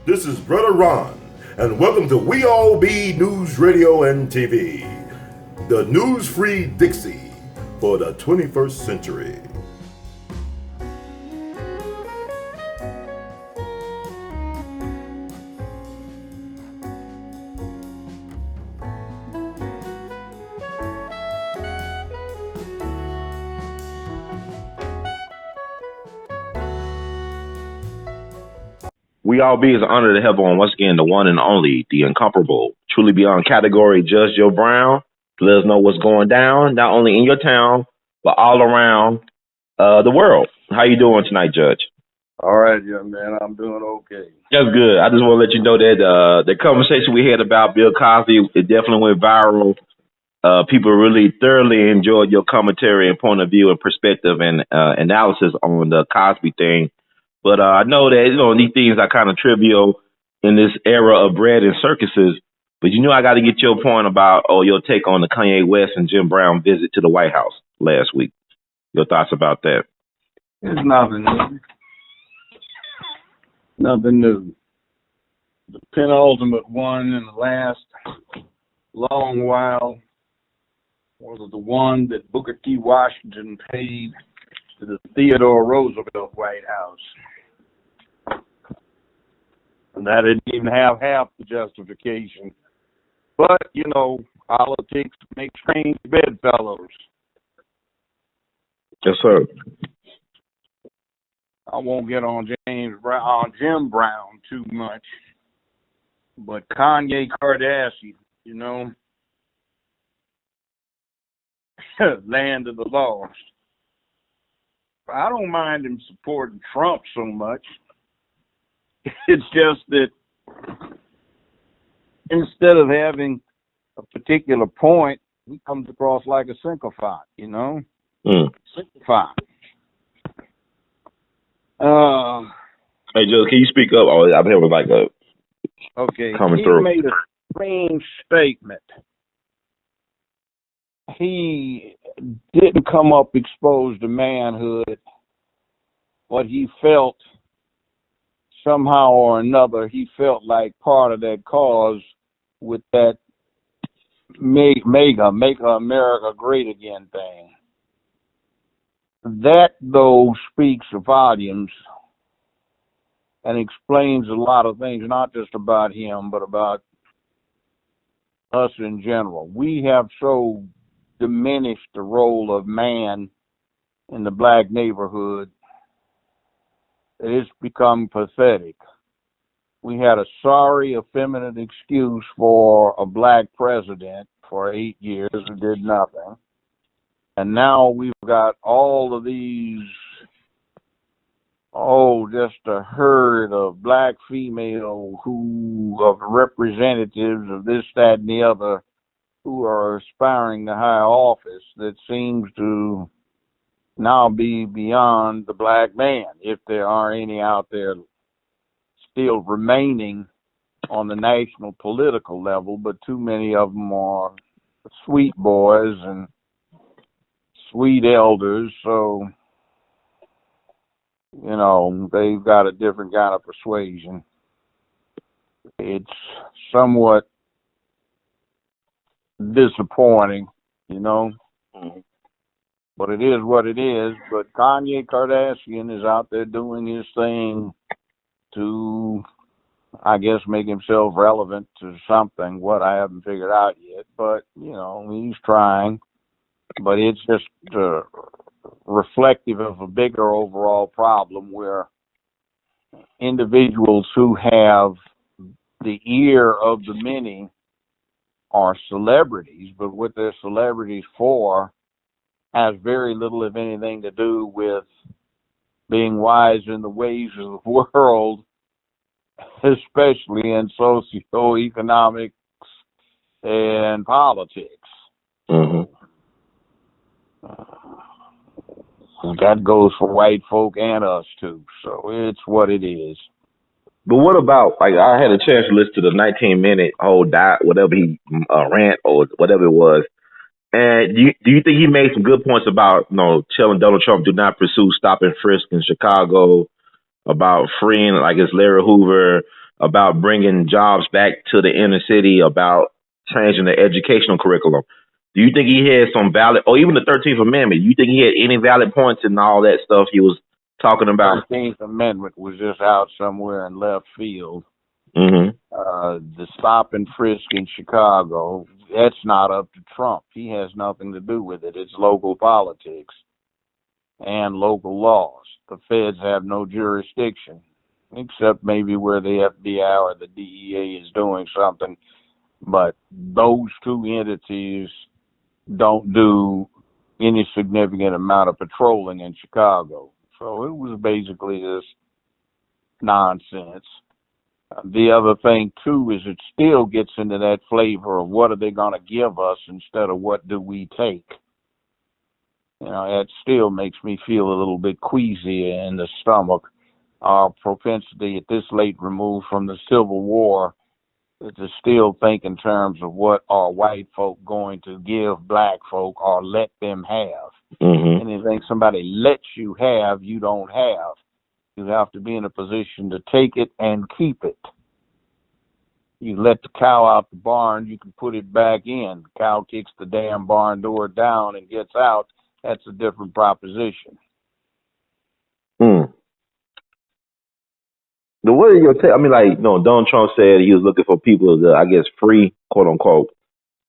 This is Brother Ron, and welcome to We All Be News Radio and TV, the news-free Dixie for the 21st century. We All Be is an honor to have on, once again, the one and only, the incomparable, truly beyond category, Judge Joe Brown, to let us know what's going down, not only in your town, but all around the world. How you doing tonight, Judge? All right, young man, I'm doing okay. That's good. I just want to let you know that the conversation we had about Bill Cosby, it definitely went viral. People really thoroughly enjoyed your commentary and point of view and perspective and analysis on the Cosby thing. But I know that, these things are kind of trivial in this era of bread and circuses. But I got to get your point about, your take on the Kanye West and Jim Brown visit to the White House last week. Your thoughts about that? It's nothing new. Nothing new. The penultimate one in the last long while was the one that Booker T. Washington paid to the Theodore Roosevelt White House. And that didn't even have half the justification. But, politics make strange bedfellows. Yes, sir. I won't get on Jim Brown too much. But Kanye Kardashian, land of the lost. I don't mind him supporting Trump so much. It's just that instead of having a particular point, he comes across like a sycophant, Sycophant. Hey, Joe, can you speak up? Oh, I'm having okay. Coming He through. made a strange statement. He didn't come up exposed to manhood, but he felt somehow or another, he felt like part of that cause with that make America great again thing. That, though, speaks volumes and explains a lot of things, not just about him, but about us in general. We have so diminished the role of man in the black neighborhood that it's become pathetic. We had a sorry, effeminate excuse for a black president for 8 years who did nothing. And now we've got all of these, just a herd of black female of representatives of this, that, and the other, who are aspiring to high office that seems to now be beyond the black man, if there are any out there still remaining on the national political level, but too many of them are sweet boys and sweet elders, so, they've got a different kind of persuasion. It's somewhat disappointing, Mm-hmm. But it is what it is. But Kanye Kardashian is out there doing his thing to, I guess, make himself relevant to something, what I haven't figured out yet. But, he's trying. But it's just reflective of a bigger overall problem where individuals who have the ear of the many are celebrities, but what they're celebrities for has very little, if anything, to do with being wise in the ways of the world, especially in socioeconomics and politics. Mm-hmm. That goes for white folk and us too. So it's what it is. But what about, I had a chance to listen to the 19-minute whole whatever he rant or whatever it was. And do you think he made some good points about, telling Donald Trump do not pursue stop and frisk in Chicago, about freeing, like it's Larry Hoover, about bringing jobs back to the inner city, about changing the educational curriculum? Do you think he had some valid, or even the 13th Amendment? Do you think he had any valid points in all that stuff he was talking about? 13th Amendment was just out somewhere in left field. Mm-hmm. The stop and frisk in Chicago, that's not up to Trump. He has nothing to do with it. It's local politics and local laws. The feds have no jurisdiction, except maybe where the FBI or the DEA is doing something. But those two entities don't do any significant amount of patrolling in Chicago. So it was basically this nonsense. The other thing, too, is it still gets into that flavor of what are they going to give us instead of what do we take. That still makes me feel a little bit queasy in the stomach. Our propensity at this late removed from the Civil War to still think in terms of what are white folk going to give black folk or let them have. Mm-hmm. Anything somebody lets you have, you don't have. You have to be in a position to take it and keep it. You let the cow out the barn, you can put it back in. The cow kicks the damn barn door down and gets out. That's a different proposition. What are your take? I mean, Donald Trump said he was looking for people to, I guess, free, quote unquote.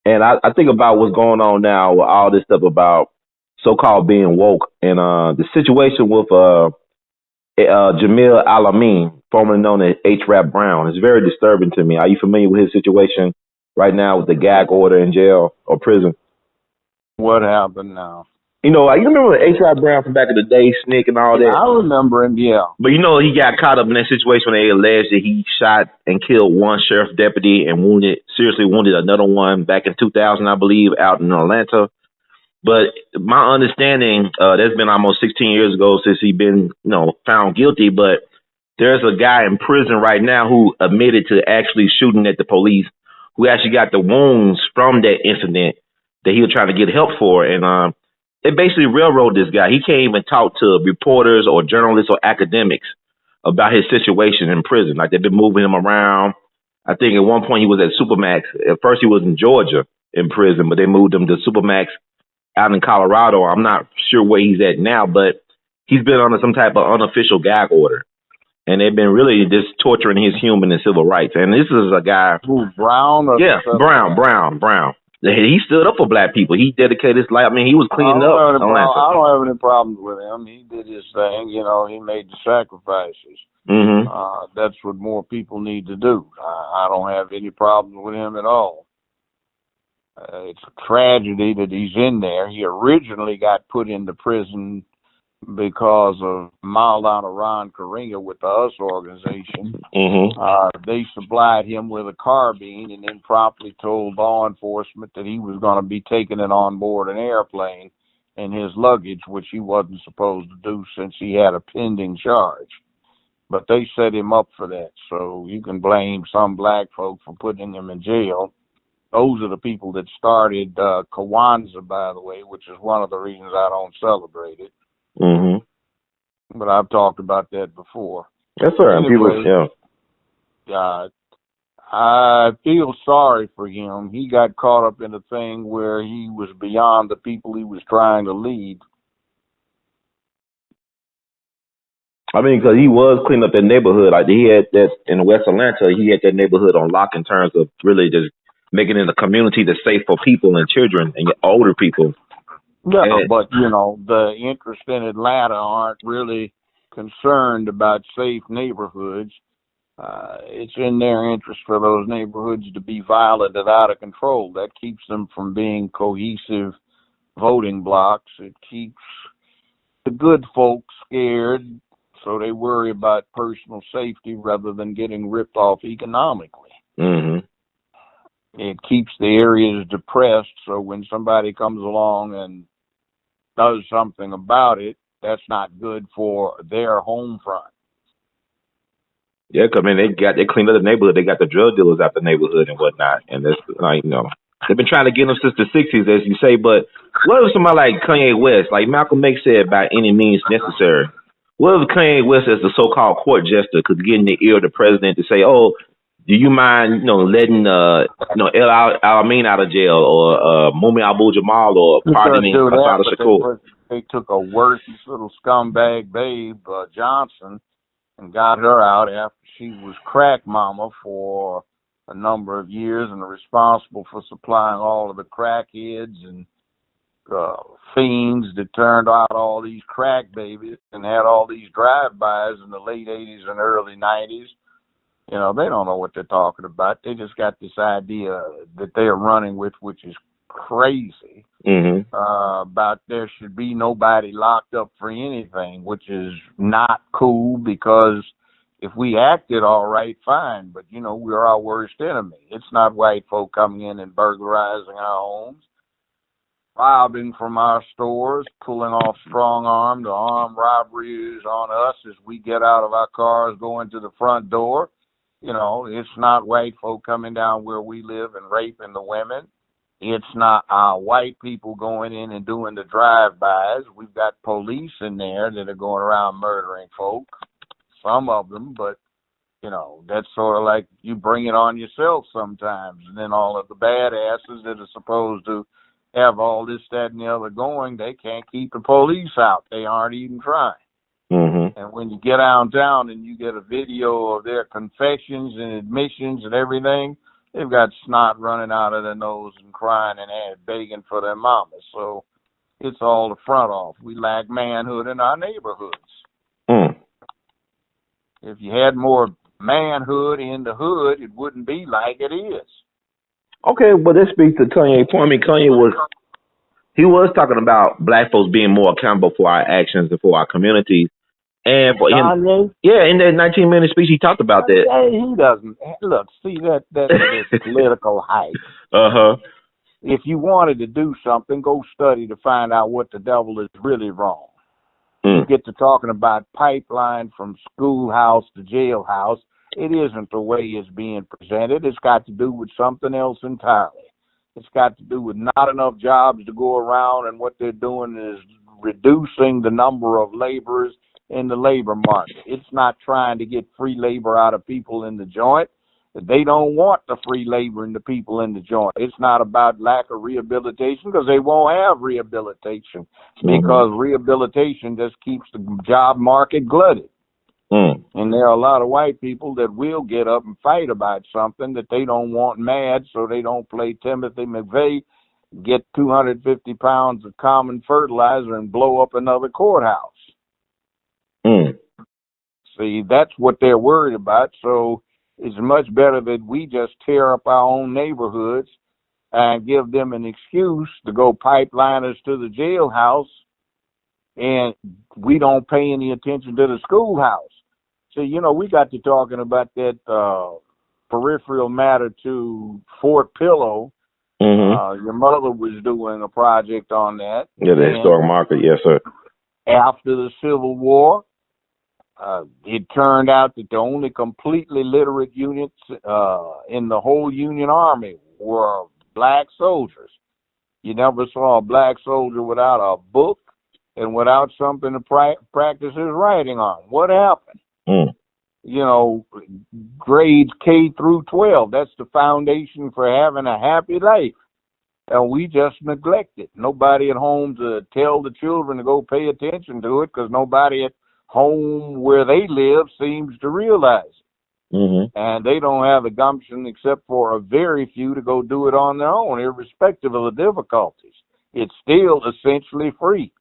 And I think about what's going on now with all this stuff about so-called being woke, and the situation with Jamil Al-Amin, formerly known as H. Rap Brown, is very disturbing to me. Are you familiar with his situation right now with the gag order in jail or prison? What happened now? You remember H. Rap Brown from back in the day, Snick and all that? I remember him, yeah. But he got caught up in that situation when they alleged that he shot and killed one sheriff deputy and seriously wounded another one back in 2000, I believe, out in Atlanta. But my understanding, that's been almost 16 years ago since he's been, found guilty. But there's a guy in prison right now who admitted to actually shooting at the police, who actually got the wounds from that incident that he was trying to get help for. And they basically railroaded this guy. He can't even talk to reporters or journalists or academics about his situation in prison. Like, they've been moving him around. I think at one point he was at Supermax. At first he was in Georgia in prison, but they moved him to Supermax out in Colorado. I'm not sure where he's at now, but he's been under some type of unofficial gag order. And they've been really just torturing his human and civil rights. And this is a guy. Who, Brown? Yeah, Brown. He stood up for black people. He dedicated his life. I mean, he was cleaning up. I don't have any problems with him. He did his thing. He made the sacrifices. Mm-hmm. That's what more people need to do. I don't have any problems with him at all. It's a tragedy that he's in there. He originally got put into prison because of Maulana Ron Karenga with the US organization. Mm-hmm. They supplied him with a carbine and then promptly told law enforcement that he was going to be taking it on board an airplane in his luggage, which he wasn't supposed to do since he had a pending charge. But they set him up for that, so you can blame some black folk for putting him in jail. Those are the people that started Kwanzaa, by the way, which is one of the reasons I don't celebrate it. Mm-hmm. But I've talked about that before. That's right. Anyway, I feel sorry for him. He got caught up in a thing where he was beyond the people he was trying to lead. I mean, because he was cleaning up that neighborhood. Like, he had that in West Atlanta, he had that neighborhood on lock in terms of really just making it a community that's safe for people and children and older people. Yeah, but, the interests in Atlanta aren't really concerned about safe neighborhoods. It's in their interest for those neighborhoods to be violent and out of control. That keeps them from being cohesive voting blocks. It keeps the good folks scared, so they worry about personal safety rather than getting ripped off economically. Mm-hmm. It keeps the areas depressed, so when somebody comes along and does something about it, that's not good for their home front. Yeah, because, I mean, they cleaned up the neighborhood. They got the drug dealers out the neighborhood and whatnot. And that's, They've been trying to get him since the 60s, as you say. But what if somebody like Kanye West, like Malcolm X said, by any means necessary? What if Kanye West, as the so-called court jester, could get in the ear of the president to say, "Oh, do you mind, letting A.L.L out of jail, or Mumi Abdul-Jabbar, or You could pardoning do that, Assata but Shakur?" they took a worse little scumbag babe, Johnson, and got her out after she was crack mama for a number of years and responsible for supplying all of the crackheads and fiends that turned out all these crack babies and had all these drive-bys in the late 80s and early 90s. They don't know what they're talking about. They just got this idea that they're running with, which is crazy, about there should be nobody locked up for anything, which is not cool, because if we acted all right, fine, but we're our worst enemy. It's not white folk coming in and burglarizing our homes, robbing from our stores, pulling off strong arm to armed robberies on us as we get out of our cars going to the front door. It's not white folk coming down where we live and raping the women. It's not white people going in and doing the drive-bys. We've got police in there that are going around murdering folk, some of them, but, that's sort of like you bring it on yourself sometimes. And then all of the badasses that are supposed to have all this, that, and the other going, they can't keep the police out. They aren't even trying. And when you get downtown and you get a video of their confessions and admissions and everything, they've got snot running out of their nose and crying and begging for their mamas. So it's all the front off. We lack manhood in our neighborhoods. If you had more manhood in the hood, it wouldn't be like it is. Okay, well, that speaks to Kanye's point. I mean, Kanye was talking about black folks being more accountable for our actions and for our communities. And for him, in that 19-minute speech, he talked about that. He doesn't. Look, see, that's just political hype. If you wanted to do something, go study to find out what the devil is really wrong. You get to talking about pipeline from schoolhouse to jailhouse. It isn't the way it's being presented. It's got to do with something else entirely. It's got to do with not enough jobs to go around, and what they're doing is reducing the number of laborers in the labor market. It's not trying to get free labor out of people in the joint. They don't want the free labor and the people in the joint. It's not about lack of rehabilitation, because they won't have rehabilitation, because rehabilitation just keeps the job market glutted. And there are a lot of white people that will get up and fight about something that they don't want mad, so they don't play Timothy McVeigh, get 250 pounds of common fertilizer and blow up another courthouse. See, that's what they're worried about. So it's much better that we just tear up our own neighborhoods and give them an excuse to go pipeliners to the jailhouse, and we don't pay any attention to the schoolhouse. So, we got to talking about that peripheral matter to Fort Pillow. Your mother was doing a project on that. Yeah, the historic market, yes, sir. After the Civil War, it turned out that the only completely literate units in the whole Union Army were black soldiers. You never saw a black soldier without a book and without something to practice his writing on. What happened? Grades K through 12, that's the foundation for having a happy life. And we just neglect it. Nobody at home to tell the children to go pay attention to it, because nobody at home where they live seems to realize it. And they don't have the gumption, except for a very few, to go do it on their own, irrespective of the difficulties. It's still essentially free.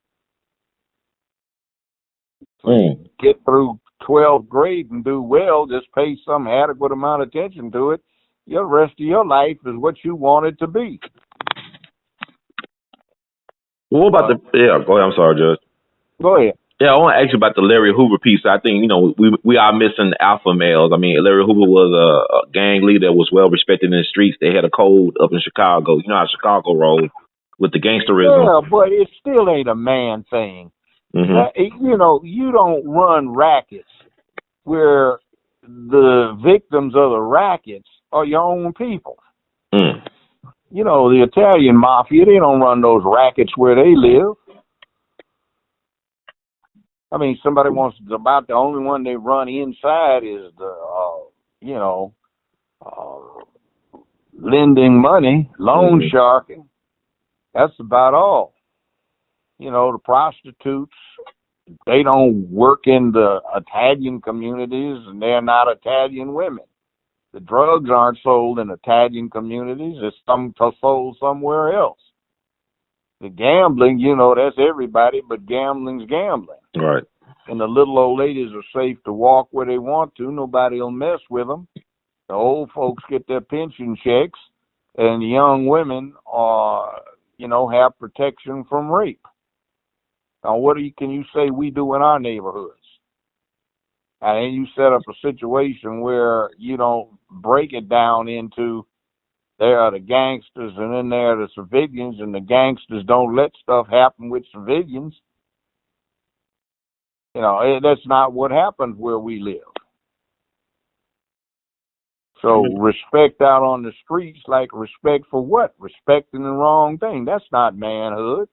Get through 12th grade and do well, just pay some adequate amount of attention to it. The rest of your life is what you want it to be. What about go ahead, I'm sorry, Judge. Go ahead. Yeah, I want to ask you about the Larry Hoover piece. I think, we are missing alpha males. I mean, Larry Hoover was a gang leader that was well respected in the streets. They had a code up in Chicago. You know how Chicago rolls with the gangsterism. Yeah, but it still ain't a man thing. You don't run rackets where the victims of the rackets are your own people. You know, the Italian mafia, they don't run those rackets where they live. I mean, somebody wants about the only one they run inside is the, you know, lending money, loan sharking. That's about all. You know, the prostitutes, they don't work in the Italian communities, and they're not Italian women. The drugs aren't sold in Italian communities. It's sold somewhere else. The gambling, you know, that's everybody, but gambling's gambling. Right. And the little old ladies are safe to walk where they want to. Nobody will mess with them. The old folks get their pension checks, and the young women are, you know, have protection from rape. Now, what can you say we do in our neighborhoods? And then you set up a situation where you don't break it down into there are the gangsters and then there are the civilians, and the gangsters don't let stuff happen with civilians. You know, that's not what happens where we live. So respect out on the streets, like respect for what? Respecting the wrong thing. That's not manhood.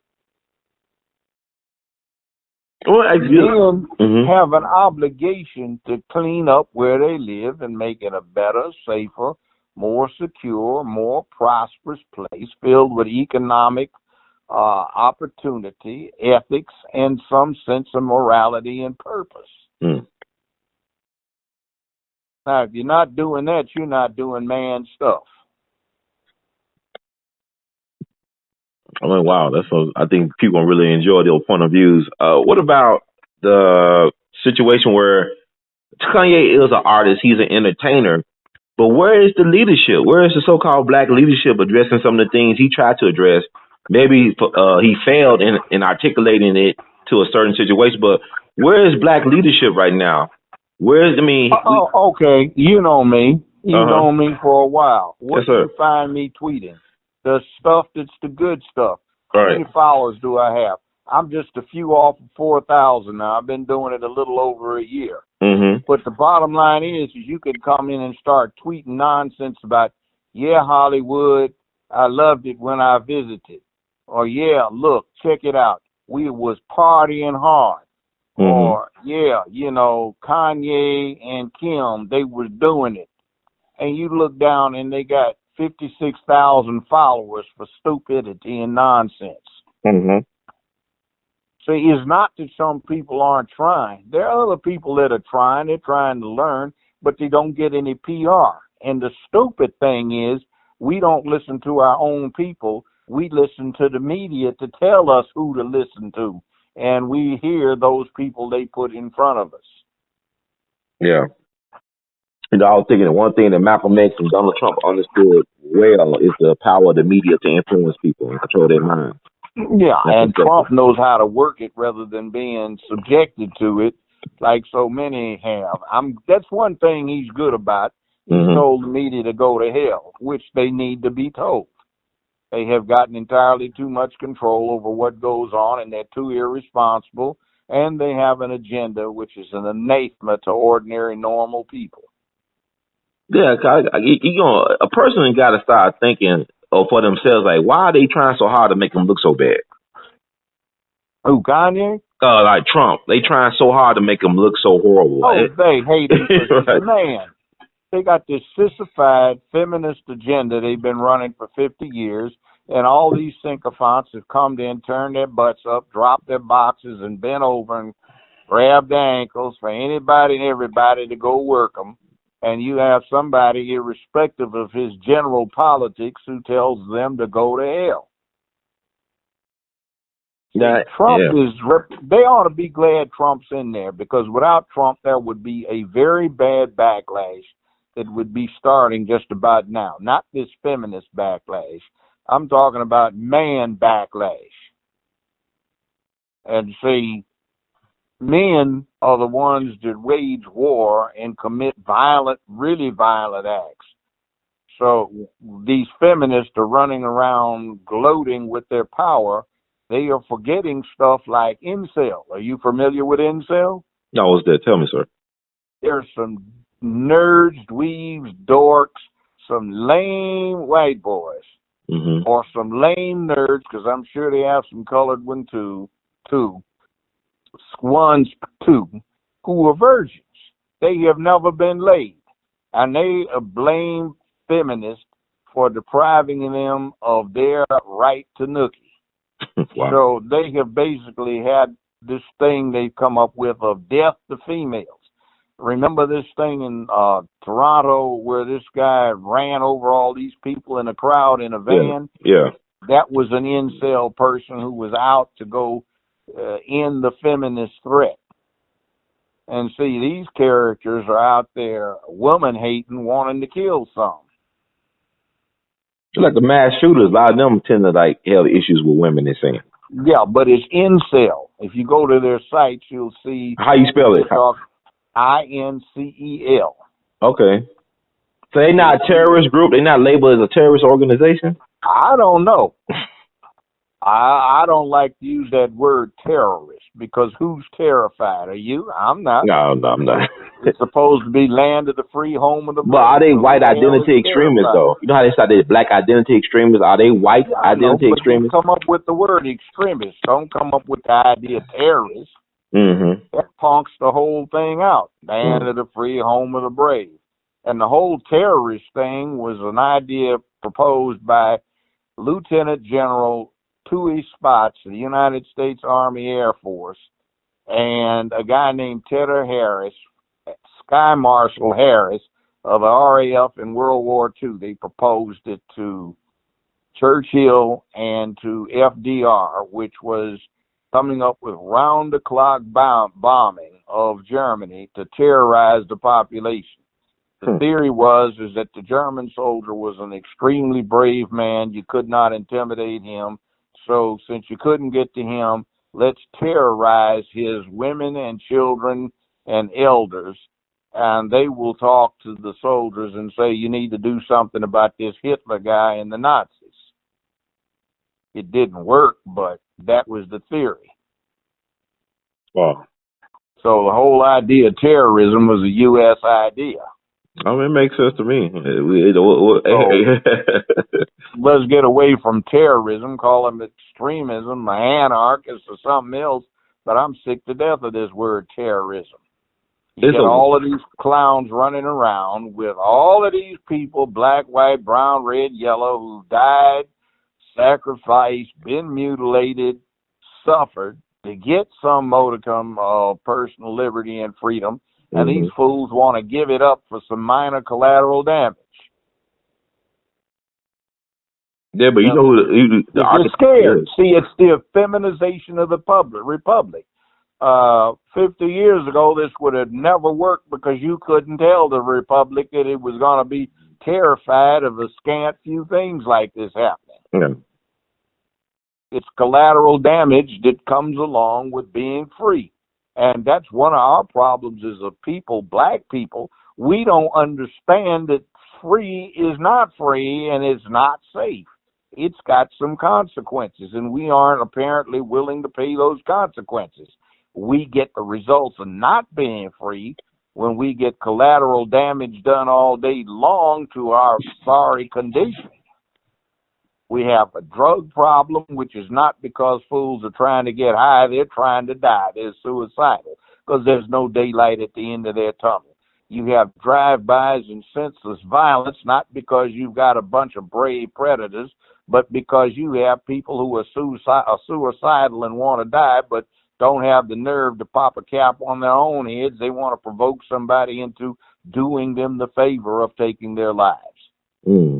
Well, Men have an obligation to clean up where they live and make it a better, safer, more secure, more prosperous place filled with economic opportunity, ethics, and some sense of morality and purpose. Now, if you're not doing that, you're not doing man stuff. I mean, wow, I think people really enjoy their point of views. What about the situation where Kanye is an artist, he's an entertainer, but where is the leadership? Where is the so-called black leadership addressing some of the things he tried to address? Maybe he failed in articulating it to a certain situation, but where is black leadership right now? Okay, you know me. You know me for a while. What yes, sir. You find me tweeting? The stuff that's the good stuff. Right. How many followers do I have? I'm just a few off of 4,000 now. I've been doing it a little over a year. But the bottom line is you can come in and start tweeting nonsense about, yeah, Hollywood, I loved it when I visited. Or, yeah, look, check it out. We was partying hard. Or, yeah, you know, Kanye and Kim, they was doing it. And you look down and they got 56,000 followers for stupidity and nonsense. See, it's not that some people aren't trying. There are other people that are trying. They're trying to learn, but they don't get any PR. And the stupid thing is we don't listen to our own people. We listen to the media to tell us who to listen to. And we hear those people they put in front of us. Yeah. You know, I was thinking one thing that Malcolm X and Donald Trump understood well is the power of the media to influence people and control their minds. Yeah, and Trump knows how to work it rather than being subjected to it like so many have. That's one thing he's good about. He told the media to go to hell, which they need to be told. They have gotten entirely too much control over what goes on, and they're too irresponsible, and they have an agenda which is an anathema to ordinary, normal people. Yeah, a person got to start thinking for themselves, like, why are they trying so hard to make them look so bad? Who, Kanye? Like Trump. They trying so hard to make him look so horrible. Oh, they hate him because he's a man. They got this sissified feminist agenda they've been running for 50 years, and all these sycophants have come in, turned their butts up, dropped their boxes, and bent over and grabbed their ankles for anybody and everybody to go work them. And you have somebody, irrespective of his general politics, who tells them to go to hell. Trump they ought to be glad Trump's in there, because without Trump, there would be a very bad backlash that would be starting just about now. Not this feminist backlash. I'm talking about man backlash. And see, men are the ones that wage war and commit violent, really violent acts. So these feminists are running around gloating with their power. They are forgetting stuff like incel. Are you familiar with incel? No, what's that? Tell me, sir. There's some nerds, dweebs, dorks, some lame white boys Mm-hmm. or some lame nerds, because I'm sure they have some colored ones too, who are virgins. They have never been laid, and they blame feminists for depriving them of their right to nookie. Wow. So they have basically had this thing they've come up with of death to females. Remember this thing in Toronto where this guy ran over all these people in a crowd in a van? Yeah. That was an incel person who was out to go end the feminist threat. And see, these characters are out there woman-hating, wanting to kill some. Like the mass shooters, a lot of them tend to like have issues with women, they're saying. Yeah, but it's incel. If you go to their sites, you'll see. How you spell it? INCEL. Okay. So they're not a terrorist group? They're not labeled as a terrorist organization? I don't know. I don't like to use that word terrorist because who's terrified? Are you? I'm not. No, I'm not. It's supposed to be land of the free, home of the brave. But are they white identity extremists, though? You know how they started black identity extremists? Are they white identity extremists? Come up with the word extremist. Don't come up with the idea terrorist. Mm-hmm. That punks the whole thing out. Land of the free, home of the brave. And the whole terrorist thing was an idea proposed by Lieutenant General Tui Spots of the United States Army Air Force and a guy named Tedder Harris, Sky Marshal Harris of the RAF in World War II. They proposed it to Churchill and to FDR, which was coming up with round-the-clock bombing of Germany to terrorize the population. The theory is that the German soldier was an extremely brave man. You could not intimidate him. So since you couldn't get to him, let's terrorize his women and children and elders, and they will talk to the soldiers and say, you need to do something about this Hitler guy and the Nazis. It didn't work, but that was the theory. Wow. So the whole idea of terrorism was a U.S. idea. I mean, it makes sense to me. Let's get away from terrorism, call them extremism, anarchist, or something else, but I'm sick to death of this word terrorism. You get all of these clowns running around with all of these people, black, white, brown, red, yellow, who died, sacrificed, been mutilated, suffered to get some modicum of personal liberty and freedom. And these fools want to give it up for some minor collateral damage. Yeah, but you know who they're scared. Is. See, it's the feminization of the republic. 50 years ago, this would have never worked because you couldn't tell the republic that it was going to be terrified of a scant few things like this happening. Yeah. It's collateral damage that comes along with being free. And that's one of our problems as a people, black people. We don't understand that free is not free and it's not safe. It's got some consequences, and we aren't apparently willing to pay those consequences. We get the results of not being free when we get collateral damage done all day long to our sorry condition. We have a drug problem, which is not because fools are trying to get high. They're trying to die. They're suicidal because there's no daylight at the end of their tunnel. You have drive-bys and senseless violence, not because you've got a bunch of brave predators, but because you have people who are suicidal and want to die, but don't have the nerve to pop a cap on their own heads. They want to provoke somebody into doing them the favor of taking their lives.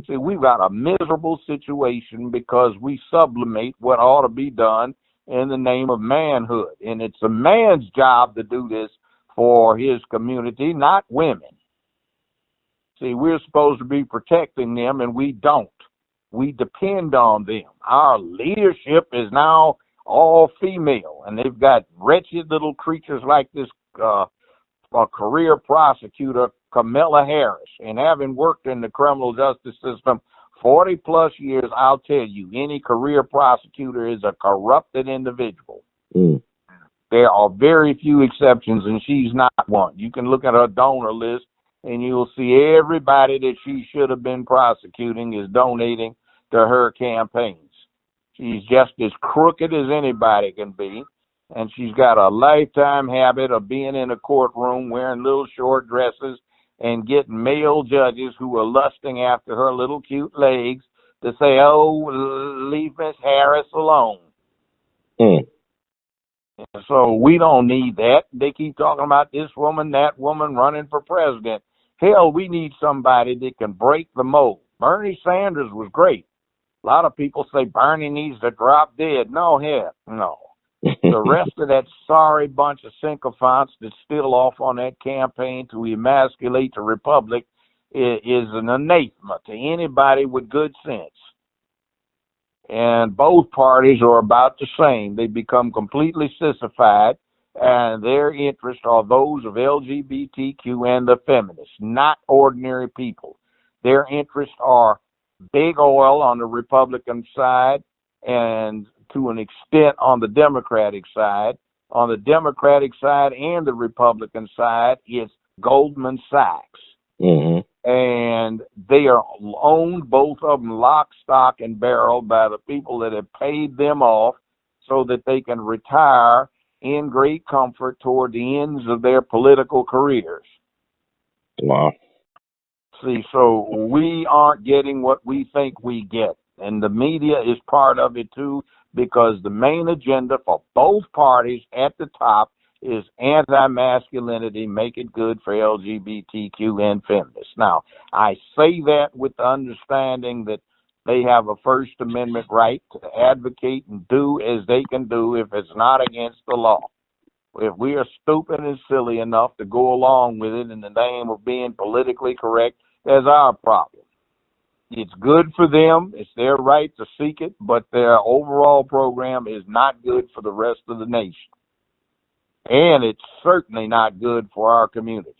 See, we've got a miserable situation because we sublimate what ought to be done in the name of manhood. And it's a man's job to do this for his community, not women. See, we're supposed to be protecting them, and we don't. We depend on them. Our leadership is now all female, and they've got wretched little creatures like this career prosecutor, Kamala Harris. And having worked in the criminal justice system 40 plus years, I'll tell you, any career prosecutor is a corrupted individual. There are very few exceptions, and she's not one. You can look at her donor list, and you'll see everybody that she should have been prosecuting is donating to her campaigns. She's just as crooked as anybody can be, and she's got a lifetime habit of being in a courtroom wearing little short dresses and getting male judges who are lusting after her little cute legs to say, oh, leave Miss Harris alone. So we don't need that. They keep talking about this woman, that woman running for president. Hell, we need somebody that can break the mold. Bernie Sanders was great. A lot of people say Bernie needs to drop dead. No, hell, no. The rest of that sorry bunch of sycophants that's still off on that campaign to emasculate the republic is an anathema to anybody with good sense. And both parties are about the same. They become completely sissified, and their interests are those of LGBTQ and the feminists, not ordinary people. Their interests are big oil on the Republican side and to an extent on the Democratic side. On the Democratic side and the Republican side, it's Goldman Sachs. Mm-hmm. And they are owned, both of them, lock, stock, and barrel by the people that have paid them off so that they can retire in great comfort toward the ends of their political careers. Wow. See, so we aren't getting what we think we get. And the media is part of it, too, because the main agenda for both parties at the top is anti-masculinity, make it good for LGBTQ and feminists. Now, I say that with the understanding that they have a First Amendment right to advocate and do as they can do if it's not against the law. If we are stupid and silly enough to go along with it in the name of being politically correct, that's our problem. It's good for them. It's their right to seek it, but their overall program is not good for the rest of the nation. And it's certainly not good for our communities.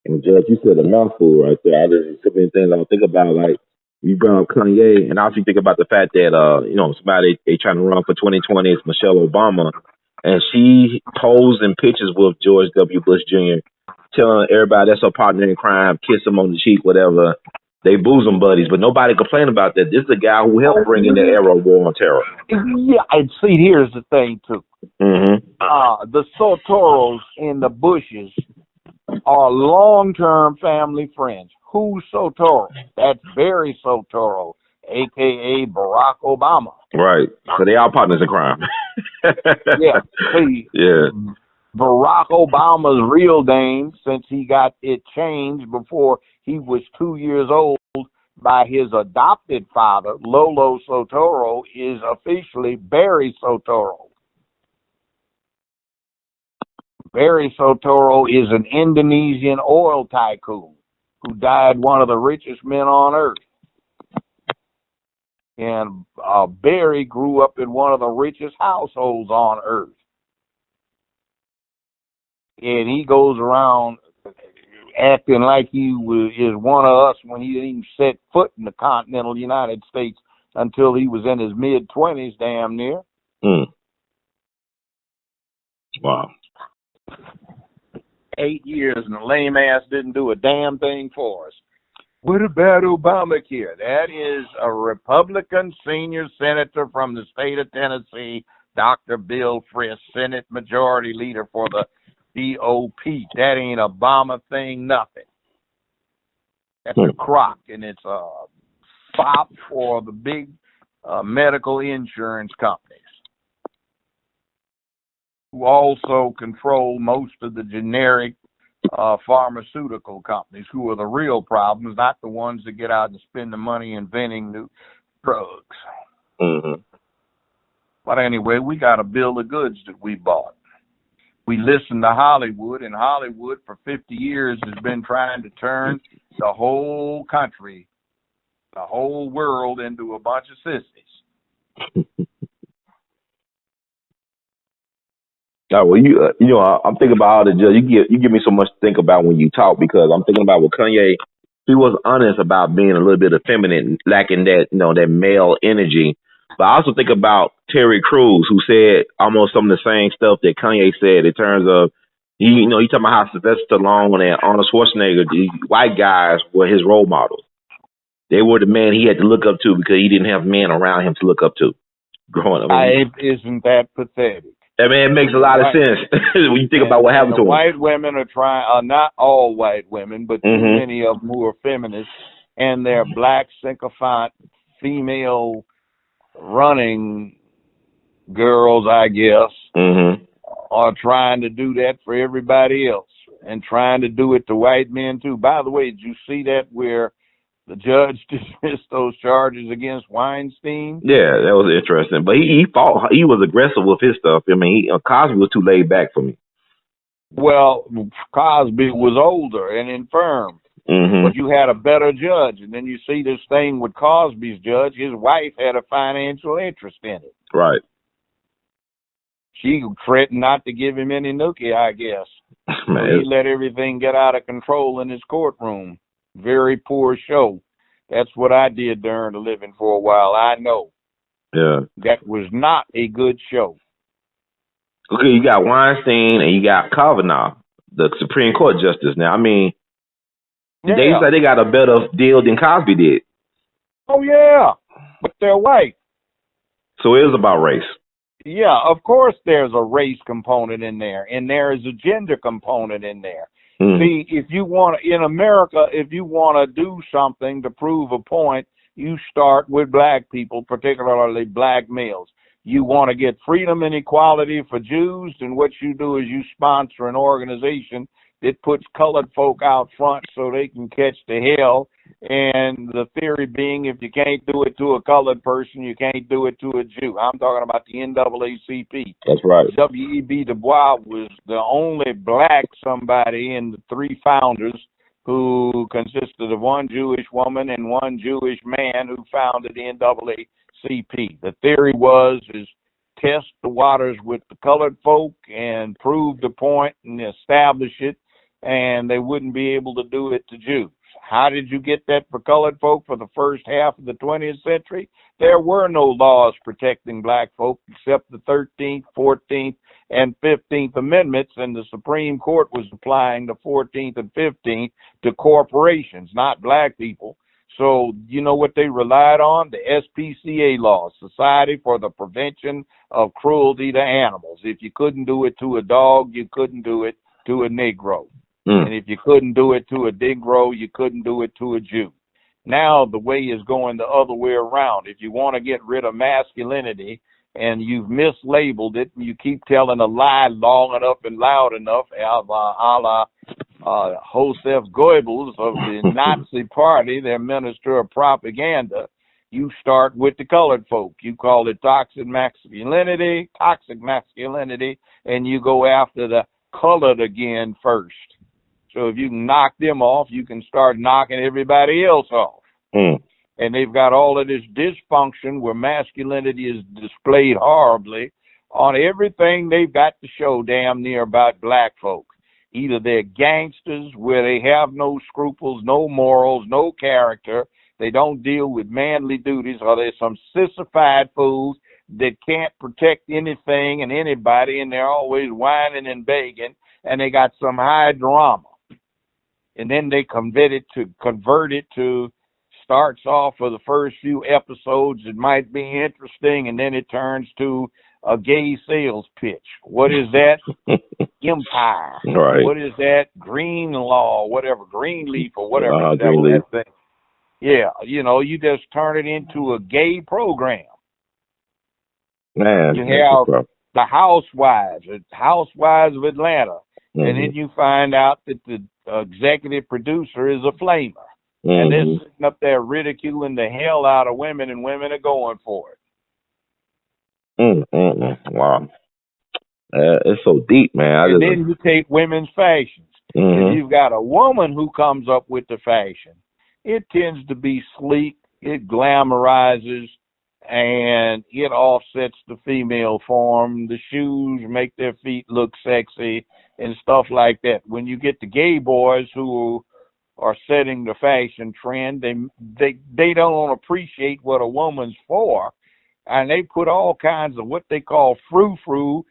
And Judge, you said a mouthful right there. There's so many things I don't think about. Like you brought up Kanye, and I also think about the fact that somebody they trying to run for 2020 is Michelle Obama, and she posed in pictures with George W. Bush Jr., telling everybody that's her partner in crime, kiss him on the cheek, whatever. They bosom buddies, but nobody complained about that. This is a guy who helped bring in the era of war on terror. Yeah, and see, here's the thing, too. Mm-hmm. The Sotoros and the Bushes are long-term family friends. Who's Sotoro? That's Barry Sotoro, a.k.a. Barack Obama. Right. So they are partners in crime. Yeah. See, yeah. Barack Obama's real name, since he got it changed before he was 2 years old by his adopted father, Lolo Sotoro, is officially Barry Sotoro. Barry Sotoro is an Indonesian oil tycoon who died one of the richest men on earth. And Barry grew up in one of the richest households on earth. And he goes around acting like he is one of us when he didn't even set foot in the continental United States until he was in his mid-20s, damn near. Wow. 8 years, and the lame ass didn't do a damn thing for us. What about Obamacare? That is a Republican senior senator from the state of Tennessee, Dr. Bill Frist, Senate Majority Leader for the GOP. That ain't Obama thing, nothing. That's a crock, and it's a fop for the big medical insurance companies, who also control most of the generic pharmaceutical companies, who are the real problems, not the ones that get out and spend the money inventing new drugs. Mm-hmm. But anyway, we got a bill of goods that we bought. We listened to Hollywood, and Hollywood for 50 years has been trying to turn the whole country, the whole world into a bunch of sissies. Oh, well, I'm thinking about all the judge. You give me so much to think about when you talk, because I'm thinking about what Kanye. He was honest about being a little bit effeminate, lacking that that male energy. But I also think about Terry Crews, who said almost some of the same stuff that Kanye said in terms of he talking about how Sylvester Stallone and Arnold Schwarzenegger, these white guys, were his role models. they were the man he had to look up to because he didn't have men around him to look up to growing up. Isn't that pathetic? I mean, it makes a lot of sense when you think about what happened to the him. White women are trying, not all white women, but too many of them who are feminists, and they're black, sycophant, female running girls, I guess, are trying to do that for everybody else and trying to do it to white men too. By the way, did you see that where the judge dismissed those charges against Weinstein? Yeah, that was interesting. But he fought. He was aggressive with his stuff. I mean, Cosby was too laid back for me. Well, Cosby was older and infirm, but you had a better judge. And then you see this thing with Cosby's judge. His wife had a financial interest in it. Right. She threatened not to give him any nookie, I guess. So he let everything get out of control in his courtroom. Very poor show. That's what I did during the living for a while. I know. Yeah. That was not a good show. Okay, you got Weinstein and you got Kavanaugh, the Supreme Court justice. Now, I mean, they say they got a better deal than Cosby did. Oh, yeah. But they're white. So it is about race. Yeah, of course there's a race component in there, and there is a gender component in there. See, if you want to, in America, if you want to do something to prove a point, you start with black people, particularly black males. You want to get freedom and equality for Jews, and what you do is you sponsor an organization that puts colored folk out front so they can catch the hell. And the theory being, if you can't do it to a colored person, you can't do it to a Jew. I'm talking about the NAACP. That's right. W.E.B. Du Bois was the only black somebody in the three founders who consisted of one Jewish woman and one Jewish man who founded the NAACP. The theory is test the waters with the colored folk and prove the point and establish it, and they wouldn't be able to do it to Jews. How did you get that for colored folk for the first half of the 20th century? There were no laws protecting black folk except the 13th, 14th, and 15th Amendments, and the Supreme Court was applying the 14th and 15th to corporations, not black people. So you know what they relied on? The SPCA laws, Society for the Prevention of Cruelty to Animals. If you couldn't do it to a dog, you couldn't do it to a Negro. And if you couldn't do it to a Negro, you couldn't do it to a Jew. Now the way is going the other way around. If you want to get rid of masculinity and you've mislabeled it, and you keep telling a lie long enough and loud enough, a la Joseph Goebbels of the Nazi Party, their minister of propaganda, you start with the colored folk. You call it toxic masculinity, and you go after the colored again first. So if you can knock them off, you can start knocking everybody else off. And they've got all of this dysfunction where masculinity is displayed horribly on everything they've got to show damn near about black folk. Either they're gangsters where they have no scruples, no morals, no character. They don't deal with manly duties, or they're some sissified fools that can't protect anything and anybody, and they're always whining and begging, and they got some high drama. And then they convert it to starts off for the first few episodes. It might be interesting, and then it turns to a gay sales pitch. What is that? Empire. Right. What is that? Green law, whatever, Greenleaf or whatever. Greenleaf. That thing. Yeah, you just turn it into a gay program. Man, you have the Housewives of Atlanta, and then you find out that the executive producer is a flamer. And they're sitting up there ridiculing the hell out of women, and women are going for it. Wow. It's so deep, man. Then you take women's fashions. If you've got a woman who comes up with the fashion, it tends to be sleek, it glamorizes, and it offsets the female form. The shoes make their feet look sexy and stuff like that. When you get the gay boys who are setting the fashion trend, they don't appreciate what a woman's for, and they put all kinds of what they call frou-frou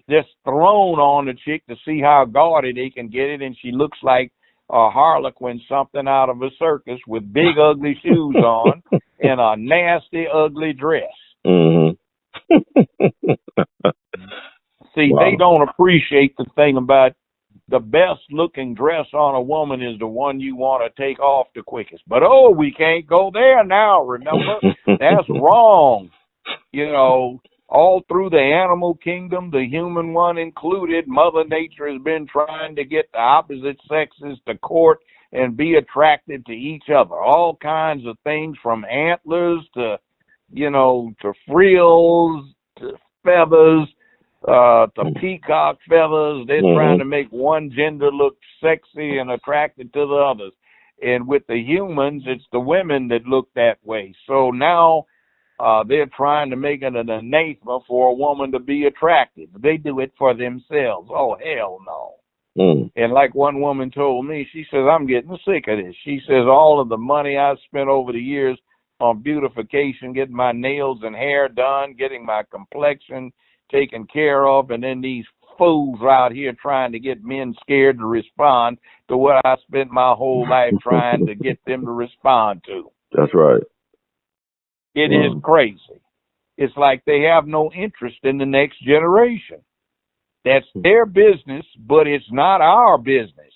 just thrown on the chick to see how gaudy they can get it, and she looks like a harlequin, something out of a circus with big ugly shoes on and a nasty ugly dress. Mm-hmm. See, Wow. they don't appreciate the thing about the best looking dress on a woman is the one you want to take off the quickest. But oh, we can't go there now, remember? That's wrong. You know, all through the animal kingdom, the human one included, Mother Nature has been trying to get the opposite sexes to court and be attracted to each other. All kinds of things, from antlers to, you know, to frills, to feathers, to peacock feathers. They're trying to make one gender look sexy and attracted to the others. And with the humans, it's the women that look that way. So now they're trying to make it an anathema for a woman to be attractive. They do it for themselves. Oh, hell no. And like one woman told me, she says, I'm getting sick of this. She says, all of the money I've spent over the years on beautification, getting my nails and hair done, getting my complexion taken care of, and then these fools out here trying to get men scared to respond to what I spent my whole life trying to get them to respond to. That's right. It is crazy. It's like they have no interest in the next generation. That's their business, but it's not our business.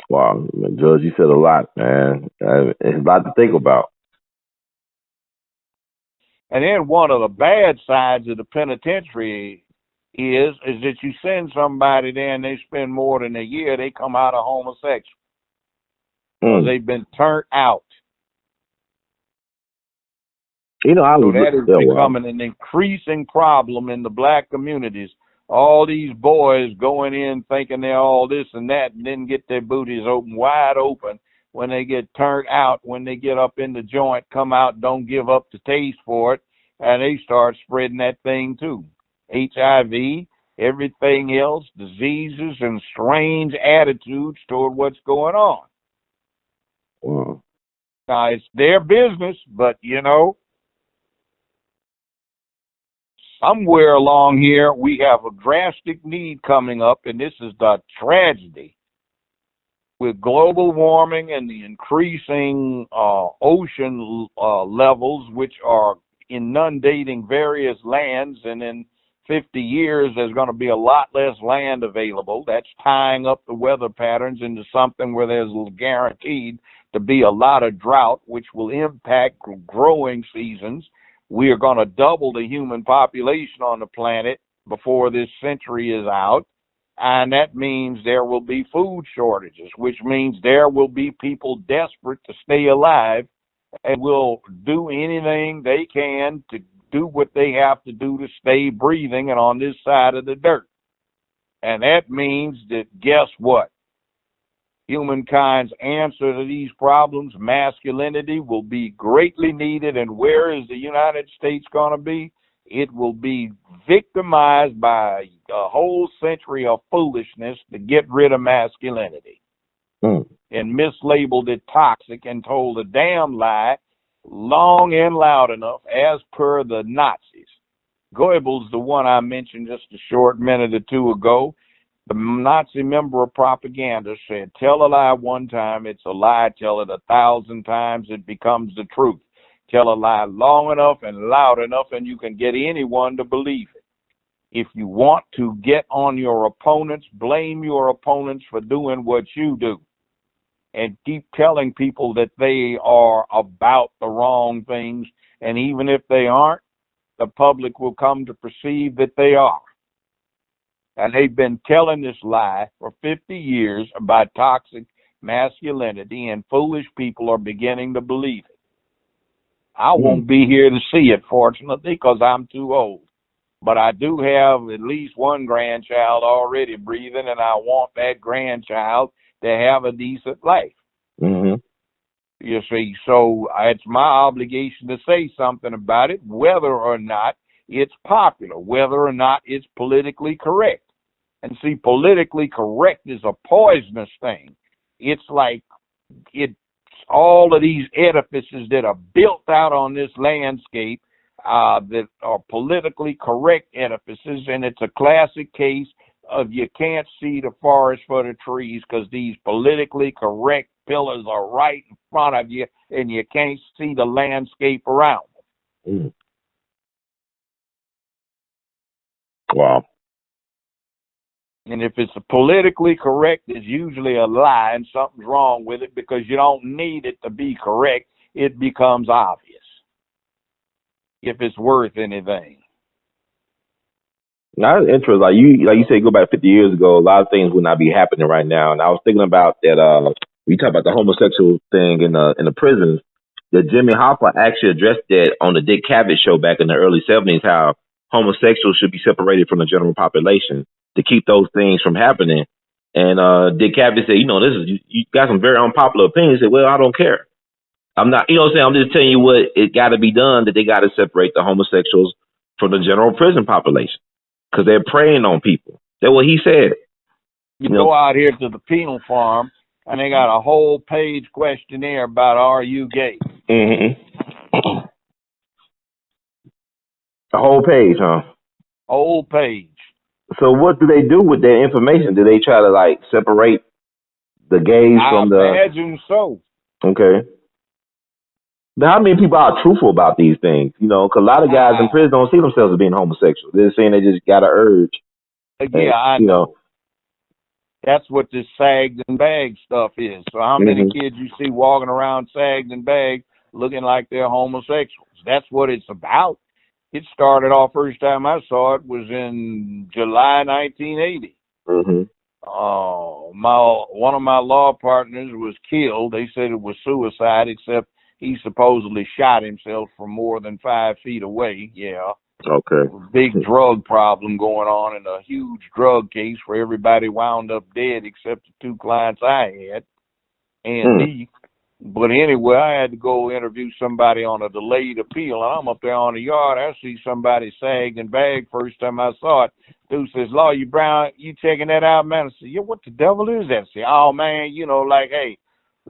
Wow, Judge, you said a lot, man. It's a lot to think about. And then one of the bad sides of the penitentiary is that you send somebody there and they spend more than a year, they come out of homosexual. Because they've been turned out. You know, so that is becoming an increasing problem in the black communities. All these boys going in thinking they're all this and that, and then get their booties wide open when they get turned out, when they get up in the joint, come out, don't give up the taste for it, and they start spreading that thing too. HIV, everything else, diseases, and strange attitudes toward what's going on. Wow. Now, it's their business, but, you know, somewhere along here, we have a drastic need coming up, and this is the tragedy. With global warming and the increasing ocean levels, which are inundating various lands, and in 50 years, there's going to be a lot less land available. That's tying up the weather patterns into something where there's guaranteed to be a lot of drought, which will impact growing seasons. We are going to double the human population on the planet before this century is out. And that means there will be food shortages, which means there will be people desperate to stay alive and will do anything they can to do what they have to do to stay breathing and on this side of the dirt. And that means that, guess what? Humankind's answer to these problems, masculinity, will be greatly needed. And where is the United States going to be? It will be victimized by a whole century of foolishness to get rid of masculinity. And mislabeled it toxic and told a damn lie long and loud enough, as per the Nazis. Goebbels, the one I mentioned just a short minute or two ago, the Nazi member of propaganda, said, tell a lie one time, it's a lie. Tell it 1,000 times, it becomes the truth. Tell a lie long enough and loud enough, and you can get anyone to believe it. If you want to get on your opponents, blame your opponents for doing what you do. And keep telling people that they are about the wrong things. And even if they aren't, the public will come to perceive that they are. And they've been telling this lie for 50 years about toxic masculinity, and foolish people are beginning to believe it. I won't be here to see it, fortunately, because I'm too old. But I do have at least one grandchild already breathing, and I want that grandchild to have a decent life. You see, so it's my obligation to say something about it, whether or not it's popular, whether or not it's politically correct. And see, politically correct is a poisonous thing. It's like all of these edifices that are built out on this landscape that are politically correct edifices, and it's a classic case you can't see the forest for the trees because these politically correct pillars are right in front of you, and you can't see the landscape around them. Wow. And if it's politically correct, it's usually a lie, and something's wrong with it because you don't need it to be correct. It becomes obvious if it's worth anything. Now, it's interesting. Like you said, go back 50 years ago, a lot of things would not be happening right now. And I was thinking about that. We talk about the homosexual thing in the prisons. That Jimmy Hoffa actually addressed that on the Dick Cavett show back in the early 70s. How homosexuals should be separated from the general population to keep those things from happening. And Dick Cavett said, you got some very unpopular opinions. He said, well, I don't care. I'm not, what I'm saying? I'm just telling you what it got to be done, that they got to separate the homosexuals from the general prison population because they're preying on people. That's what he said. You go out here to the penal farm, and they got a whole page questionnaire about are you gay? Mm-hmm. A whole page, huh? Whole page. So what do they do with that information? Do they try to separate the gays from the? I imagine so. Okay. Now, how many people are truthful about these things? Because a lot of guys in prison don't see themselves as being homosexual. They're saying they just got an urge. Yeah, I know. That's what this sagged and bagged stuff is. So how many kids you see walking around sagged and bagged looking like they're homosexuals? That's what it's about. It started off, first time I saw it was in July 1980. One of my law partners was killed. They said it was suicide, except he supposedly shot himself from more than 5 feet away. Yeah. Okay. Big drug problem going on in a huge drug case where everybody wound up dead except the 2 clients I had and me. But anyway, I had to go interview somebody on a delayed appeal, and I'm up there on the yard. I see somebody sagged and bagged first time I saw it. Dude says, Lawyer Brown, you checking that out, man? I said, yeah, what the devil is that? I say, oh, man, hey,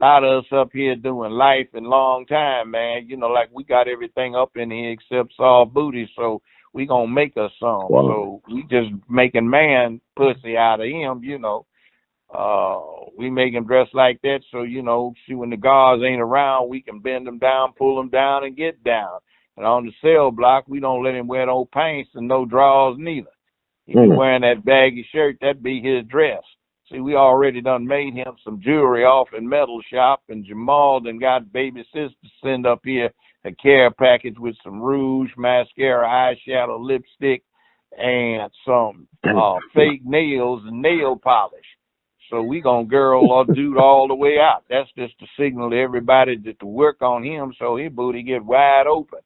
a lot of us up here doing life and long time, man. We got everything up in here except soft booty, so we gonna make us some. Wow. So we just making man pussy out of him, we make him dress like that, so, see, when the guards ain't around, we can bend him down, pull him down, and get down. And on the cell block, we don't let him wear no pants and no drawers neither. If he's wearing that baggy shirt, that be his dress. See, we already done made him some jewelry off in metal shop, and Jamal done got baby sister send up here a care package with some rouge, mascara, eyeshadow, lipstick, and some fake nails and nail polish. So we gonna girl or dude all the way out. That's just to signal to everybody to work on him so his booty get wide open.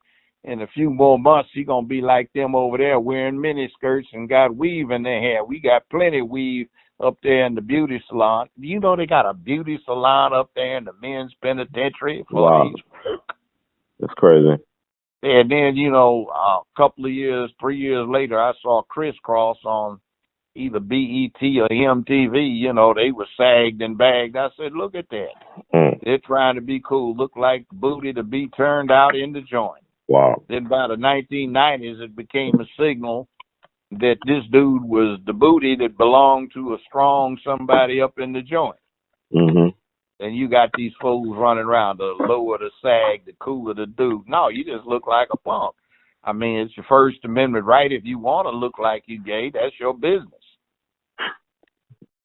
In a few more months, he gonna be like them over there wearing mini skirts and got weave in their hair. We got plenty of weave up there in the beauty salon. Do you know they got a beauty salon up there in the men's penitentiary? Wow. That's crazy. And then, a couple of years, 3 years later, I saw Crisscross on either BET or MTV. They were sagged and bagged. I said, look at that. They're trying to be cool. Look like booty to be turned out in the joint. Wow. Then by the 1990s, it became a signal that this dude was the booty that belonged to a strong somebody up in the joint. And you got these fools running around, the lower the sag, the cooler the dude. No, you just look like a punk. I mean, it's your First Amendment right. If you want to look like you gay, that's your business.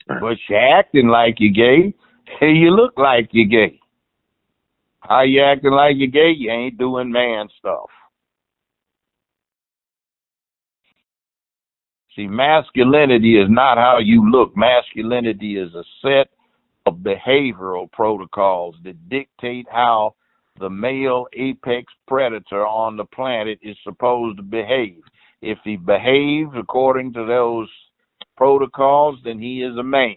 But you're acting like you gay, and you look like you gay. How you acting like you gay? You ain't doing man stuff. See, masculinity is not how you look. Masculinity is a set of behavioral protocols that dictate how the male apex predator on the planet is supposed to behave. If he behaves according to those protocols, then he is a man.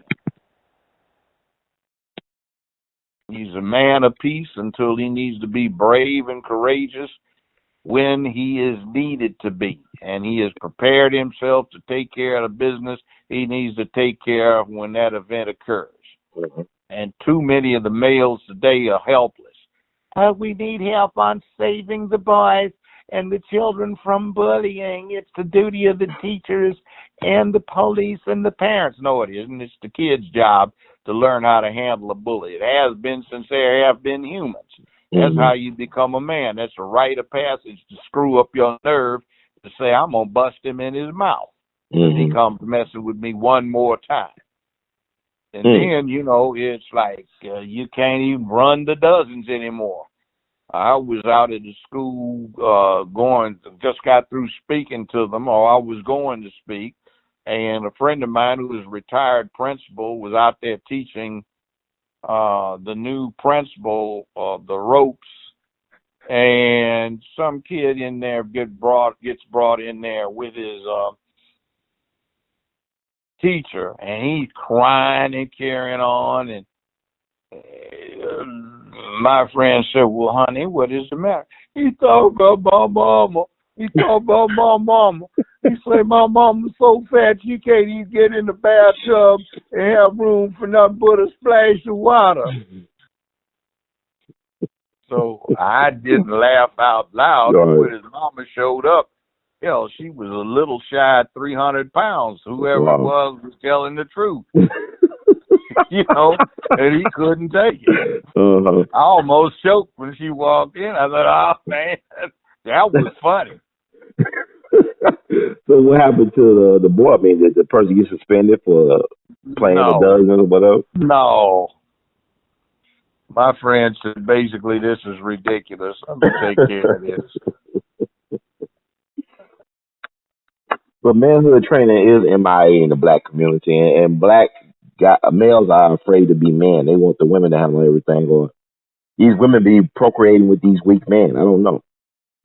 He's a man of peace until he needs to be brave and courageous when he is needed to be. And he has prepared himself to take care of the business he needs to take care of when that event occurs. And too many of the males today are helpless. We need help on saving the boys, and the children from bullying. It's the duty of the teachers and the police and the parents. No, it isn't. It's the kid's job to learn how to handle a bully. It has been since there have been humans. That's how you become a man. That's a rite of passage to screw up your nerve to say, I'm going to bust him in his mouth if he comes messing with me one more time. And then, you know, it's like you can't even run the dozens anymore. I was out at the school just got through speaking to them, or I was going to speak, and a friend of mine who was a retired principal was out there teaching the new principal the ropes, and some kid in there gets brought in there with his teacher, and he's crying and carrying on, and my friend said, well, honey, what is the matter? He talked about my mama. He talked about my mama. He said, my mama's so fat she can't even get in the bathtub and have room for nothing but a splash of water. So I didn't laugh out loud. When his mama showed up, hell, she was a little shy of 300 pounds. Whoever it was telling the truth. You know, and he couldn't take it. I almost choked when she walked in. I thought, oh, man, that was funny. So what happened to the boy? I mean, did the person get suspended for playing the dozen or whatever? No. My friend said, basically, this is ridiculous. I'm going to take care of this. But manhood training is MIA in the black community, and black males are afraid to be men. They want the women to handle everything, or these women be procreating with these weak men. I don't know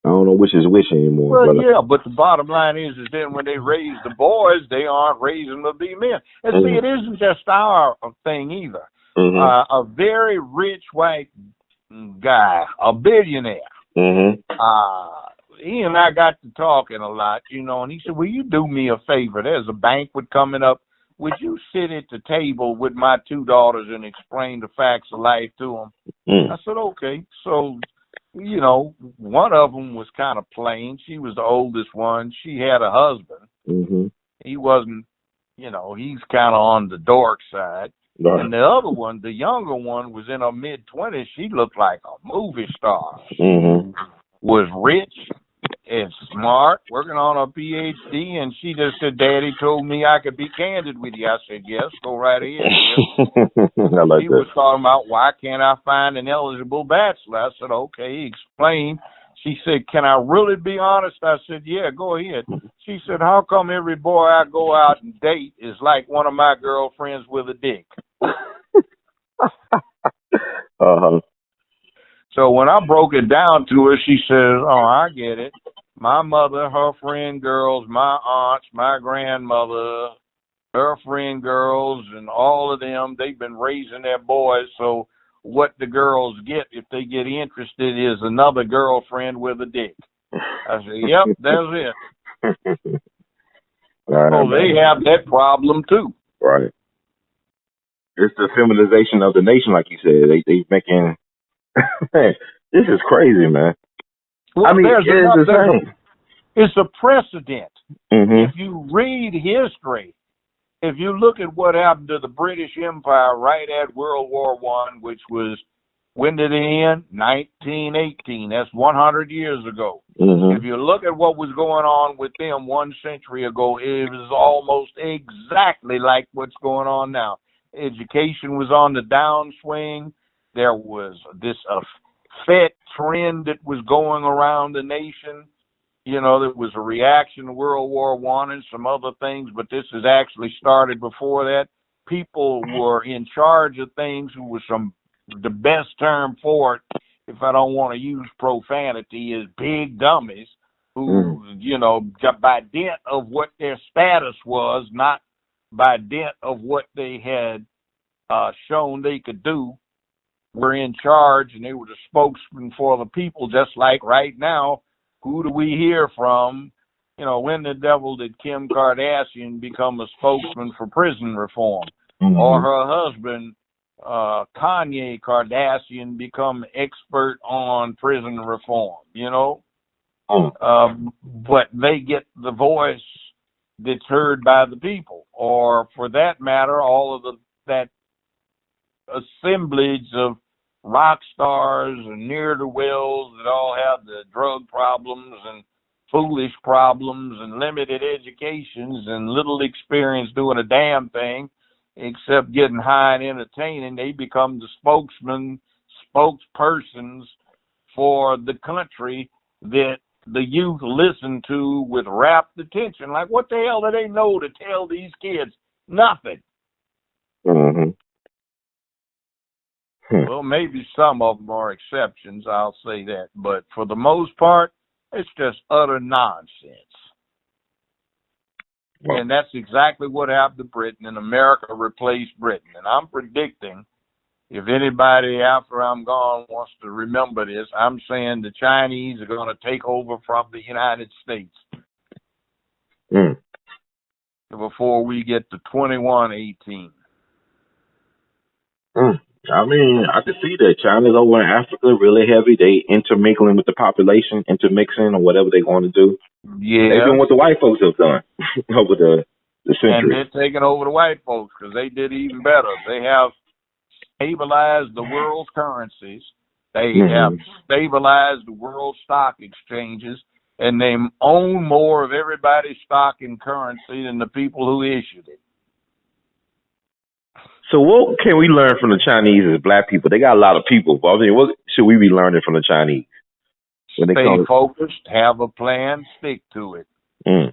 which is which anymore. Well, yeah, but the bottom line is then when they raise the boys, they aren't raising them to be men. And see, it isn't just our thing either. A very rich white guy, a billionaire, he and I got to talking a lot, you know, and he said, will you do me a favor? There's a banquet coming up. Would you sit at the table with my two daughters and explain the facts of life to them? I said, okay. So, you know, one of them was kind of plain. She was the oldest one. She had a husband. He wasn't, you know, he's kind of on the dork side. And the other one, the younger one, was in her mid-20s. She looked like a movie star. Was rich and smart, working on a PhD, and she just said, Daddy told me I could be candid with you. I said, yes, go right ahead. She was talking about, why can't I find an eligible bachelor? I said, okay, explain. She said, can I really be honest? I said, yeah, go ahead. She said, how come every boy I go out and date is like one of my girlfriends with a dick? So when I broke it down to her, she says, oh, I get it. My mother, her friend girls, my aunts, my grandmother, her friend girls, and all of them, they've been raising their boys. So what the girls get, if they get interested, is another girlfriend with a dick. I said, yep, that's it. So they have that problem too. Right. It's the feminization of the nation, like you said. They making this is crazy, man. Well, I mean, it's a precedent. If you read history, if you look at what happened to the British Empire right at World War I, which was, when did it end? 1918. That's 100 years ago. If you look at what was going on with them 1 century ago, it was almost exactly like what's going on now. Education was on the downswing. There was this fat trend that was going around the nation. You know, there was a reaction to World War I and some other things, but this has actually started before that. People were in charge of things who was the best term for it, if I don't want to use profanity, is big dummies who, you know, by dint of what their status was, not by dint of what they had shown they could do, were in charge, and they were the spokesman for the people, just like right now. Who do we hear from? You know, when the devil did Kim Kardashian become a spokesman for prison reform? Or her husband, Kanye Kardashian, become expert on prison reform, you know? but they get the voice that's heard by the people, or for that matter, all of that assemblage of rock stars and ne'er-do-wells that all have the drug problems and foolish problems and limited educations and little experience doing a damn thing except getting high and entertaining. They become the spokespersons for the country that the youth listen to with rapt attention. Like, what the hell do they know to tell these kids? Nothing. Mm-hmm. Well, maybe some of them are exceptions, I'll say that. But for the most part, it's just utter nonsense. Well, and that's exactly what happened to Britain, and America replaced Britain. And I'm predicting, if anybody after I'm gone wants to remember this, I'm saying the Chinese are going to take over from the United States before we get to 2118. I mean, I can see that. China's over in Africa, really heavy. They intermingling with the population, intermixing or whatever they want to do. Yeah. They're doing what the white folks have done over the centuries. And they're taking over the white folks because they did even better. They have stabilized the world's currencies. They have stabilized the world stock exchanges, and they own more of everybody's stock and currency than the people who issued it. So what can we learn from the Chinese as black people? They got a lot of people, but I mean, what should we be learning from the Chinese? When Stay focused, have a plan, stick to it. And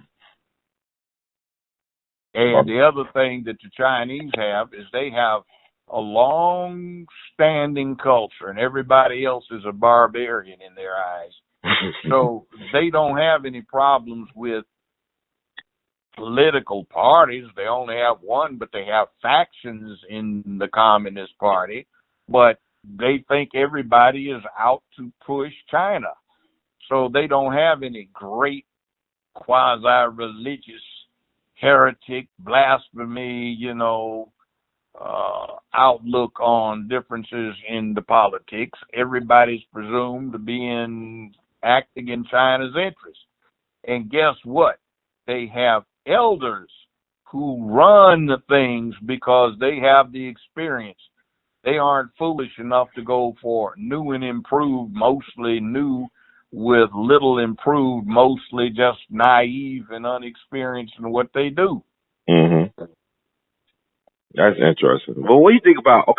the other thing that the Chinese have is they have a long-standing culture, and everybody else is a barbarian in their eyes. So they don't have any problems with political parties. They only have one, but they have factions in the Communist Party. But they think everybody is out to push China. So they don't have any great quasi-religious, heretic, blasphemy, outlook on differences in the politics. Everybody's presumed to be acting in China's interest. And guess what? They have elders who run the things because they have the experience. They aren't foolish enough to go for new and improved, mostly new with little improved, mostly just naive and unexperienced in what they do. That's interesting. Well, what do you think about,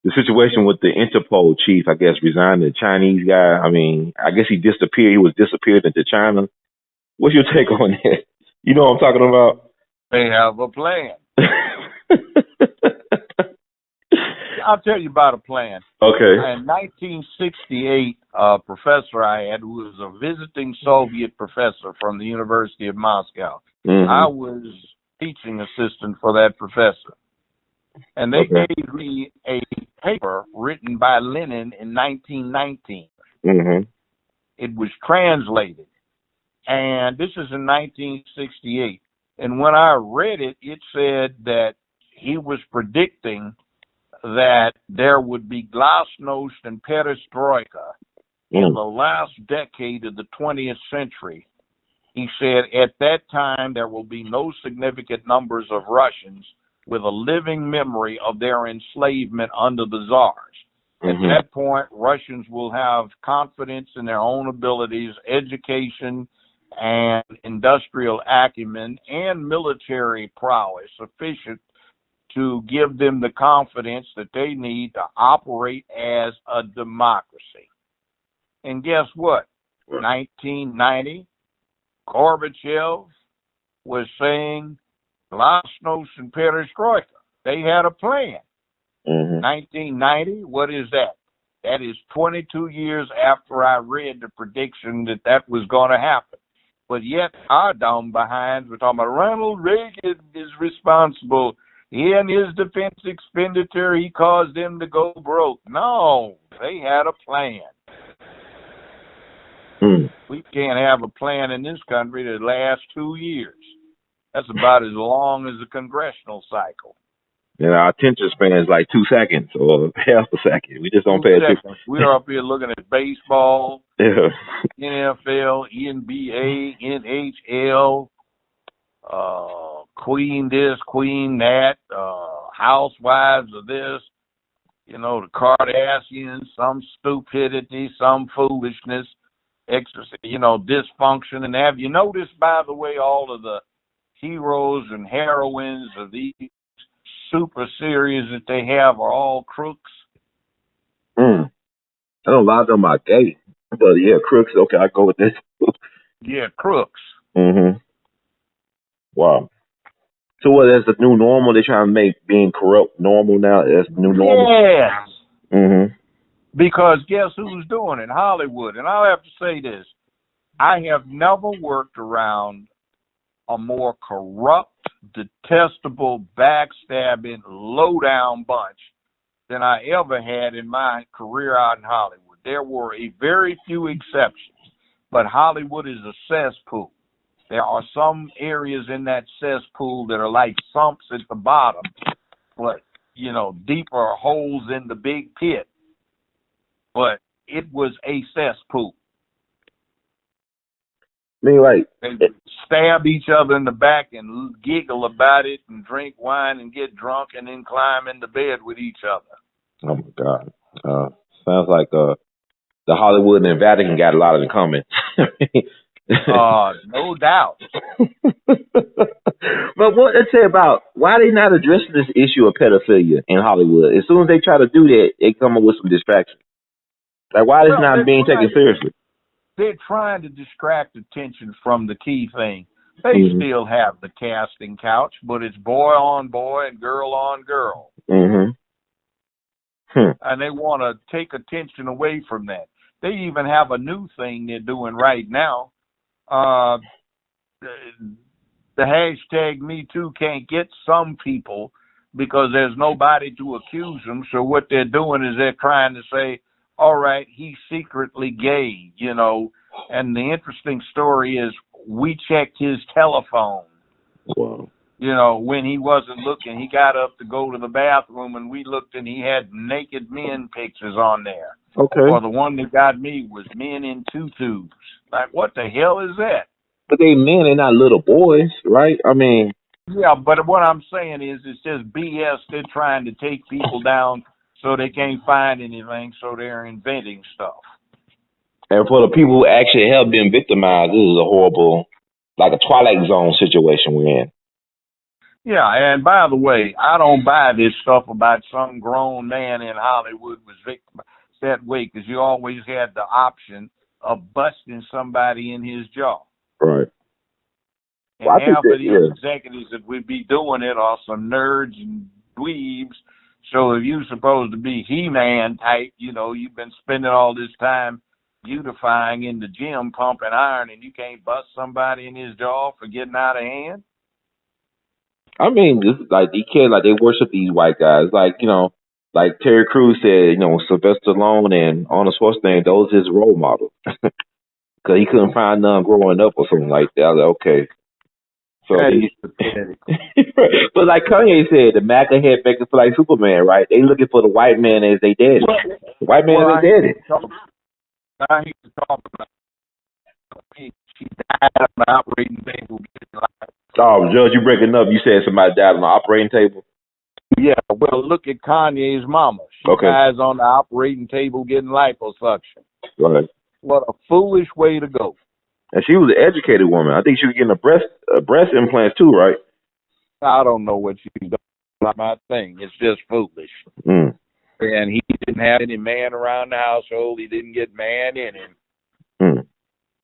the situation with the Interpol chief, I guess, resigned, the Chinese guy? I mean, I guess he disappeared. He was disappeared into China. What's your take on that? You know what I'm talking about? They have a plan. I'll tell you about a plan. Okay. In 1968, a professor I had, who was a visiting Soviet professor from the University of Moscow, I was teaching assistant for that professor. And they gave me a paper written by Lenin in 1919. It was translated. And this is in 1968. And when I read it, it said that he was predicting that there would be glasnost and perestroika in the last decade of the 20th century. He said at that time there will be no significant numbers of Russians with a living memory of their enslavement under the czars. At that point, Russians will have confidence in their own abilities, education, and industrial acumen, and military prowess sufficient to give them the confidence that they need to operate as a democracy. And guess what? 1990, Gorbachev was saying glasnost and perestroika. They had a plan. 1990, what is that? That is 22 years after I read the prediction that was going to happen. But yet, our dumb behinds were talking about Ronald Reagan is responsible. He and his defense expenditure, he caused them to go broke. No, they had a plan. We can't have a plan in this country that lasts 2 years. That's about as long as a congressional cycle. And our attention span is like 2 seconds or half a second. We just don't 2 pay attention. seconds. We're up here looking at baseball, Yeah. NFL, NBA, NHL, Queen this, Queen that, housewives of this, you know, the Kardashians, some stupidity, some foolishness, you know, dysfunction. And have you noticed, by the way, all of the heroes and heroines of these super series that they have are all crooks? I don't lie to them about gay. But yeah, crooks, okay, I go with this. Yeah, crooks. Wow. So what is the new normal? They're trying to make being corrupt normal now. That's the new normal. Yes. Because guess who's doing it? Hollywood. And I'll have to say this. I have never worked around a more corrupt, detestable, backstabbing, low-down bunch than I ever had in my career out in Hollywood. There were a very few exceptions, but Hollywood is a cesspool. There are some areas in that cesspool that are like sumps at the bottom, but, you know, deeper holes in the big pit. But it was a cesspool. I mean, like, they stab each other in the back and giggle about it and drink wine and get drunk and then climb into bed with each other. Oh my God. Sounds like the Hollywood and the Vatican got a lot in common. No doubt. But what let's say about why they not addressing this issue of pedophilia in Hollywood? As soon as they try to do that, they come up with some distractions. Like why is not being taken seriously? They're trying to distract attention from the key thing. They still have the casting couch, but it's boy on boy and girl on girl. And they want to take attention away from that. They even have a new thing they're doing right now. The hashtag #MeToo can't get some people because there's nobody to accuse them. So what they're doing is they're trying to say, all right, he's secretly gay, you know. And the interesting story is we checked his telephone. Wow. You know, when he wasn't looking, he got up to go to the bathroom and we looked and he had naked men pictures on there. Okay. Or the one that got me was men in tutus. Like, what the hell is that? But they men, they're not little boys, right? I mean. Yeah, but what I'm saying is it's just BS. They're trying to take people down so they can't find anything, so they're inventing stuff. And for the people who actually have been victimized, this is a horrible, like a Twilight Zone situation we're in. Yeah, and by the way, I don't buy this stuff about some grown man in Hollywood was victimized that way because you always had the option of busting somebody in his jaw. Right. And well, half of these executives that would be doing it are some nerds and dweebs. So if you're supposed to be He-Man type, you know, you've been spending all this time beautifying in the gym, pumping iron, and you can't bust somebody in his jaw for getting out of hand? I mean, this, like, they can't, like, they worship these white guys. Like, you know, like Terry Crews said, you know, Sylvester Stallone and Arnold Schwarzenegger, those his role models. Because he couldn't find none growing up or something like that. I was like, okay. So but like Kanye said, the MAGA head making feel like Superman, right? They looking for the white man as they daddy. The white man as they daddy. I hate to talk about it. She died on the operating table. Oh, Judge, you breaking up. You said somebody died on the operating table? Yeah, well, look at Kanye's mama. She dies on the operating table getting liposuction. Right. What a foolish way to go. And she was an educated woman. I think she was getting breast implants too, right? I don't know what she's doing. Not my thing. It's just foolish. And he didn't have any man around the household. He didn't get man in him.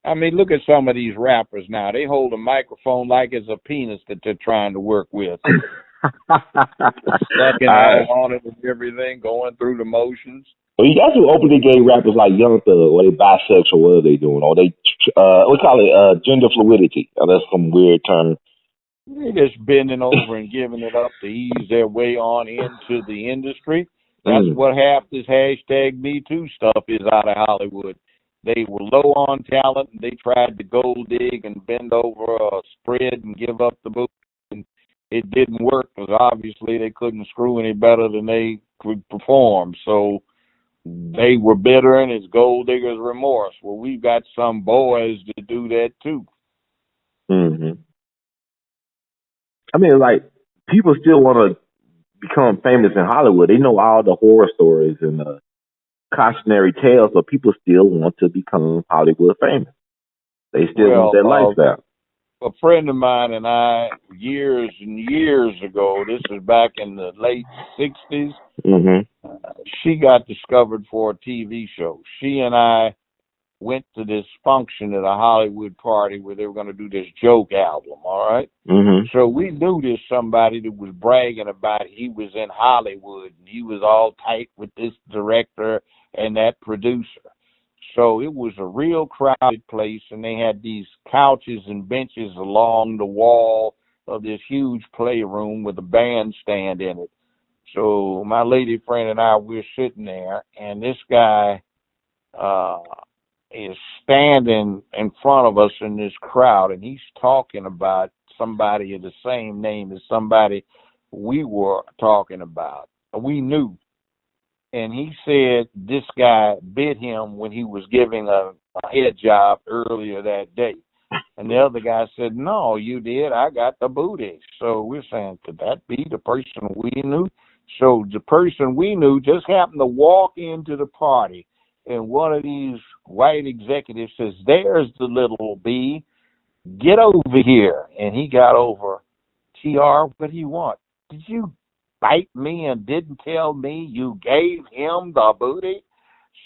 I mean, look at some of these rappers now. They hold a microphone like it's a penis that they're trying to work with. Sucking on it and everything, going through the motions. Well, that's what openly gay rappers like Young Thug, or they bisexual, what are they doing? Or they, we call it gender fluidity. That's some weird term. They're just bending over and giving it up to ease their way on into the industry. That's what half this hashtag #MeToo stuff is out of Hollywood. They were low on talent, and they tried to gold dig and bend over a spread and give up the boot and it didn't work because obviously they couldn't screw any better than they could perform. So they were bitter, and it's gold digger's remorse. Well, we've got some boys that do that too. Hmm. I mean, like, people still want to become famous in Hollywood. They know all the horror stories and the cautionary tales, but people still want to become Hollywood famous. They still want that Well, lifestyle. a friend of mine and I, years and years ago, this is back in the late 60s, Mm-hmm. she got discovered for a TV show. She and I went to this function at a Hollywood party where they were going to do this joke album, all right? Mm-hmm. So we knew this somebody that was bragging about he was in Hollywood and he was all tight with this director and that producer. So it was a real crowded place, and they had these couches and benches along the wall of this huge playroom with a bandstand in it. So my lady friend and I, we're sitting there, and this guy is standing in front of us in this crowd, and he's talking about somebody of the same name as somebody we were talking about. We knew. And he said this guy bit him when he was giving a head job earlier that day. And the other guy said, no, you did. I got the booty. So we're saying, could that be the person we knew? So the person we knew just happened to walk into the party. And one of these white executives says, there's the little B. Get over here. And he got over. TR, what do you want? Did you bite me and didn't tell me you gave him the booty?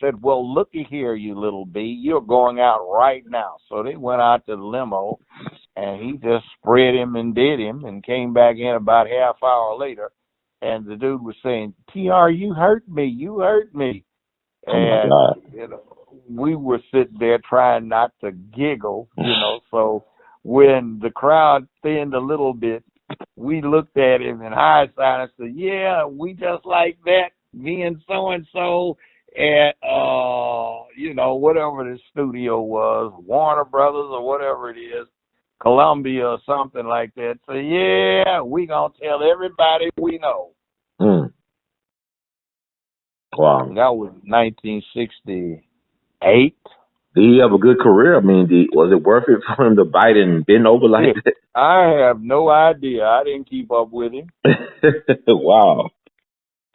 Said, well, looky here, you little B. You're going out right now. So they went out to the limo, and he just spread him and did him and came back in about half hour later. And the dude was saying, TR, you hurt me. You hurt me. Oh, my And, God. we were sitting there trying not to giggle, So when the crowd thinned a little bit, we looked at him in hindsight and said, yeah, we just like that, me and so-and-so at, whatever the studio was, Warner Brothers or whatever it is, Columbia or something like that. So, yeah, we going to tell everybody we know. Mm. Wow. That was 1968. Did he have a good career? I mean, was it worth it for him to bite and bend over like that? I have no idea. I didn't keep up with him. Wow.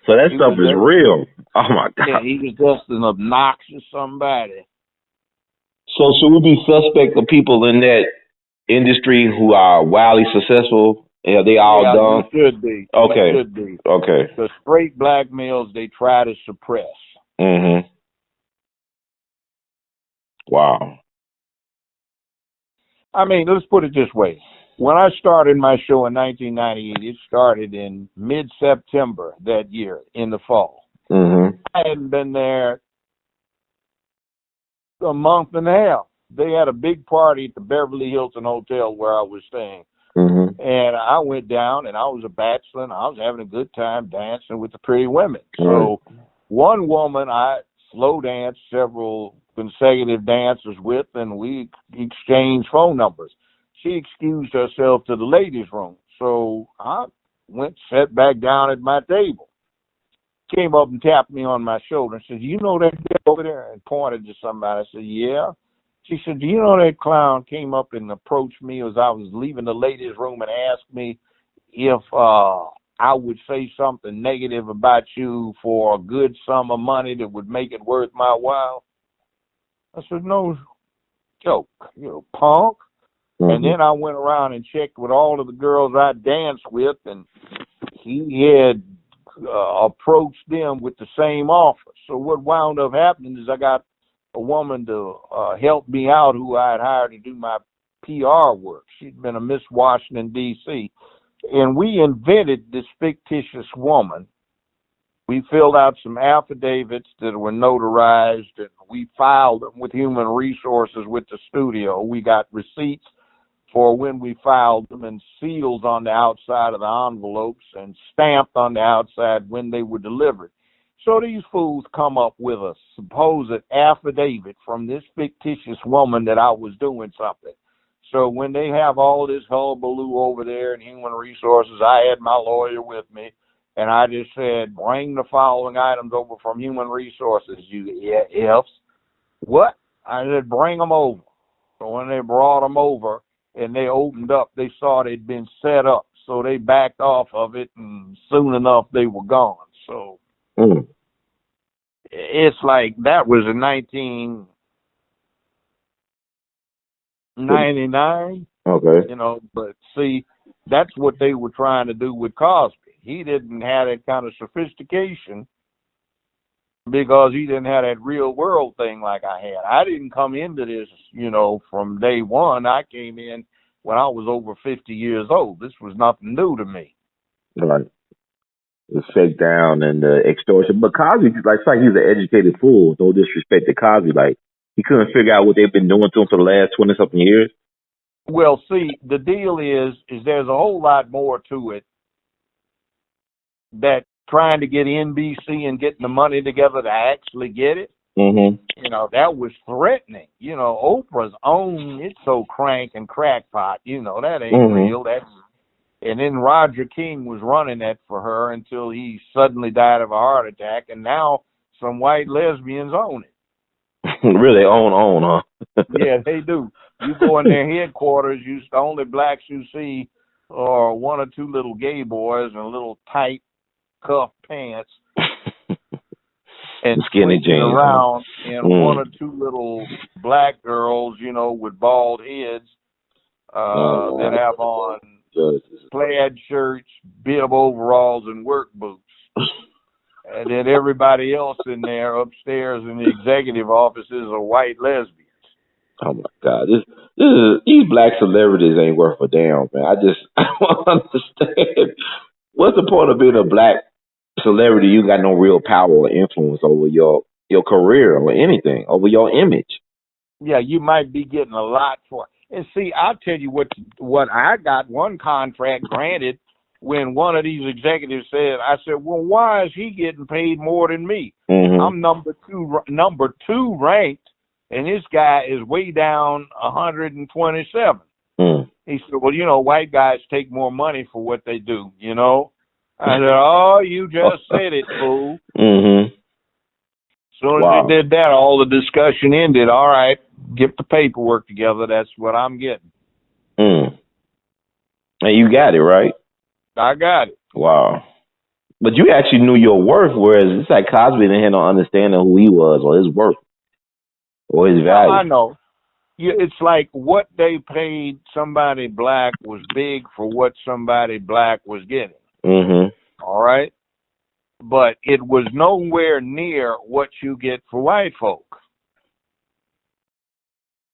So that stuff is real. Oh, my God. Yeah, he was just an obnoxious somebody. So should we be suspect of people in that industry who are wildly successful? Yeah, they all done? You should be. Okay. You should be. Okay. The straight black males, they try to suppress. Mm-hmm. Wow. I mean, let's put it this way. When I started my show in 1998, it started in mid-September that year, in the fall. Mm-hmm. I hadn't been there a month and a half. They had a big party at the Beverly Hilton Hotel where I was staying. Mm-hmm. And I went down, and I was a bachelor, and I was having a good time dancing with the pretty women. Right. So one woman I slow danced several consecutive dances with, and we exchanged phone numbers. She excused herself to the ladies' room. So I went, sat back down at my table. Came up and tapped me on my shoulder and said, you know that girl over there? And pointed to somebody. I said, yeah. She said, do you know that clown came up and approached me as I was leaving the ladies' room and asked me if I would say something negative about you for a good sum of money that would make it worth my while? I said, no joke, you punk. Mm-hmm. And then I went around and checked with all of the girls I danced with, and he had approached them with the same offer. So what wound up happening is I got a woman to help me out who I had hired to do my PR work. She'd been a Miss Washington, D.C. And we invented this fictitious woman. We filled out some affidavits that were notarized, and we filed them with Human Resources with the studio. We got receipts for when we filed them and seals on the outside of the envelopes and stamped on the outside when they were delivered. So these fools come up with a supposed affidavit from this fictitious woman that I was doing something. So when they have all this hullabaloo over there in human resources, I had my lawyer with me, and I just said, bring the following items over from human resources, you F's. What? I said, bring them over. So when they brought them over and they opened up, they saw they'd been set up. So they backed off of it, and soon enough they were gone. So it's like that was in 1999. Okay. You know, but see, that's what they were trying to do with Cosby. He didn't have that kind of sophistication because he didn't have that real world thing like I had. I didn't come into this, you know, from day one. I came in when I was over 50 years old. This was nothing new to me. Right. The fake down and the extortion. But Cosby, like, it's like he's an educated fool. No disrespect to Cosby. Like, he couldn't figure out what they've been doing to him for the last 20-something years. Well, see, the deal is there's a whole lot more to it that trying to get NBC and getting the money together to actually get it. Mm-hmm. You know, that was threatening. You know, Oprah's own, it's so crank and crackpot. You know, that ain't real. That's, and then Roger King was running that for her until he suddenly died of a heart attack, and now some white lesbians own it. Really own, huh? Yeah, they do. You go in their headquarters, the only blacks you see are one or two little gay boys in little tight cuff pants and skinny jeans around, and one or two little black girls, you know, with bald heads that have on plaid shirts, bib overalls, and work boots. And then everybody else in there upstairs in the executive offices are white lesbians. Oh my God, these black celebrities ain't worth a damn, man. I don't understand. What's the point of being a black celebrity? You got no real power or influence over your career or anything, over your image. Yeah, you might be getting a lot for it. And see, I'll tell you what I got one contract granted when one of these executives said, I said, well, why is he getting paid more than me? Mm-hmm. I'm number two ranked, and this guy is way down 127. He said, well, you know, white guys take more money for what they do, you know? I said, oh, you just said it, fool. Mm-hmm. As soon as they did that, all the discussion ended. All right, get the paperwork together. That's what I'm getting. And you got it, right? I got it. Wow. But you actually knew your worth, whereas it's like Cosby didn't have no understanding who he was or his worth or his value. I know. It's like what they paid somebody black was big for what somebody black was getting. Mm-hmm. All right? But it was nowhere near what you get for white folk.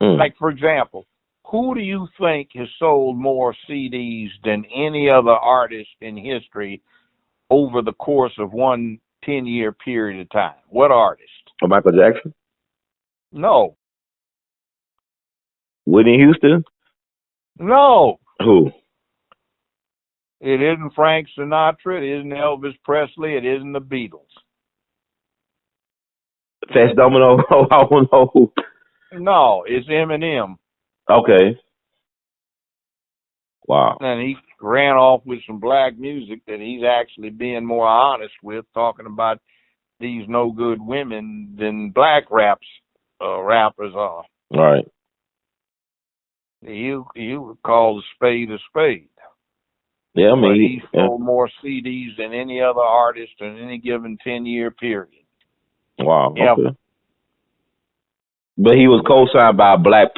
Like, for example, who do you think has sold more CDs than any other artist in history over the course of one 10-year period of time? What artist? Michael Jackson? No. Whitney Houston? No. Who? It isn't Frank Sinatra. It isn't Elvis Presley. It isn't the Beatles. Fast Domino? I don't know who. No, it's Eminem. Okay. Wow. And he ran off with some black music that he's actually being more honest with, talking about these no good women than black rappers are. Right. You would call a spade a spade. Yeah, I mean, but he sold more CDs than any other artist in any given 10-year period. Wow. Yeah. Okay. But he was co-signed by a black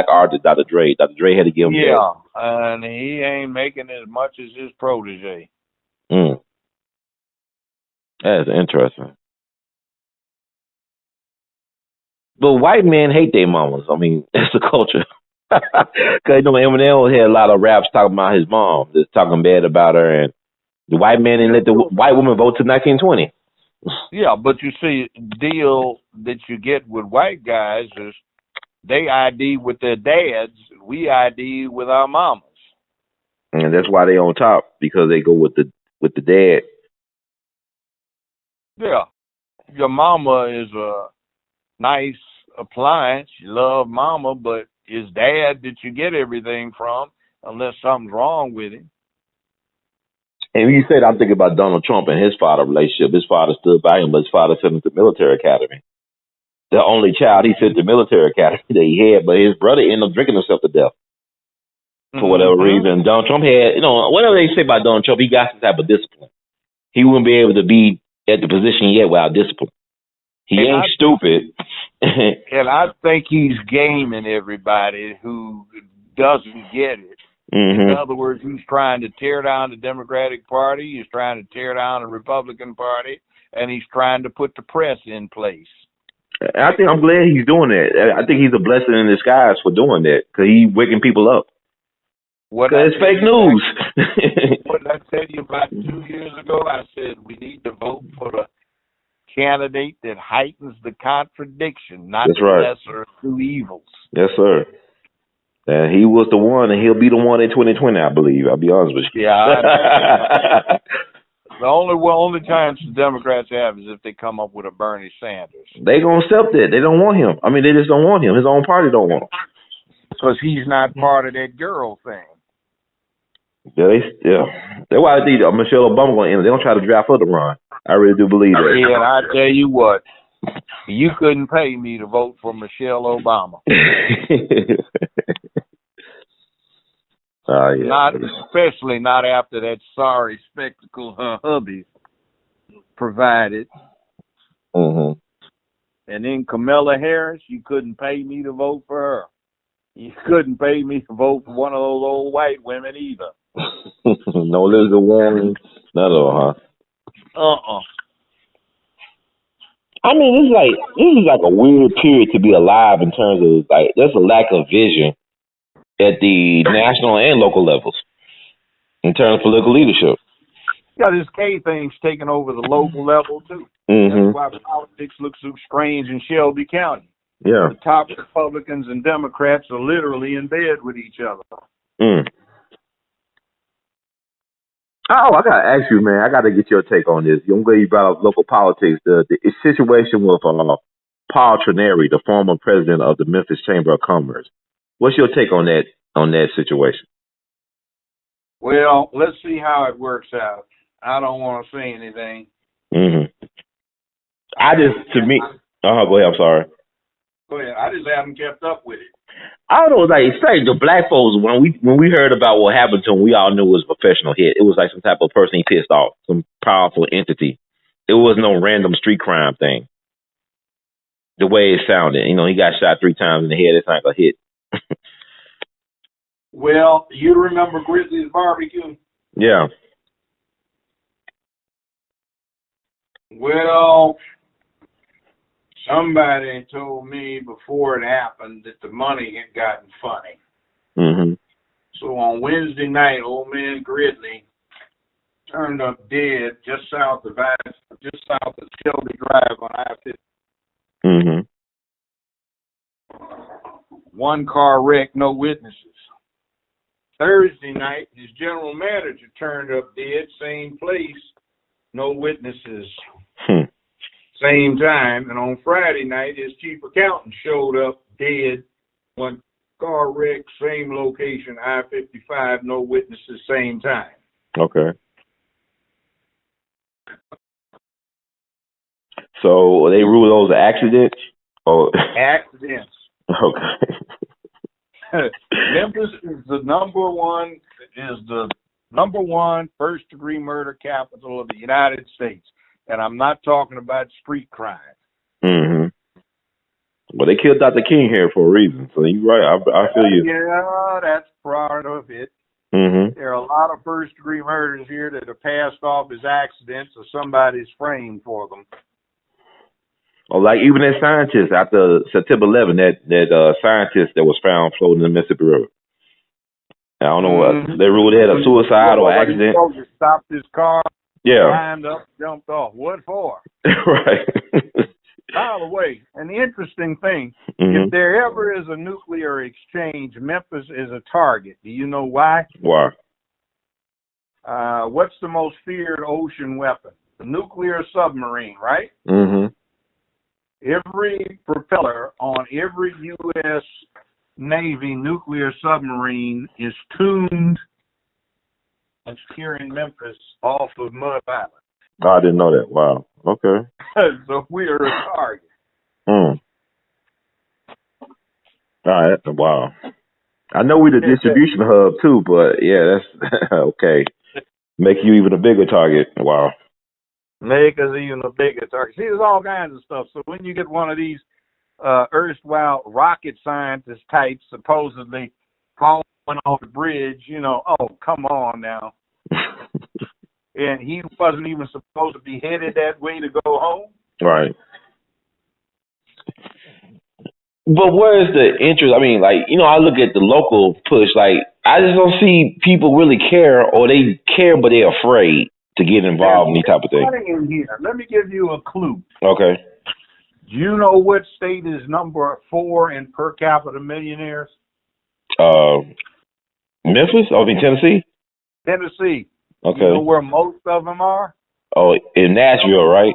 artist, Dr. Dre. Dr. Dre had to give him that. Yeah, and he ain't making as much as his protege. That's interesting. But white men hate their mamas. I mean, that's the culture. Because, you know, Eminem had a lot of raps talking about his mom, just talking bad about her, and the white man didn't let the white woman vote till 1920. Yeah, but you see, the deal that you get with white guys is they ID with their dads, we ID with our mamas. And that's why they on top, because they go with the dad. Yeah. Your mama is a nice appliance. You love mama, but his dad that you get everything from, unless something's wrong with him. And when you said, I'm thinking about Donald Trump and his father relationship. His father stood by him, but his father sent him to the military academy. The only child he sent to the military academy that he had, but his brother ended up drinking himself to death for whatever reason. Donald Trump had, whatever they say about Donald Trump, he got some type of discipline. He wouldn't be able to be at the position yet without discipline. He ain't stupid. And I think he's gaming everybody who doesn't get it. In other words, he's trying to tear down the Democratic Party, he's trying to tear down the Republican Party, and he's trying to put the press in place. I'm glad he's doing that. I think he's a blessing in disguise for doing that, because he's waking people up. Because it's fake news. What did I tell you about 2 years ago? I said we need to vote for the candidate that heightens the contradiction, not the lesser of two evils. Yes, sir. And he was the one, and he'll be the one in 2020, I believe. I'll be honest with you. Yeah. The only chance the Democrats have is if they come up with a Bernie Sanders. They gonna accept it. They don't want him. I mean, they just don't want him. His own party don't want him. Because he's not part of that girl thing. Yeah. That's why I think Michelle Obama gonna end. They don't try to draft her to run. I really do believe that. Yeah, and I tell you what, you couldn't pay me to vote for Michelle Obama. Especially not after that sorry spectacle her hubby provided. And then Kamala Harris, you couldn't pay me to vote for her. You couldn't pay me to vote for one of those old white women either. No Elizabeth Warren, none of them, huh? I mean, this is like a weird period to be alive in terms of, like, there's a lack of vision at the national and local levels in terms of political leadership. Yeah, this gay thing's taking over the local level, too. That's why politics looks so strange in Shelby County. Yeah. The top Republicans and Democrats are literally in bed with each other. Oh, I got to ask you, man. I got to get your take on this. I'm glad you brought up local politics. The situation with Paul Trenary, the former president of the Memphis Chamber of Commerce. What's your take on that situation? Well, let's see how it works out. I don't want to say anything. Go ahead. I'm sorry. Go ahead. I just haven't kept up with it. I don't know, like, it's like the black folks, when we heard about what happened to him, we all knew it was a professional hit. It was like some type of person he pissed off, some powerful entity. It was no random street crime thing. The way it sounded, he got shot 3 times in the head. It's like a hit. Well, you remember Grizzly's Barbecue? Yeah. Well, somebody told me before it happened that the money had gotten funny. So on Wednesday night, old man Grizzly turned up dead just south of Shelby Drive on I-50. One car wreck, no witnesses. Thursday night, his general manager turned up dead, same place, no witnesses. Same time. And on Friday night, his chief accountant showed up dead. One car wreck, same location, I-55, no witnesses, same time. Okay. So they rule those accidents? Accidents. Okay. Memphis is the number one first-degree murder capital of the United States. And I'm not talking about street crime. Well, they killed Dr. King here for a reason. So you're right. I feel you. Yeah, that's part of it. There are a lot of first-degree murders here that are passed off as accidents or somebody's framed for them. Oh, like even that scientist after September 11, that scientist that was found floating in the Mississippi River. I don't know what they ruled that a suicide or accident. He stopped his car, climbed up, jumped off. What for? Right. By the way, an interesting thing, if there ever is a nuclear exchange, Memphis is a target. Do you know why? Why? What's the most feared ocean weapon? The nuclear submarine, right? Every propeller on every U.S. Navy nuclear submarine is tuned and here in Memphis off of Mud Island. Oh, I didn't know that. Wow. Okay. So we are a target. All right. Wow. I know we're the distribution hub too, but yeah, that's okay. Make you even a bigger target. Wow. Make us even a bigger target. See, there's all kinds of stuff. So when you get one of these erstwhile rocket scientist types supposedly falling off the bridge, oh, come on now. And he wasn't even supposed to be headed that way to go home. Right. But where's the interest? I mean, I look at the local push, I just don't see people really care, or they care, but they're afraid to get involved in these type of things. In here. Let me give you a clue. Okay. Do you know what state is number 4 in per capita millionaires? Memphis? Tennessee? Tennessee. Okay. You know where most of them are? Oh, in Nashville, right?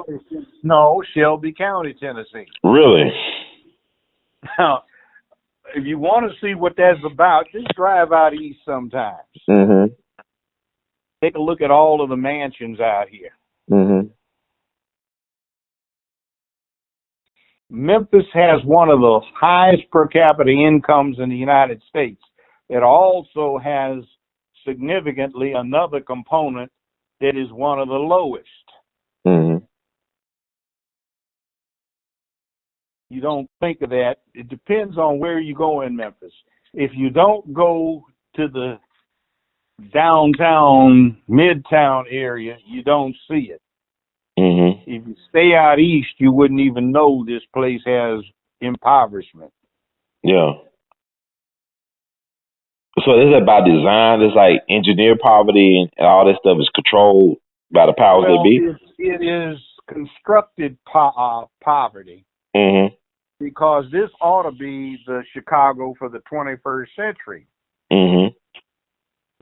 No, Shelby County, Tennessee. Really? Now, if you want to see what that's about, just drive out east sometimes. Mm-hmm. Take a look at all of the mansions out here. Mm-hmm. Memphis has one of the highest per capita incomes in the United States. It also has significantly another component that is one of the lowest. Mm-hmm. You don't think of that. It depends on where you go in Memphis. If you don't go to the downtown, midtown area, you don't see it. Mm-hmm. If you stay out east, you wouldn't even know this place has impoverishment. Yeah. So this is about design. It's like engineer poverty and all this stuff is controlled by the powers that be. It is constructed poverty. Mm-hmm. Because this ought to be the Chicago for the 21st century. Mm-hmm.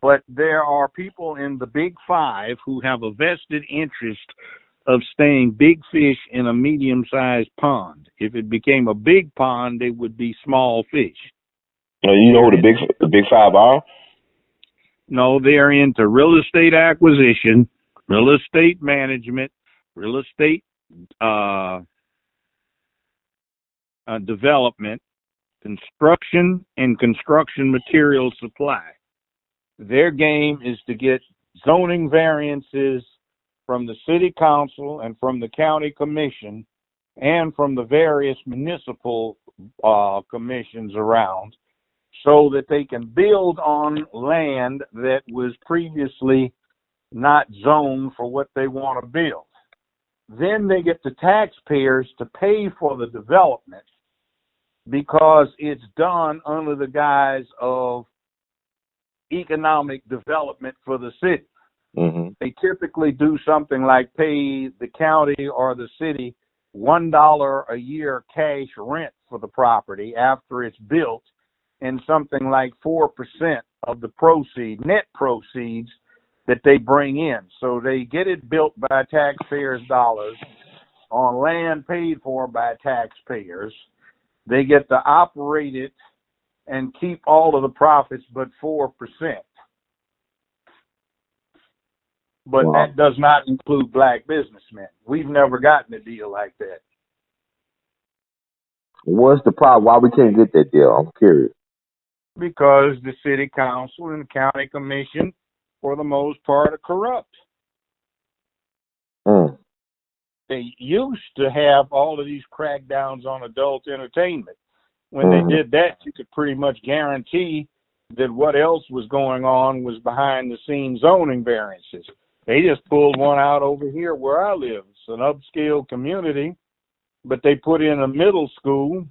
But there are people in the Big Five who have a vested interest of staying big fish in a medium-sized pond. If it became a big pond, they would be small fish. You know who the big five are? No, they're into real estate acquisition, real estate management, real estate development, construction, and construction material supply. Their game is to get zoning variances from the city council and from the county commission and from the various municipal commissions around so that they can build on land that was previously not zoned for what they want to build. Then they get the taxpayers to pay for the development because it's done under the guise of economic development for the city. Mm-hmm. They typically do something like pay the county or the city $1 a year cash rent for the property after it's built, and something like 4% of the net proceeds that they bring in. So they get it built by taxpayers' dollars on land paid for by taxpayers. They get to operate it and keep all of the profits but 4%. But Wow. That does not include black businessmen. We've never gotten a deal like that. What's the problem? Why we can't get that deal? I'm curious. Because the city council and the county commission, for the most part, are corrupt. Mm. They used to have all of these crackdowns on adult entertainment. When Mm-hmm. they did that, you could pretty much guarantee that what else was going on was behind the scenes zoning variances. They just pulled one out over here where I live. It's an upscale community, but they put in a middle school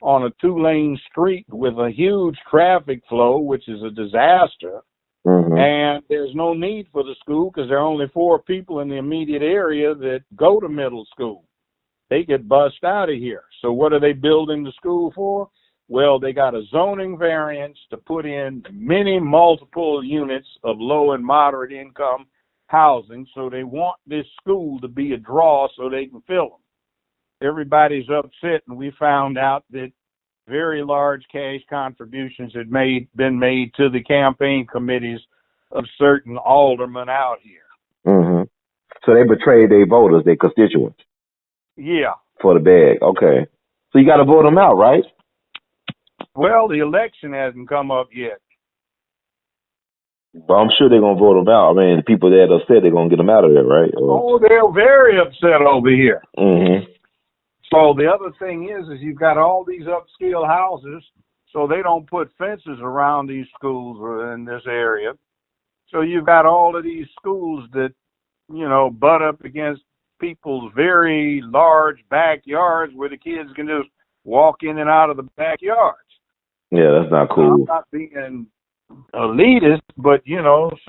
on a 2-lane street with a huge traffic flow, which is a disaster. Mm-hmm. And there's no need for the school because there are only 4 people in the immediate area that go to middle school. They get bussed out of here. So what are they building the school for? Well, they got a zoning variance to put in many multiple units of low and moderate income housing. So they want this school to be a draw so they can fill them. Everybody's upset, and we found out that very large cash contributions had been made to the campaign committees of certain aldermen out here. Mm-hmm. So they betrayed their voters, their constituents. Yeah. For the bag. Okay. So you got to vote them out, right? Well, the election hasn't come up yet. But I'm sure they're going to vote them out. I mean, the people that are upset, they're going to get them out of there, right? Oh, they're very upset over here. Mm-hmm. So the other thing is you've got all these upscale houses, so they don't put fences around these schools or in this area. So you've got all of these schools that, butt up against people's very large backyards where the kids can just walk in and out of the backyards. Yeah, that's not cool. I'm not being elitist, but,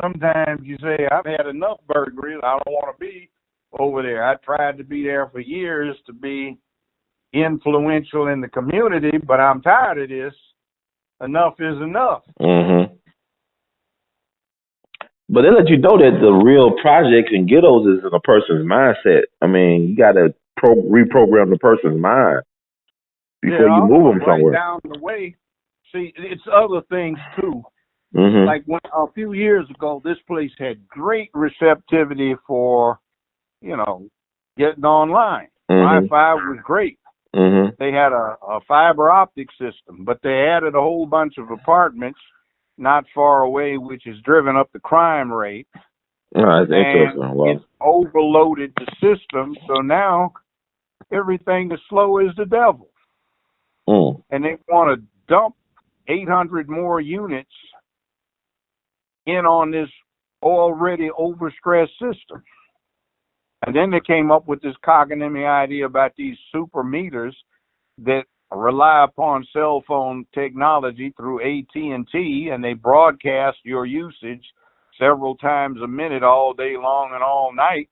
sometimes you say, I've had enough burglaries. I don't want to be over there. I tried to be there for years to be influential in the community, but I'm tired of this. Enough is enough. Mm-hmm. But they let you know that the real projects and ghettos is in a person's mindset. I mean, you got to reprogram the person's mind before you move them somewhere. Right down the way. See, it's other things too. Mm-hmm. Like a few years ago, this place had great receptivity for, getting online. Mm-hmm. Wi-Fi was great. Mm-hmm. They had a fiber optic system, but they added a whole bunch of apartments not far away, which has driven up the crime rate. Oh, that's interesting. Wow. It's overloaded the system, so now everything is slow as the devil. And they want to dump 800 more units in on this already overstressed system. And then they came up with this cockamamie idea about these super meters that rely upon cell phone technology through AT&T, and they broadcast your usage several times a minute all day long and all night,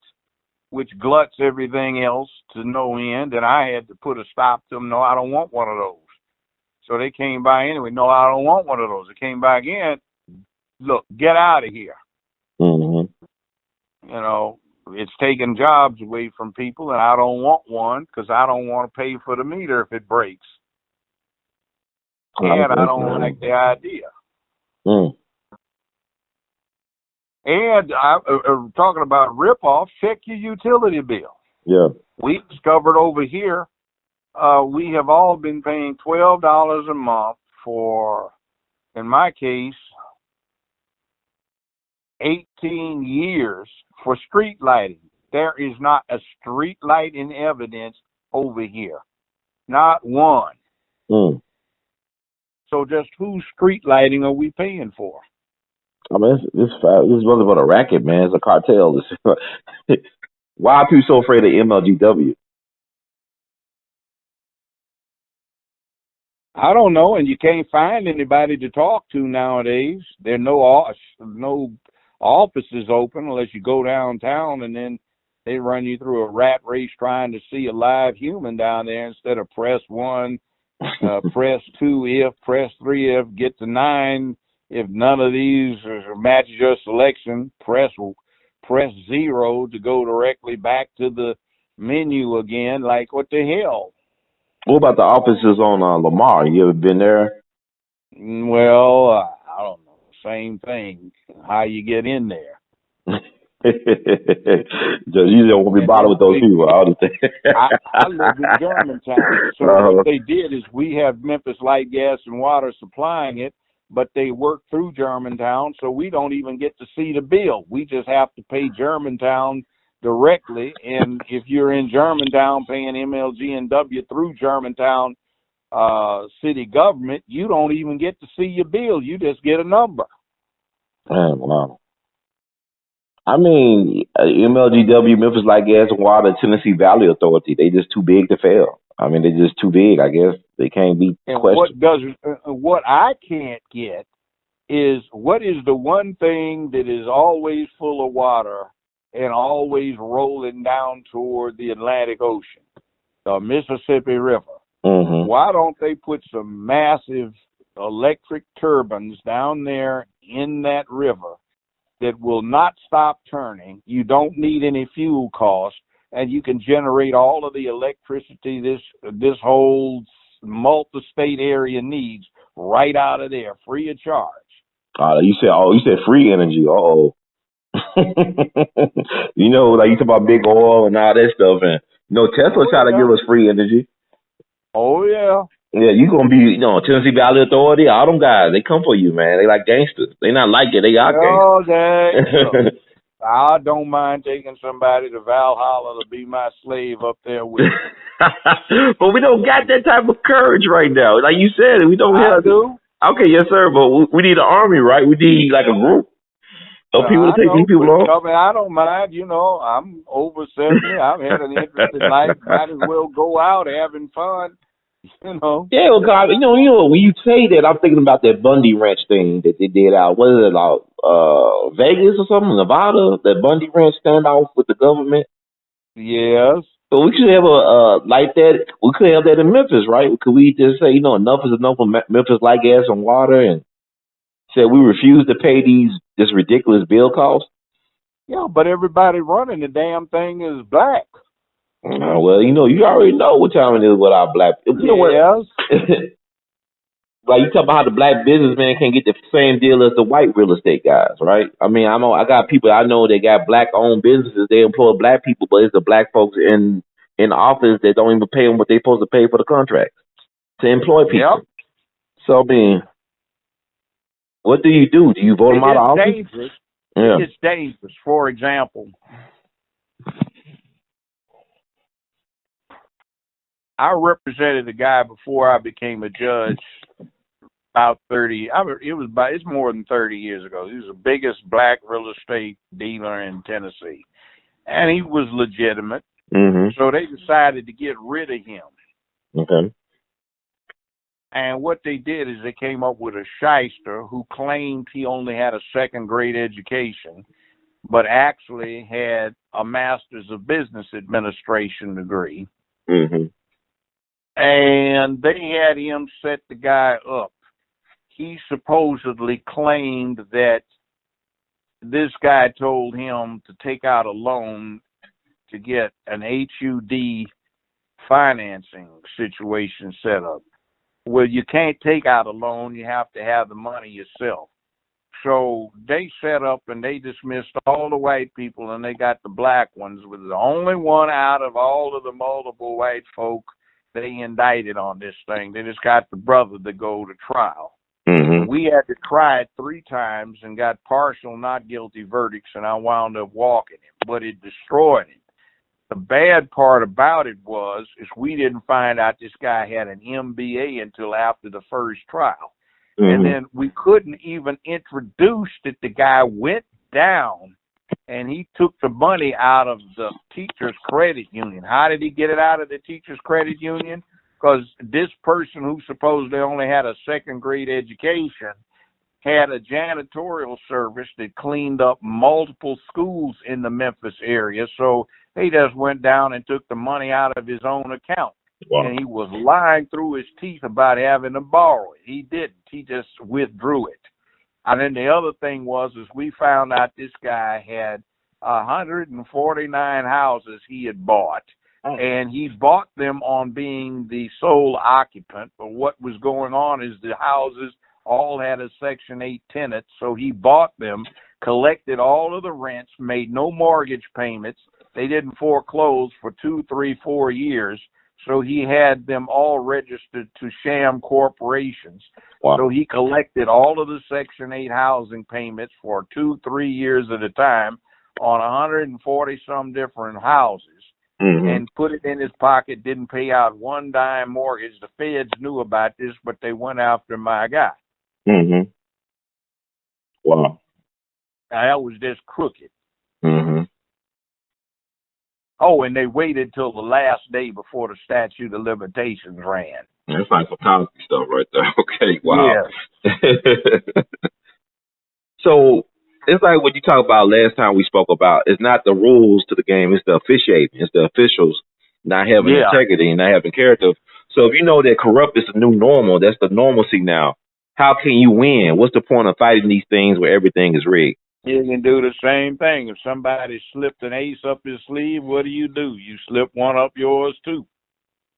which gluts everything else to no end. And I had to put a stop to them. No, I don't want one of those. So they came by anyway. No, I don't want one of those. They came by again. Look, get out of here. Mm-hmm. It's taking jobs away from people, and I don't want one because I don't want to pay for the meter if it breaks. And I don't like the idea. And talking about rip-off, check your utility bill. Yeah. We discovered over here, we have all been paying $12 a month for, in my case, 18 years for street lighting. There is not a street light in evidence over here. Not one. So just whose street lighting are we paying for? I mean, this wasn't about a racket, man. It's a cartel. Why are people so afraid of MLGW? I don't know, and you can't find anybody to talk to nowadays. There are no offices open unless you go downtown, and then they run you through a rat race trying to see a live human down there instead of press 1, press 2 if, press 3 if, get to 9. If none of these matches your selection, press 0 to go directly back to the menu again. Like, what the hell? What about the offices on Lamar? You ever been there? Well, I don't know. Same thing. How you get in there? You don't want to be bothered with those people. I live in Germantown. So what they did is we have Memphis Light, Gas, and Water supplying it, but they work through Germantown, so we don't even get to see the bill. We just have to pay Germantown directly, and if you're in Germantown paying MLG&W through Germantown city government, you don't even get to see your bill. You just get a number. Man, wow. I mean, MLGW, Memphis Light, Gas, and Water, Tennessee Valley Authority, they just too big to fail. I mean, they're just too big, I guess. They can't be questioned. What I can't get is what is the one thing that is always full of water and always rolling down toward the Atlantic Ocean? The Mississippi River. Mm-hmm. Why don't they put some massive electric turbines down there in that river that will not stop turning? You don't need any fuel cost, and you can generate all of the electricity this whole multi-state area needs right out of there, free of charge. You said free energy. Uh-oh. You know, like you talk about big oil and all that stuff, and Tesla try to give us free energy. Oh yeah. Yeah, you gonna be, Tennessee Valley Authority, all them guys, they come for you, man. They like gangsters. They not like it, they are gangsters. I don't mind taking somebody to Valhalla to be my slave up there with me. But we don't got that type of courage right now. Like you said, we don't have. Do. Okay, yes, sir, but we need an army, right? We need like a group of people to take these people on. I mean, I don't mind. I'm over 70. I've had an interesting life. Might as well go out having fun. Yeah, well, God, when you say that, I'm thinking about that Bundy Ranch thing that they did out. What is it, out Vegas or something, Nevada? That Bundy Ranch standoff with the government. Yes. So we should have a like that. We could have that in Memphis, right? Could we just say, enough is enough of Memphis like gas and water, and said we refuse to pay this ridiculous bill cost? Yeah, but everybody running the damn thing is black. Well, you already know what time it is with our black. Yes. Like you talk about how the black businessman can't get the same deal as the white real estate guys, right? I mean, I got people I know that got black owned businesses. They employ black people, but it's the black folks in the office that don't even pay them what they're supposed to pay for the contract to employ people. Yep. So I mean, what do you do? Do you vote them out of office? Dangerous. Yeah. It's dangerous. For example, I represented a guy before I became a judge about 30. It's more than 30 years ago. He was the biggest black real estate dealer in Tennessee, and he was legitimate. Mm-hmm. So they decided to get rid of him. Okay. And what they did is they came up with a shyster who claimed he only had a second-grade education, but actually had a master's of business administration degree. Mm-hmm. And they had him set the guy up. He supposedly claimed that this guy told him to take out a loan to get an HUD financing situation set up. Well, you can't take out a loan. You have to have the money yourself. So they set up and they dismissed all the white people, and they got the black ones, with the only one out of all of the multiple white folk they indicted on this thing. They just got the brother to go to trial. Mm-hmm. We had to try it 3 times and got partial not guilty verdicts, and I wound up walking him, but it destroyed him. The bad part about it is we didn't find out this guy had an MBA until after the first trial. Mm-hmm. And then we couldn't even introduce that the guy went down and he took the money out of the teacher's credit union. How did he get it out of the teacher's credit union? Because this person who supposedly only had a second-grade education had a janitorial service that cleaned up multiple schools in the Memphis area. So he just went down and took the money out of his own account. Wow. And he was lying through his teeth about having to borrow it. He didn't. He just withdrew it. And then the other thing is we found out this guy had 149 houses he had bought. Oh. And he bought them on being the sole occupant. But what was going on is the houses all had a Section 8 tenant. So he bought them, collected all of the rents, made no mortgage payments. They didn't foreclose for 2, 3, 4 years. So he had them all registered to sham corporations. Wow. So he collected all of the Section 8 housing payments for 2, 3 years at a time on 140 some different houses. Mm-hmm. And put it in his pocket, didn't pay out one dime mortgage. The feds knew about this, but they went after my guy. Mm-hmm. Wow. Now, that was just crooked. Mm-hmm. Oh, and they waited till the last day before the statute of limitations ran. That's like some Cosby stuff right there. Okay, wow. Yeah. So it's like what you talked about last time we spoke about. It's not the rules to the game, it's the officiating. It's the officials not having integrity and not having character. So if you know that corrupt is the new normal, that's the normalcy now, how can you win? What's the point of fighting these things where everything is rigged? You can do the same thing. If somebody slipped an ace up his sleeve, what do? You slip one up yours too.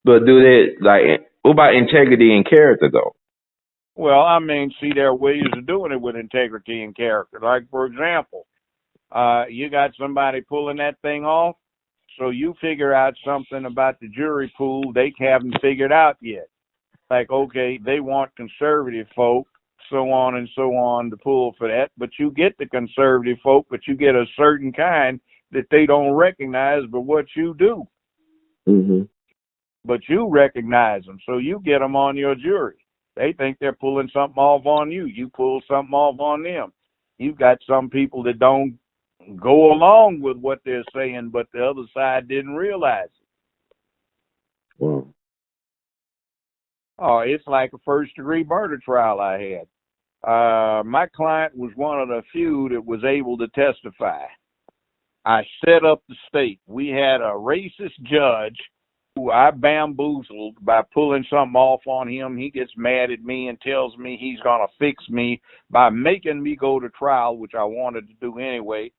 But do that, like, What about integrity and character, though? Well, I mean, see, there are ways of doing it with integrity and character. Like, for example, you got somebody pulling that thing off, so you figure out something about the jury pool they haven't figured out yet. Like, okay, they want conservative folk, so on and so on, to pull for that, but you get the conservative folk, but you get a certain kind that they don't recognize but what you do. Mm-hmm. But you recognize them, so you get them on your jury. They think they're pulling something off on you. You pull something off on them. You've got some people that don't go along with what they're saying, but the other side didn't realize it. Wow. Oh, it's like a first-degree murder trial I had. My client was one of the few that was able to testify. I set up the state. We had a racist judge who I bamboozled by pulling something off on him. He gets mad at me and tells me he's going to fix me by making me go to trial, which I wanted to do anyway.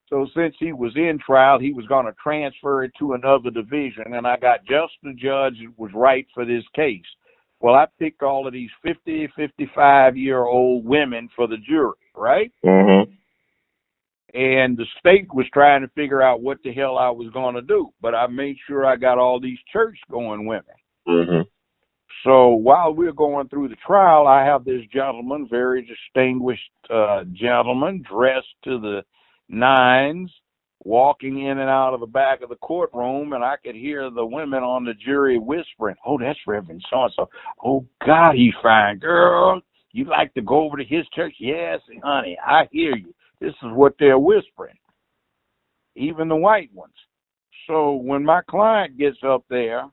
So since he was in trial, he was going to transfer it to another division, and I got just the judge that was right for this case. Well, I picked all of these 50, 55-year-old women for the jury, right? Mm-hmm. And the state was trying to figure out what the hell I was going to do. But I made sure I got all these church-going women. Mm-hmm. So while we're going through the trial, I have this gentleman, very distinguished gentleman, dressed to the nines, walking in and out of the back of the courtroom, and I could hear the women on the jury whispering, "Oh, that's Reverend so-and-so. Oh, God, he's fine. Girl, you like to go over to his church?" "Yes, honey, I hear you." This is what they're whispering, even the white ones. So when my client gets up there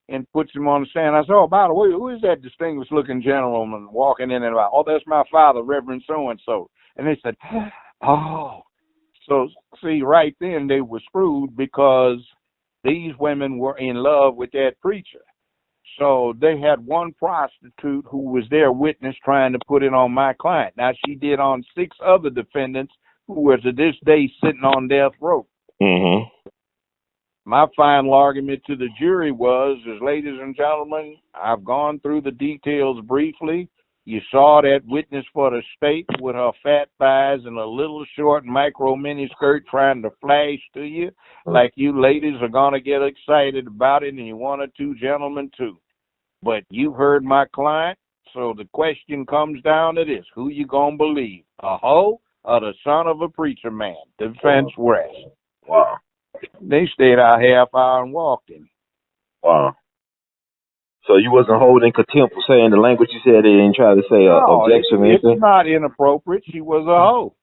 and puts him on the stand, I said, "Oh, by the way, who is that distinguished-looking gentleman walking in and out?" "Oh, that's my father, Reverend so-and-so." And they said, "Oh." So, see, right then they were screwed because these women were in love with that preacher. So they had one prostitute who was their witness trying to put it on my client. Now, she did on 6 other defendants who are to this day sitting on death row. Mm-hmm. My final argument to the jury was, ladies and gentlemen, I've gone through the details briefly. You saw that witness for the state with her fat thighs and a little short micro mini skirt trying to flash to you like you ladies are going to get excited about it, and you one or two gentlemen too. But you've heard my client, so the question comes down to this: who you going to believe, a hoe or the son of a preacher man? Defense rest. Wow. They stayed out half hour and walked him. Wow. So you wasn't holding contempt for saying the language you said. They didn't try to say No, objection or it's anything? not inappropriate. She was a hoe.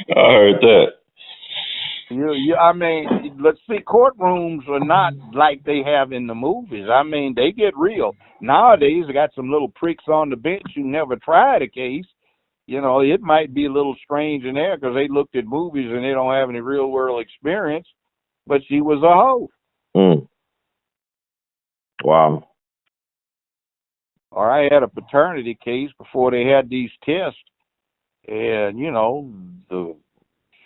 I heard that. I mean, let's see, courtrooms are not like they have in the movies. I mean, they get real. Nowadays, they got some little pricks on the bench who never tried a case. You know, it might be a little strange in there because they looked at movies and they don't have any real world experience. But she was a hoe. Mm. Wow. Or I had a paternity case before they had these tests. And, you know, the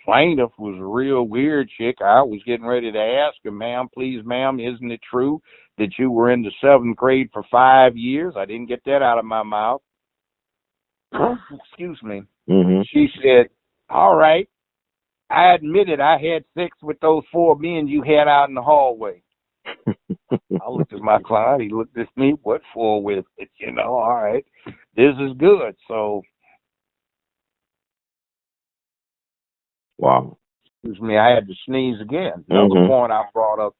plaintiff was a real weird chick. I was getting ready to ask her, "Ma'am, please, ma'am, isn't it true that you were in the 7th grade for 5 years?" I didn't get that out of my mouth. Excuse me. Mm-hmm. She said, "All right, I admitted I had sex with those 4 men you had out in the hallway." I looked at my client. He looked at me. "What for with it?" You know, all right, this is good. So, Wow. excuse me, I had to sneeze again. Another point I brought up.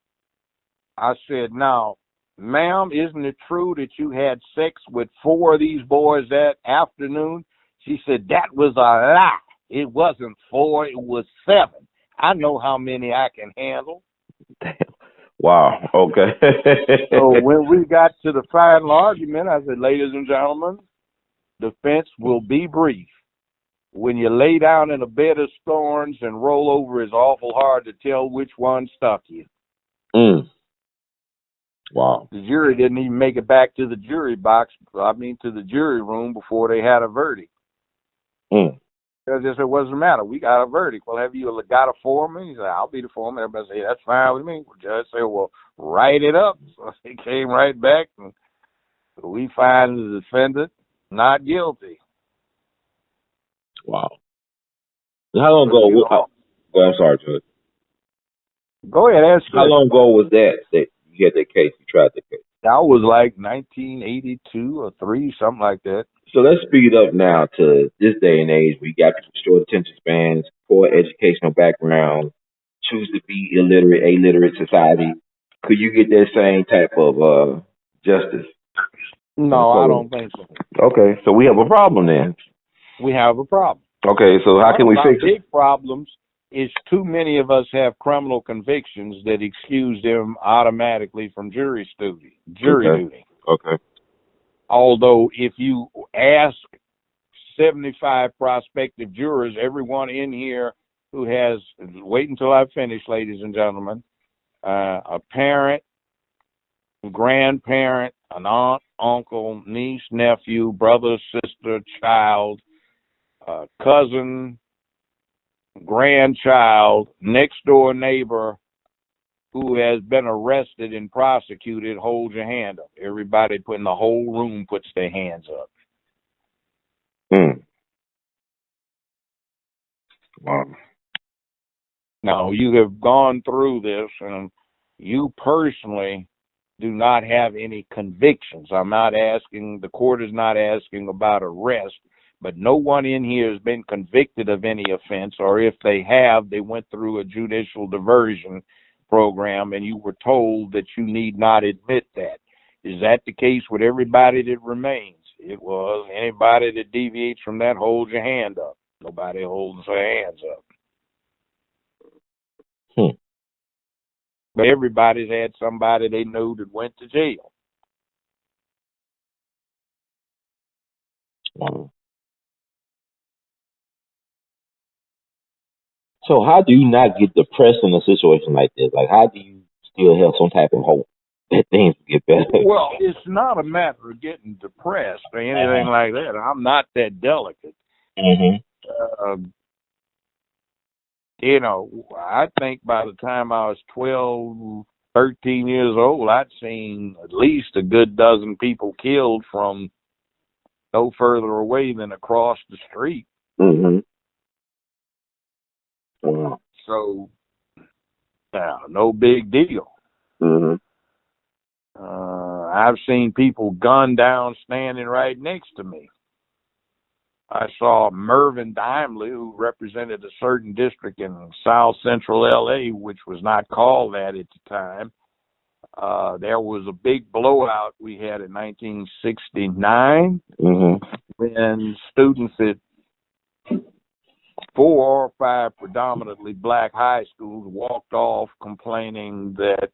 I said, "Now, ma'am, isn't it true that you had sex with 4 of these boys that afternoon?" She said, "That was a lie. It wasn't 4, it was 7. I know how many I can handle." Wow. Okay. So when we got to the final argument, I said, "Ladies and gentlemen, defense will be brief. When you lay down in a bed of thorns and roll over, it's awful hard to tell which one stuck you." Mm. Wow. The jury didn't even make it back to the jury box, to the jury room before they had a verdict. Mm. I just said, what's the matter? We got a verdict. Well, have you got a foreman? He said, I'll be the foreman. Everybody said, that's fine with me. The judge said, well, write it up. So he came right back, and we find the defendant not guilty. Wow. How long ago? I'm sorry, Judge. Go ahead, ask. How long ago was that you had that case? You tried that case? That was like 1982 or 3, something like that. So let's speed up now to this day and age. We got people with short attention spans, poor educational background, choose to be illiterate society. Could you get that same type of justice? No, I don't think so. Okay, so we have a problem then. We have a problem. Okay, so how can we fix it? Big problems is too many of us have criminal convictions that excuse them automatically from jury duty. Okay. Although if you ask 75 prospective jurors, everyone in here who has, wait until I finish, ladies and gentlemen, a parent, grandparent, an aunt, uncle, niece, nephew, brother, sister, child, cousin, grandchild, next door neighbor who has been arrested and prosecuted, hold your hand up. Everybody in the whole room puts their hands up. Wow. Now, you have gone through this, and you personally do not have any convictions. I'm not asking, the court is not asking about arrest, but no one in here has been convicted of any offense, or if they have, they went through a judicial diversion program and you were told that you need not admit that. Is that the case with everybody that remains? It was. Anybody that deviates from that, hold your hand up. Nobody holds their hands up. But everybody's had somebody they know that went to jail. So how do you not get depressed in a situation like this? Like, how do you still have some type of hope that things will get better? Well, it's not a matter of getting depressed or anything like that. I'm not that delicate. You know, I think by the time I was 12, 13 years old, I'd seen at least a good dozen people killed from no further away than across the street. Wow. So, no big deal. I've seen people gunned down standing right next to me. I saw Mervyn Dimely, who represented a certain district in South Central L.A., which was not called that at the time. There was a big blowout we had in 1969 when students at 4 or 5 predominantly black high schools walked off complaining that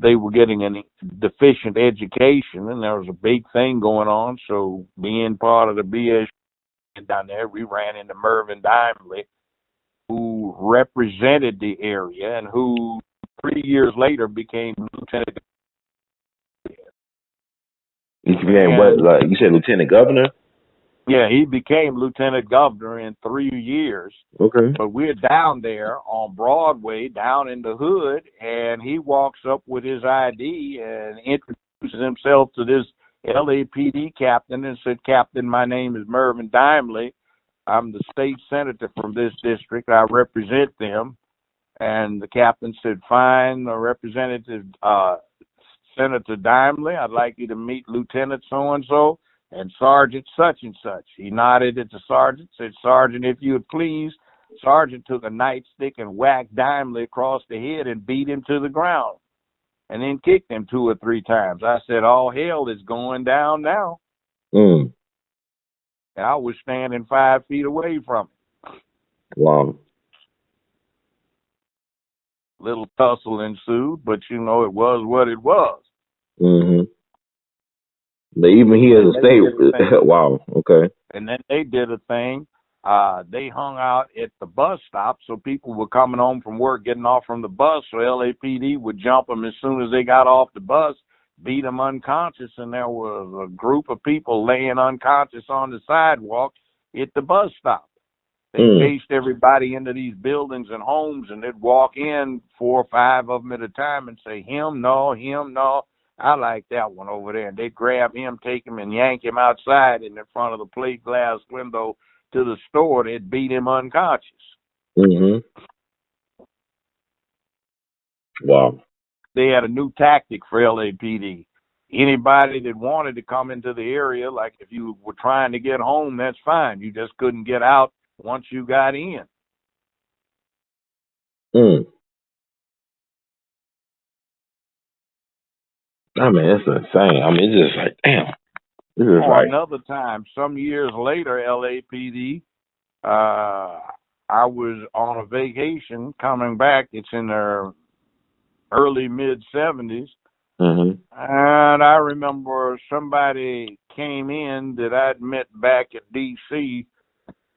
they were getting a deficient education, and there was a big thing going on. So being part of the BS down there, we ran into Mervyn Dimely, who represented the area and who 3 years later became lieutenant. You became what? Like you said, lieutenant governor? Yeah, he became lieutenant governor in 3 years. Okay. But we're down there on Broadway, down in the hood, and he walks up with his ID and introduces himself to this LAPD captain and said, "Captain, my name is Mervyn Dimely. I'm the state senator from this district. I represent them." And the captain said, "Fine, Representative Senator Dimely, I'd like you to meet Lieutenant so-and-so and Sergeant such and such." He nodded at the sergeant, said, "Sergeant, if you would please." Sergeant took a nightstick and whacked Dimely across the head and beat him to the ground, and then kicked him 2 or 3 times. I said, all hell is going down now. And I was standing 5 feet away from him. Wow. Little tussle ensued, but you know, it was what it was. But even here as a state, wow, okay. And then they did a thing. They hung out at the bus stop, so people were coming home from work, getting off from the bus, so LAPD would jump them as soon as they got off the bus, beat them unconscious, and there was a group of people laying unconscious on the sidewalk at the bus stop. They chased everybody into these buildings and homes, and they'd walk in 4 or 5 of them at a time and say, him, no, him, no. I like that one over there. And they'd grab him, take him, and yank him outside in front of the plate glass window to the store. They'd beat him unconscious. Wow. They had a new tactic for LAPD. Anybody that wanted to come into the area, like if you were trying to get home, that's fine. You just couldn't get out once you got in. I mean, it's insane. I mean, it's just like, damn. This is Or another time, some years later, LAPD, I was on a vacation coming back. It's in the early mid-'70s. And I remember somebody came in that I'd met back at D.C.,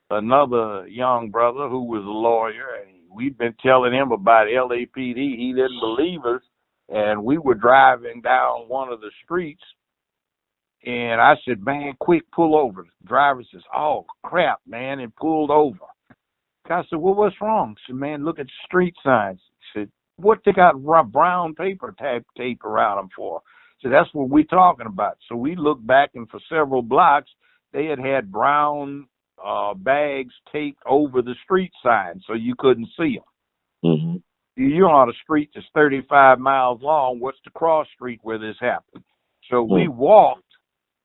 another young brother who was a lawyer, and we'd been telling him about LAPD. He didn't believe us, and we were driving down one of the streets, and I said, man, quick, pull over. The driver says, oh, crap, man, and pulled over. I said, well, what's wrong? He said, man, look at the street signs. He said, what they got brown paper tape around them for? So that's what we're talking about. So we looked back, and for several blocks, they had brown bags taped over the street signs so you couldn't see them. You're on a street that's 35 miles long. What's the cross street where this happened? So we walked,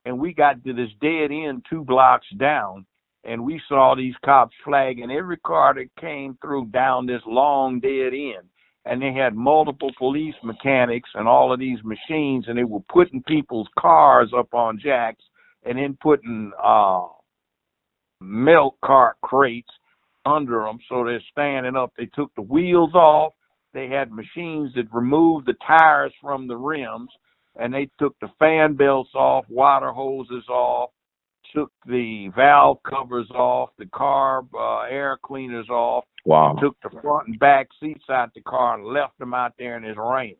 and we got to this dead end 2 blocks down, and we saw these cops flagging every car that came through down this long dead end. And they had multiple police mechanics and all of these machines, and they were putting people's cars up on jacks and then putting milk cart crates under them so they're standing up. They took the wheels off. They had machines that removed the tires from the rims, and they took the fan belts off, water hoses off, took the valve covers off, the car air cleaners off. Wow. Took the front and back seats out the car and left them out there, and it's raining.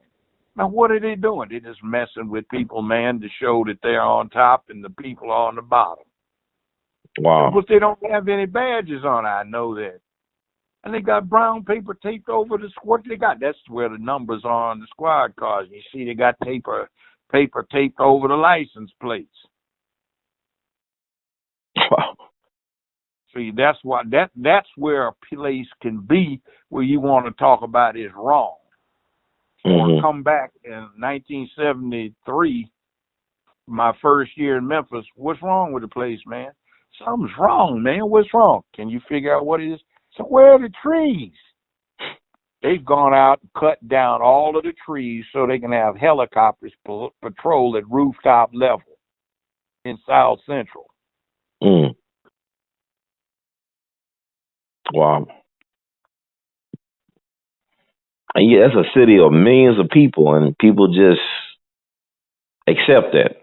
Now, what are they doing? They're just messing with people, man, to show that they're on top and the people are on the bottom. Wow. But they don't have any badges on, I know that. And they got brown paper taped over the, what they got? That's where the numbers are on the squad cars. You see they got paper taped over the license plates. Wow. See, that's where a place can be where you want to talk about is wrong. Or come back in 1973, my first year in Memphis. What's wrong with the place, man? Something's wrong, man. What's wrong? Can you figure out what it is? So where are the trees? They've gone out and cut down all of the trees so they can have helicopters patrol at rooftop level in South Central. Wow. And yeah, that's a city of millions of people, and people just accept that.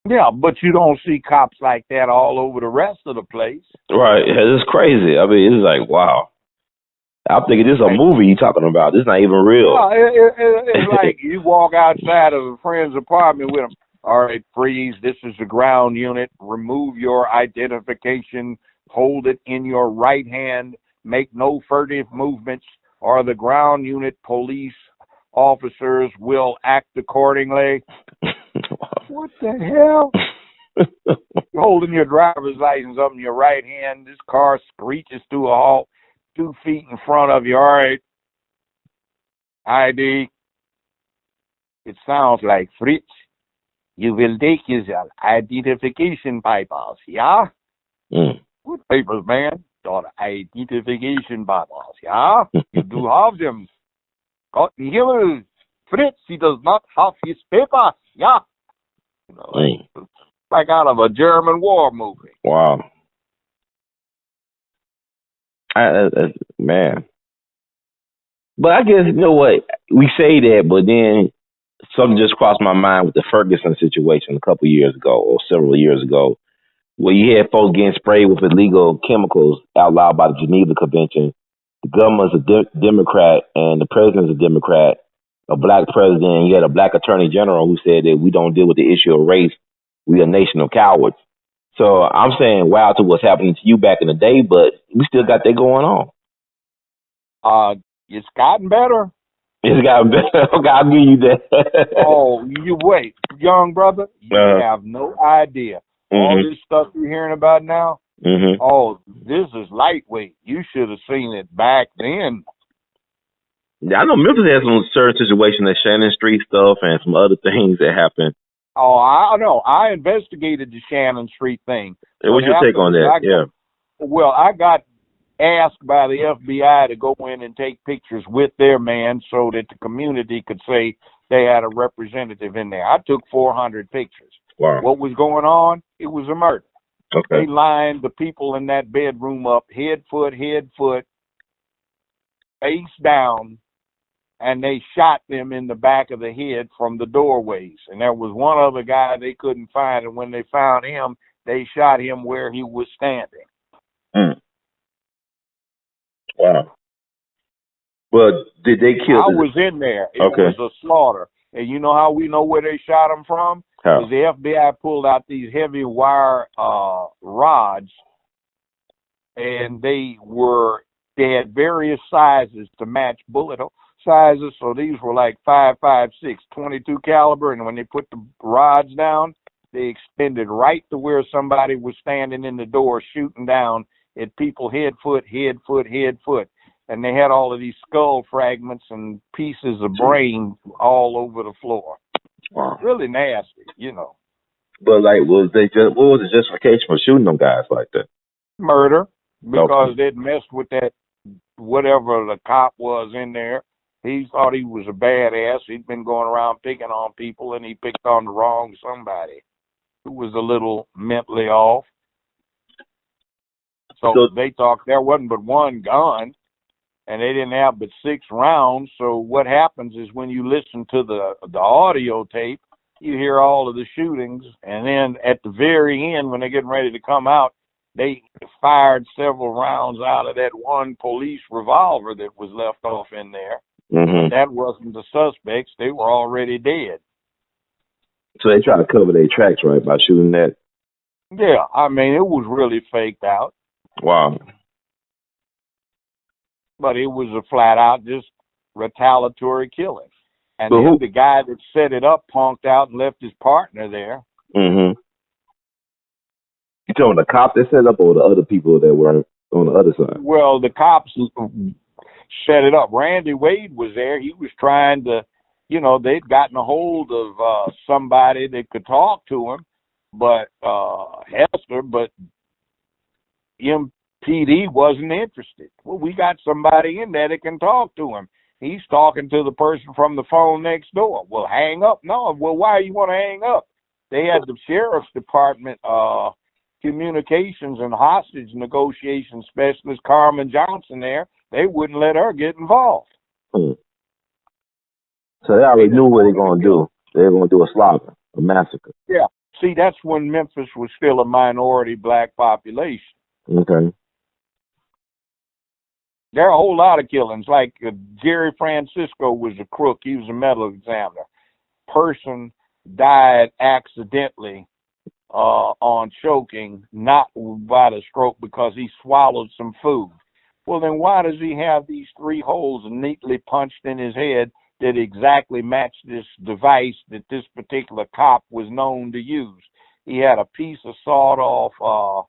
Yeah, but you don't see cops like that all over the rest of the place. Right. It's crazy. I mean, it's like, wow. I'm thinking this is a movie you're talking about. This is not even real. No, it's like you walk outside of a friend's apartment with them. All right, freeze. This is the ground unit. Remove your identification. Hold it in your right hand. Make no furtive movements, or the ground unit police officers will act accordingly. What the hell? You're holding your driver's license up in your right hand. This car screeches to a halt 2 feet in front of you. All right. ID. It sounds like Fritz. You will take his identification papers, yeah? What papers, man? Your identification papers, yeah? You do have them. Gott in Himmel. Fritz, he does not have his papers, yeah? You know, like out of a German war movie. Wow. Man. But I guess, you know what? We say that, but then something just crossed my mind with the Ferguson situation a couple years ago, or several years ago, where you had folks getting sprayed with illegal chemicals outlawed by the Geneva Convention. The government's a Democrat, and the president's a Democrat, a black president, and you had a black attorney general who said that we don't deal with the issue of race. We are a nation of cowards. So I'm saying wow to what's happening to you back in the day, but we still got that going on. It's gotten better. It's gotten better. Okay, I'll give you that. Oh, you wait, young brother, you have no idea. All this stuff you're hearing about now, oh, this is lightweight. You should have seen it back then. Yeah, I know Memphis has some certain situation, that Shannon Street stuff and some other things that happened. Oh, I know. I investigated the Shannon Street thing. What's your take on that? Well, I got asked by the FBI to go in and take pictures with their man so that the community could say they had a representative in there. I took 400 pictures. Wow. What was going on? It was a murder. Okay. They lined the people in that bedroom up, head, foot, face down, and they shot them in the back of the head from the doorways. And there was one other guy they couldn't find, and when they found him, they shot him where he was standing. Wow. But did they kill? I was in there. It was a slaughter. And you know how we know where they shot him from? Because the FBI pulled out these heavy wire rods, and they had various sizes to match bullet sizes. So these were like 5.56, 22 caliber, and when they put the rods down, they extended right to where somebody was standing in the door shooting down at people head, foot, and they had all of these skull fragments and pieces of brain all over the floor. Wow. Really nasty, you know. But like, what was the justification for shooting them guys like that? Murder, because they'd messed with that whatever the cop was in there. He thought he was a badass. He'd been going around picking on people, and he picked on the wrong somebody who was a little mentally off. So they thought there wasn't but one gun, and they didn't have but 6 rounds. So what happens is when you listen to the audio tape, you hear all of the shootings, and then at the very end, when they're getting ready to come out, they fired several rounds out of that one police revolver that was left off in there. But that wasn't the suspects. They were already dead. So they tried to cover their tracks, right, by shooting that? Yeah, I mean, it was really faked out. Wow. But it was a flat-out just retaliatory killing. And then the guy that set it up punked out and left his partner there. You talking the cops that set it up or the other people that were on the other side? Well, the cops set it up. Randy Wade was there. He was trying to, they'd gotten a hold of somebody that could talk to him, but Hester, but MPD wasn't interested. Well, we got somebody in there that can talk to him. He's talking to the person from the phone next door. Well, hang up. No. Well, why you want to hang up? They had the sheriff's department communications and hostage negotiation specialist Carmen Johnson there. They wouldn't let her get involved. So they already knew what they're going to do. They're going to do a slaughter, a massacre. Yeah. See, that's when Memphis was still a minority black population. Okay. There are a whole lot of killings. Like Jerry Francisco was a crook. He was a medical examiner. Person died accidentally on choking, not by the stroke, because he swallowed some food. Well, then why does he have these 3 holes neatly punched in his head that exactly match this device that this particular cop was known to use? He had a piece of sawed-off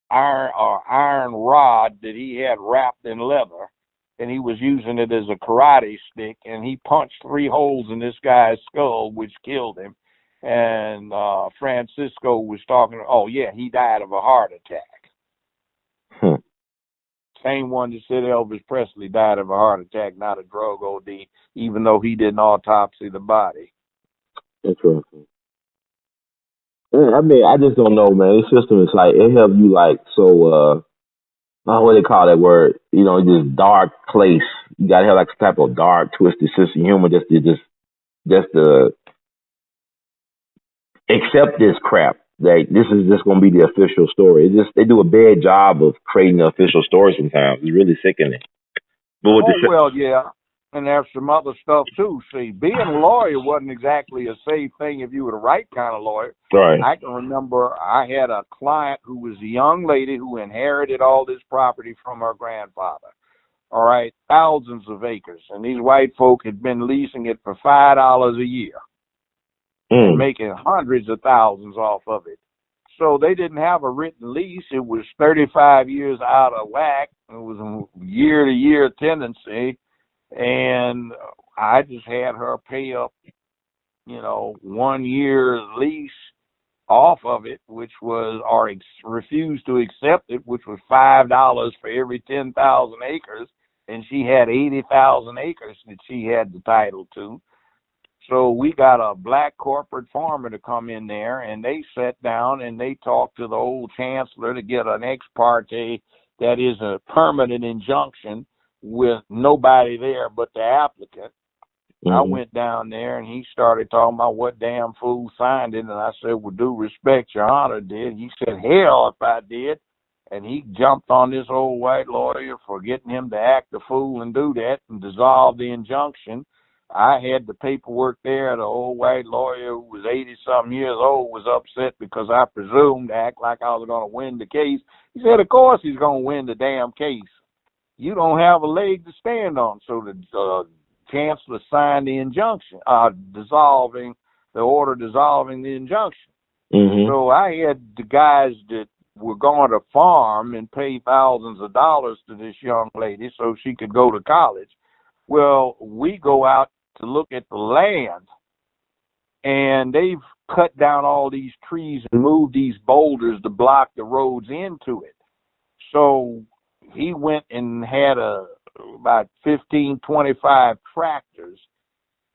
iron rod that he had wrapped in leather, and he was using it as a karate stick, and he punched 3 holes in this guy's skull, which killed him. And Francisco was talking, he died of a heart attack. Same one that said Elvis Presley died of a heart attack, not a drug OD, even though he didn't autopsy the body. Interesting. Yeah, I mean, I just don't know, man. This system is like, it helps you so, what do they call that word? This dark place. You got to have some type of dark, twisted sense of humor just to accept this crap. Like, this is just going to be the official story. They do a bad job of creating the official story sometimes. It's really sickening. But yeah. And there's some other stuff too. See, being a lawyer wasn't exactly a safe thing if you were the right kind of lawyer. Right. I can remember I had a client who was a young lady who inherited all this property from her grandfather. All right, thousands of acres. And these white folk had been leasing it for $5 a year and making hundreds of thousands off of it. So they didn't have a written lease. It was 35 years out of whack. It was a year-to-year tendency. And I just had her pay up, 1 year's lease off of it, which was, or refused to accept it, which was $5 for every 10,000 acres. And she had 80,000 acres that she had the title to. So we got a black corporate farmer to come in there, and they sat down and they talked to the old chancellor to get an ex parte, that is a permanent injunction, with nobody there but the applicant. I went down there and he started talking about what damn fool signed it. And I said, with due respect, Your Honor, did. He said, hell if I did. And he jumped on this old white lawyer for getting him to act a fool and do that and dissolve the injunction. I had the paperwork there. The old white lawyer, who was 80-something years old, was upset because I presumed to act like I was going to win the case. He said, of course he's going to win the damn case. You don't have a leg to stand on. So the chancellor signed the injunction, dissolving the injunction. So I had the guys that were going to farm and pay thousands of dollars to this young lady so she could go to college. Well, we go out to look at the land, and they've cut down all these trees and moved these boulders to block the roads into it. So he went and had about 15, 25 tractors,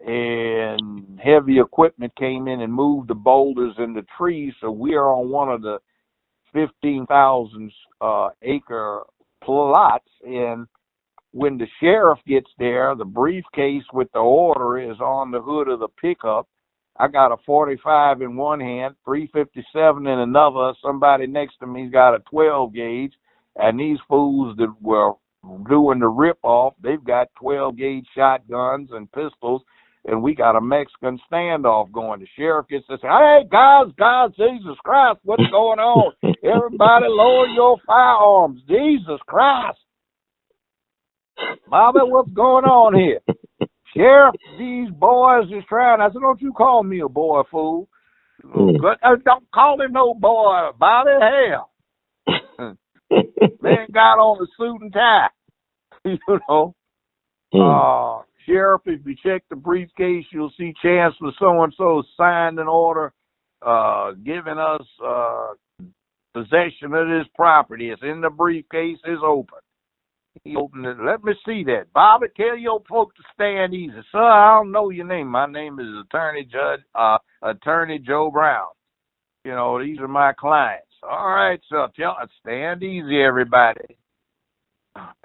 and heavy equipment came in and moved the boulders and the trees. So we are on one of the 15,000 acre plots, and when the sheriff gets there, the briefcase with the order is on the hood of the pickup. I got a 45 in one hand, 357 in another. Somebody next to me's got a 12 gauge, and these fools that were doing the rip-off, they've got 12 gauge shotguns and pistols, and we got a Mexican standoff going. The sheriff gets to say, hey, guys, Jesus Christ, what's going on? Everybody lower your firearms. Jesus Christ. Bobby, what's going on here? Sheriff, these boys is trying. I said, don't you call me a boy, fool. Don't call him no boy, Bobby. Hell. Man got on a suit and tie. Sheriff, if you check the briefcase, you'll see Chancellor so-and-so signed an order giving us possession of this property. It's in the briefcase. It's open. He opened it. Let me see that. Bobby, tell your folks to stand easy. Sir, I don't know your name. My name is Attorney Joe Brown. These are my clients. All right, sir. Stand easy, everybody.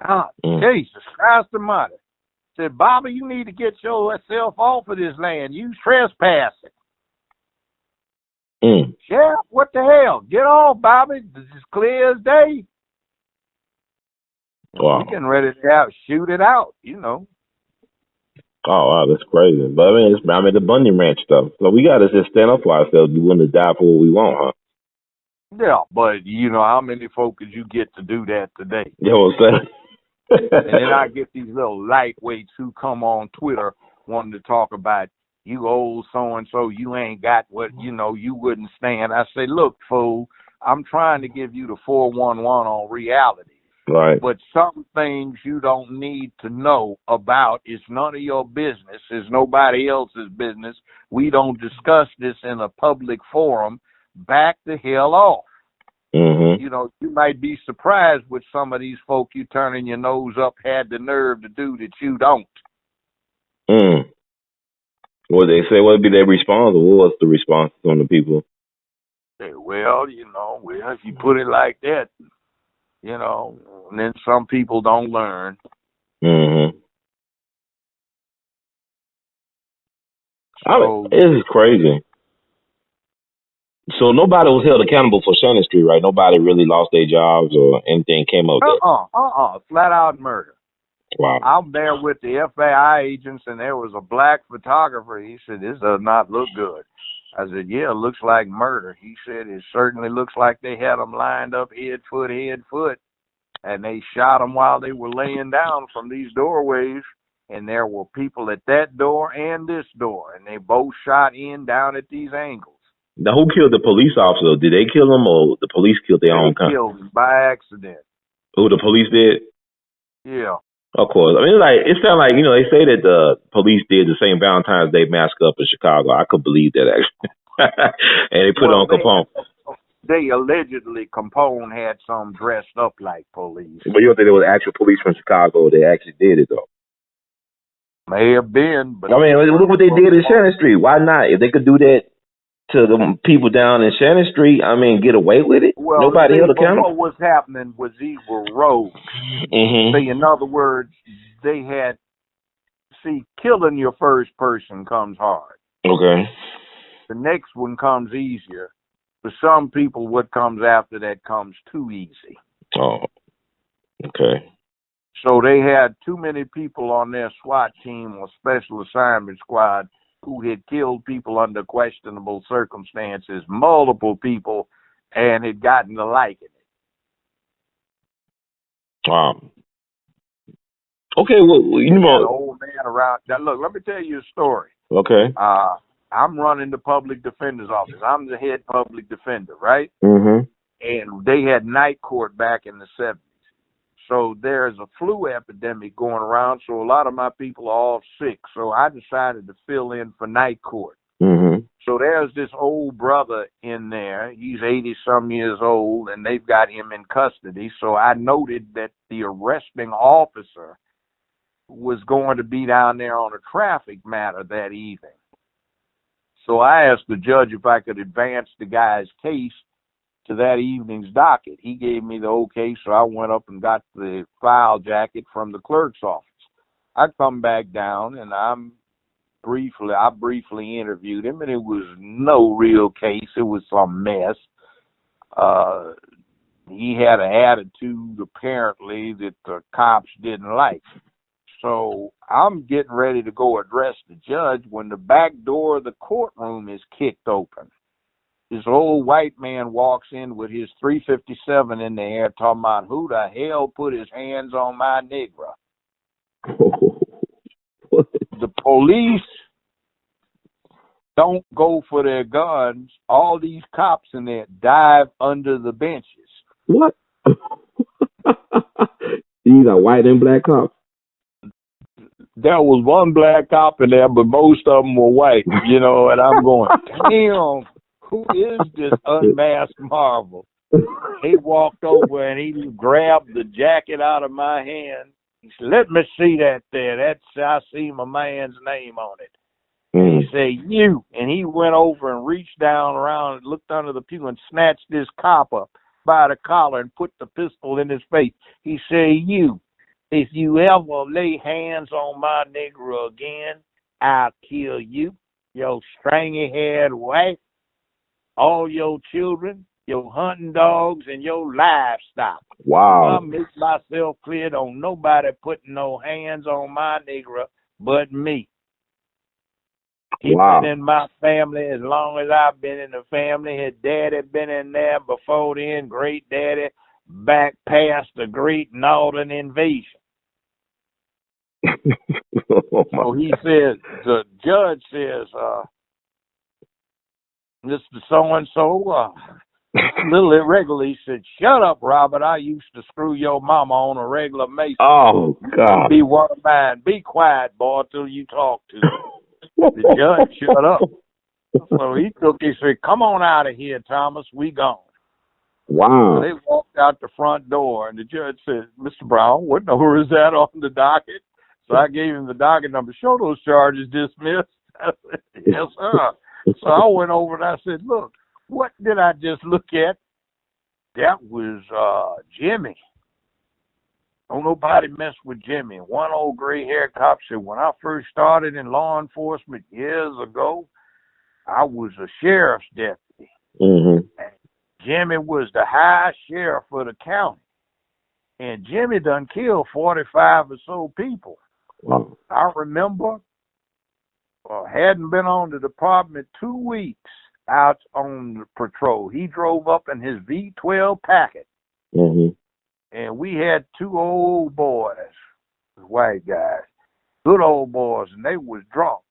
God, Jesus Christ Almighty. Said, Bobby, you need to get yourself off of this land. You trespassing. Sheriff, what the hell? Get off, Bobby. This is clear as day. Wow. We getting ready to shoot it out, Oh, wow, that's crazy. But I mean, the Bundy Ranch stuff. So we got to just stand up for ourselves. We willing to die for what we want, huh? Yeah, but how many folk did you get to do that today? You know what I'm saying? And then I get these little lightweights who come on Twitter wanting to talk about, you old so-and-so, you ain't got what, you wouldn't stand. I say, look, fool, I'm trying to give you the 411 on reality. Right. But some things you don't need to know about. It's none of your business. It's nobody else's business. We don't discuss this in a public forum. Back the hell off. You might be surprised with some of these folk you turning your nose up had the nerve to do that you don't. What they say, what would be their response, or what's the response from the people? Well, if you put it like that, and then some people don't learn. So, this is crazy. So nobody was held accountable for Shannon Street, right? Nobody really lost their jobs or anything came up there. Flat out murder. Wow. I'm there with the FBI agents, and there was a black photographer. He said, "This does not look good." I said, "Yeah, it looks like murder." He said, "It certainly looks like they had them lined up head, foot, and they shot them while they were laying down from these doorways. And there were people at that door and this door, and they both shot in down at these angles." Now, who killed the police officer? Did they kill him, or the police killed their own They kind? killed him by accident. Who, the police did? Yeah. Of course. I mean, it sounds like, they say that the police did the same Valentine's Day massacre up in Chicago. I could believe that, actually. And they put it on Capone. They allegedly, Capone had some dressed up like police. But you don't think there was actual police from Chicago that actually did it, though? May have been, but I mean, look what they did in Shannon Street. Why not? If they could do that to the people down in Shannon Street, I mean, get away with it? Well, Nobody held accountable? What was happening was these were rogues. Mm-hmm. See, in other words, they had, killing your first person comes hard. Okay. The next one comes easier. For some people, what comes after that comes too easy. Oh, okay. So they had too many people on their SWAT team or special assignment squad who had killed people under questionable circumstances, multiple people, and had gotten to liking it. Okay, well, An old man around. Now, look, let me tell you a story. Okay. I'm running the public defender's office. I'm the head public defender, right? Mm-hmm. And they had night court back in the 70s. So there's a flu epidemic going around, so a lot of my people are all sick. So I decided to fill in for night court. Mm-hmm. So there's this old brother in there. He's 80-some years old, and they've got him in custody. So I noted that the arresting officer was going to be down there on a traffic matter that evening. So I asked the judge if I could advance the guy's case to that evening's docket. He gave me the okay, so I went up and got the file jacket from the clerk's office. I come back down, and I briefly interviewed him, and it was no real case. It was some mess. He had an attitude, apparently, that the cops didn't like. So I'm getting ready to go address the judge when the back door of the courtroom is kicked open. This old white man walks in with his .357 in the air, talking about who the hell put his hands on my Negro. The police don't go for their guns. All these cops in there dive under the benches. What? These are white and black cops? There was one black cop in there, but most of them were white, and I'm going, damn, who is this unmasked marvel? He walked over and he grabbed the jacket out of my hand. He said, "Let me see that there. I see my man's name on it." And he said, "You." And he went over and reached down around and looked under the pew and snatched this cop up by the collar and put the pistol in his face. He said, "You, if you ever lay hands on my Negro again, I'll kill you, your stringy-haired wife, all your children, your hunting dogs, and your livestock." Wow. I make myself clear, don't nobody putting no hands on my Negro but me. He's been in my family as long as I've been in the family. His daddy been in there before then, great daddy, back past the Great Northern Invasion. So he says, the judge says, Mr. So-and-so, a little irregular. He said, "Shut up, Robert. I used to screw your mama on a regular basis. Oh, God. Be one of mine. Be quiet, boy, till you talk to me." The judge shut up. So he said, "Come on out of here, Thomas. We gone." Wow. So they walked out the front door, and the judge said, "Mr. Brown, what number is that on the docket?" So I gave him the docket number. "Show those charges dismissed." I said, "Yes, sir." So I went over and I said, "Look, what did I just look at? That was Jimmy. Don't nobody mess with Jimmy." One old gray-haired cop said, "When I first started in law enforcement years ago, I was a sheriff's deputy. Mm-hmm. And Jimmy was the high sheriff of the county. And Jimmy done killed 45 or so people. Wow. I remember hadn't been on the department 2 weeks out on the patrol. He drove up in his V12 Packet. Mm-hmm. And we had 2 old boys, white guys, good old boys, and they was drunk.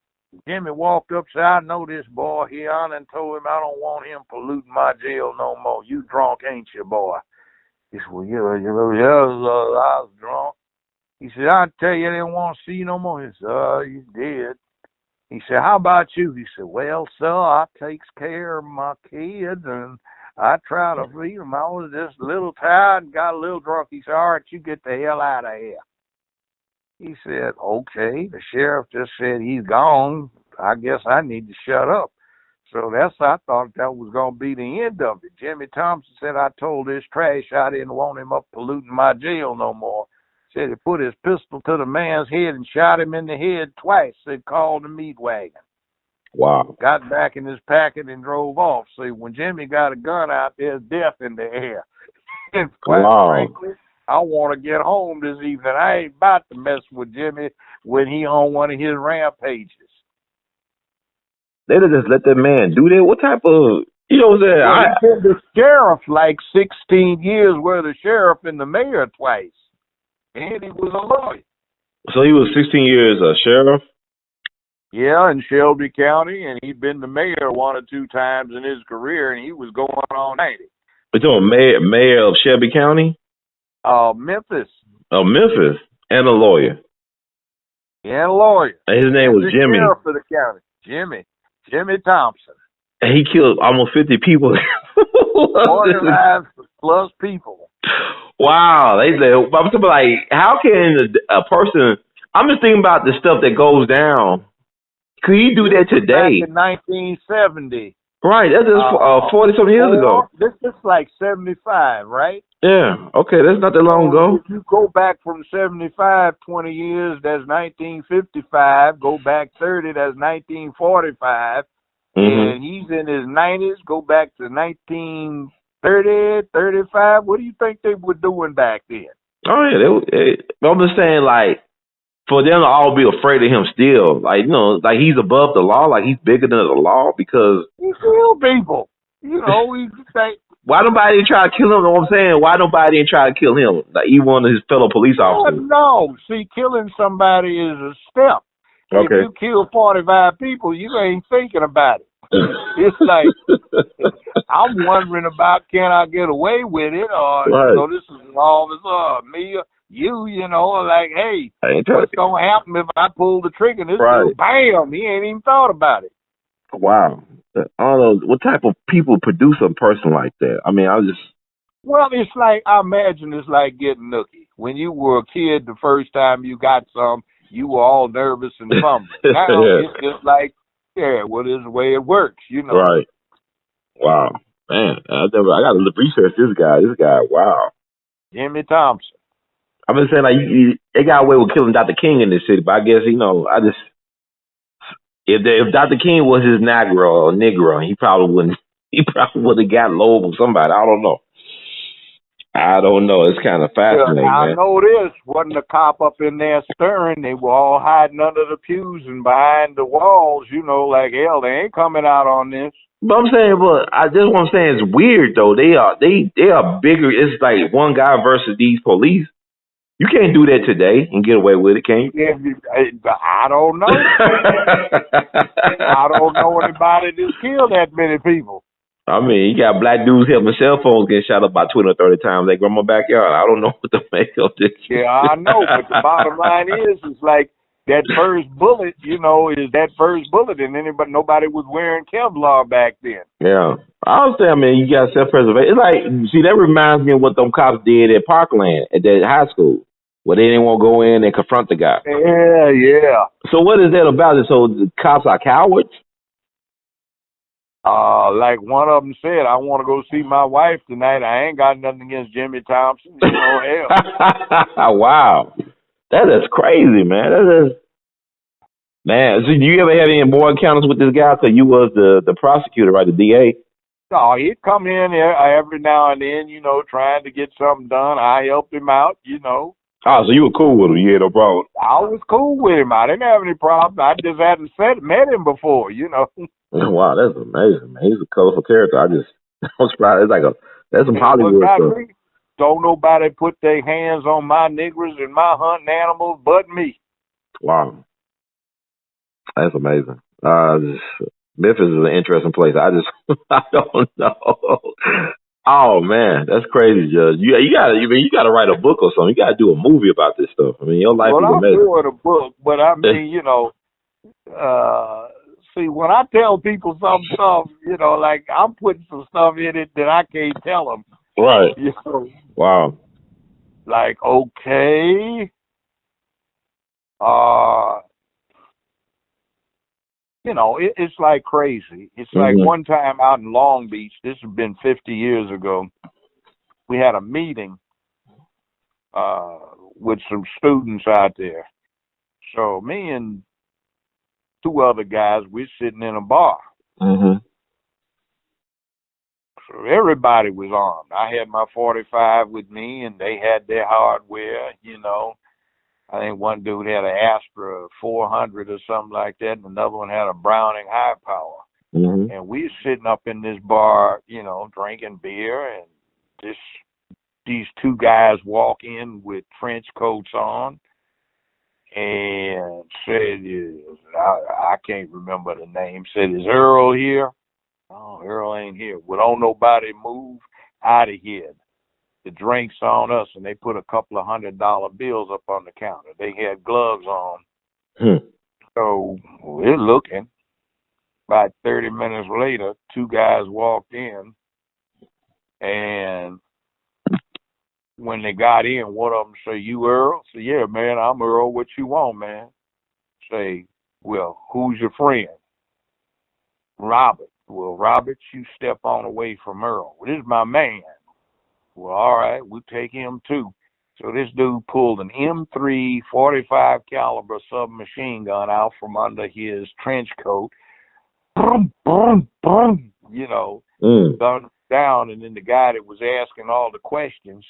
Jimmy walked up, said, I know this boy here, and told him I don't want him polluting my jail no more. You drunk, ain't you, boy? He said, well, yeah, I was drunk. He said, I tell you, I didn't want to see you no more. He said, you did. He said, how about you? He said, well, sir, I takes care of my kids, and I try to feed them. I was just a little tired and got a little drunk. He said, all right, you get the hell out of here. He said, okay. The sheriff just said he's gone. I guess I need to shut up. So I thought that was going to be the end of it. Jimmy Thompson said, I told this trash I didn't want him up polluting my jail no more. Said he put his pistol to the man's head and shot him in the head twice. Said, called the meat wagon. Wow. Got back in his packet and drove off. See, when Jimmy got a gun out, there's death in the air. And quite frankly, I want to get home this evening. I ain't about to mess with Jimmy when he on one of his rampages. They just let that man do that? What type of, you know what I'm saying? He's been the sheriff like 16 years, where the sheriff and the mayor twice. And he was a lawyer. So he was 16 years a sheriff? Yeah, in Shelby County, and he'd been the mayor 1 or 2 times in his career, and he was going on 90. You're talking mayor of Shelby County? Memphis. Oh, Memphis. And a lawyer. Yeah, a lawyer. And his name was Jimmy. Sheriff of the county. Jimmy Thompson. And he killed almost 50 people. 45 plus people. Wow. I'm talking like, how can a person, I'm just thinking about the stuff that goes down. Could he do that today? Back in 1970. Right. That's just 40-something years ago. This is like 75, right? Yeah. Okay. That's not that long ago. If you go back from 75, 20 years, that's 1955. Go back 30, that's 1945. And he's in his 90s. Go back to 1930, 35. What do you think they were doing back then? Oh, yeah. I'm just saying, like, for them to all be afraid of him still, like, you know, like he's above the law, like he's bigger than the law because he killed people. You know, why nobody try to kill him? Know what I'm saying? Why nobody didn't try to kill him? Like even one of his fellow police officers. No, see, killing somebody is a step. Okay. If you kill 45 people, you ain't thinking about it. It's like, I'm wondering about, can I get away with it? Or, right. You know, this is all me or you know, like, hey, what's going to happen if I pull the trigger? This dude, bam, he ain't even thought about it. Wow. I don't know, what type of people produce a person like that? I mean, Well, it's like, I imagine it's like getting nookie. When you were a kid, the first time you got some, you were all nervous and fumbling. Now it's just like, well, this is the way it works, you know. Right. Wow. Man, I got to research this guy. This guy, wow. Jimmy Thompson. I've been saying, like, they got away with killing Dr. King in this city, but I guess, you know, if Dr. King was his Negro, he probably would have got low with somebody. I don't know. It's kind of fascinating. I know this. Wasn't a cop up in there stirring. They were all hiding under the pews and behind the walls, you know, like, hell, they ain't coming out on this. But I'm saying, what I'm saying is weird, though. They are bigger. It's like one guy versus these police. You can't do that today and get away with it, can you? Yeah, I don't know. I don't know anybody that's killed that many people. I mean, you got black dudes helping cell phones getting shot up by 20 or 30 times. They grandma backyard. I don't know what to make of this. Yeah, I know, but the bottom line is, it's like that first bullet, you know, and nobody was wearing Kevlar back then. Yeah. I was saying, I mean, you got self-preservation. It's like, see, that reminds me of what them cops did at Parkland, at that high school, where they didn't want to go in and confront the guy. Yeah. So what is that about? So the cops are cowards? Like one of them said, I want to go see my wife tonight. I ain't got nothing against Jimmy Thompson. You know, hell. Wow. That is crazy, man. Man, so do you ever have any more encounters with this guy? Because you was the prosecutor, right, the DA? No, he'd come in every now and then, trying to get something done. I helped him out, Oh, so you were cool with him? You had no problem? I was cool with him. I didn't have any problems. I just hadn't met him before, Wow, that's amazing, man. He's a colorful character. I'm surprised. That's some It was Hollywood not stuff. me. Don't nobody put their hands on my niggers and my hunting animals but me. Wow, that's amazing. Memphis is an interesting place. I don't know. Oh man, that's crazy, Judge. You gotta write a book or something. You gotta do a movie about this stuff. I mean, your life Well, is I'm amazing. doing a book, but I mean, see, when I tell people some stuff, like I'm putting some stuff in it that I can't tell them. Right. Wow. Like, okay, it's like crazy. It's like one time out in Long Beach, this has been 50 years ago, we had a meeting with some students out there. So me and two other guys, we're sitting in a bar. Mm-hmm. So everybody was armed. I had my 45 with me, and they had their hardware, I think one dude had an Astra 400 or something like that, and another one had a Browning high power. Mm-hmm. And we sitting up in this bar, drinking beer, and these two guys walk in with trench coats on and said, I can't remember the name, said, is Earl here? Oh, Earl ain't here. Well, don't nobody move out of here. The drink's on us, and they put a couple of $100 bills up on the counter. They had gloves on. So we're looking. About 30 minutes later, two guys walked in, and when they got in, one of them say, you Earl? Say, yeah, man, I'm Earl. What you want, man? Say, well, who's your friend? Robert. Well, Robert, you step on away from Earl. Well, this is my man. Well, all right, we'll take him too. So this dude pulled an M3 45 caliber submachine gun out from under his trench coat. Boom, boom, boom, gunned down. And then the guy that was asking all the questions,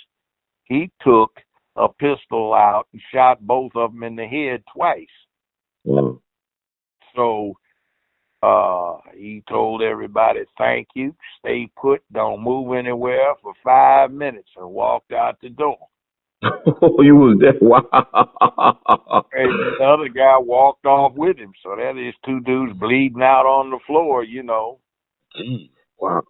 he took a pistol out and shot both of them in the head twice. So he told everybody, thank you, stay put, don't move anywhere for 5 minutes, and walked out the door. You was there? Wow. And the other guy walked off with him. So that is two dudes bleeding out on the floor, Jeez. Wow.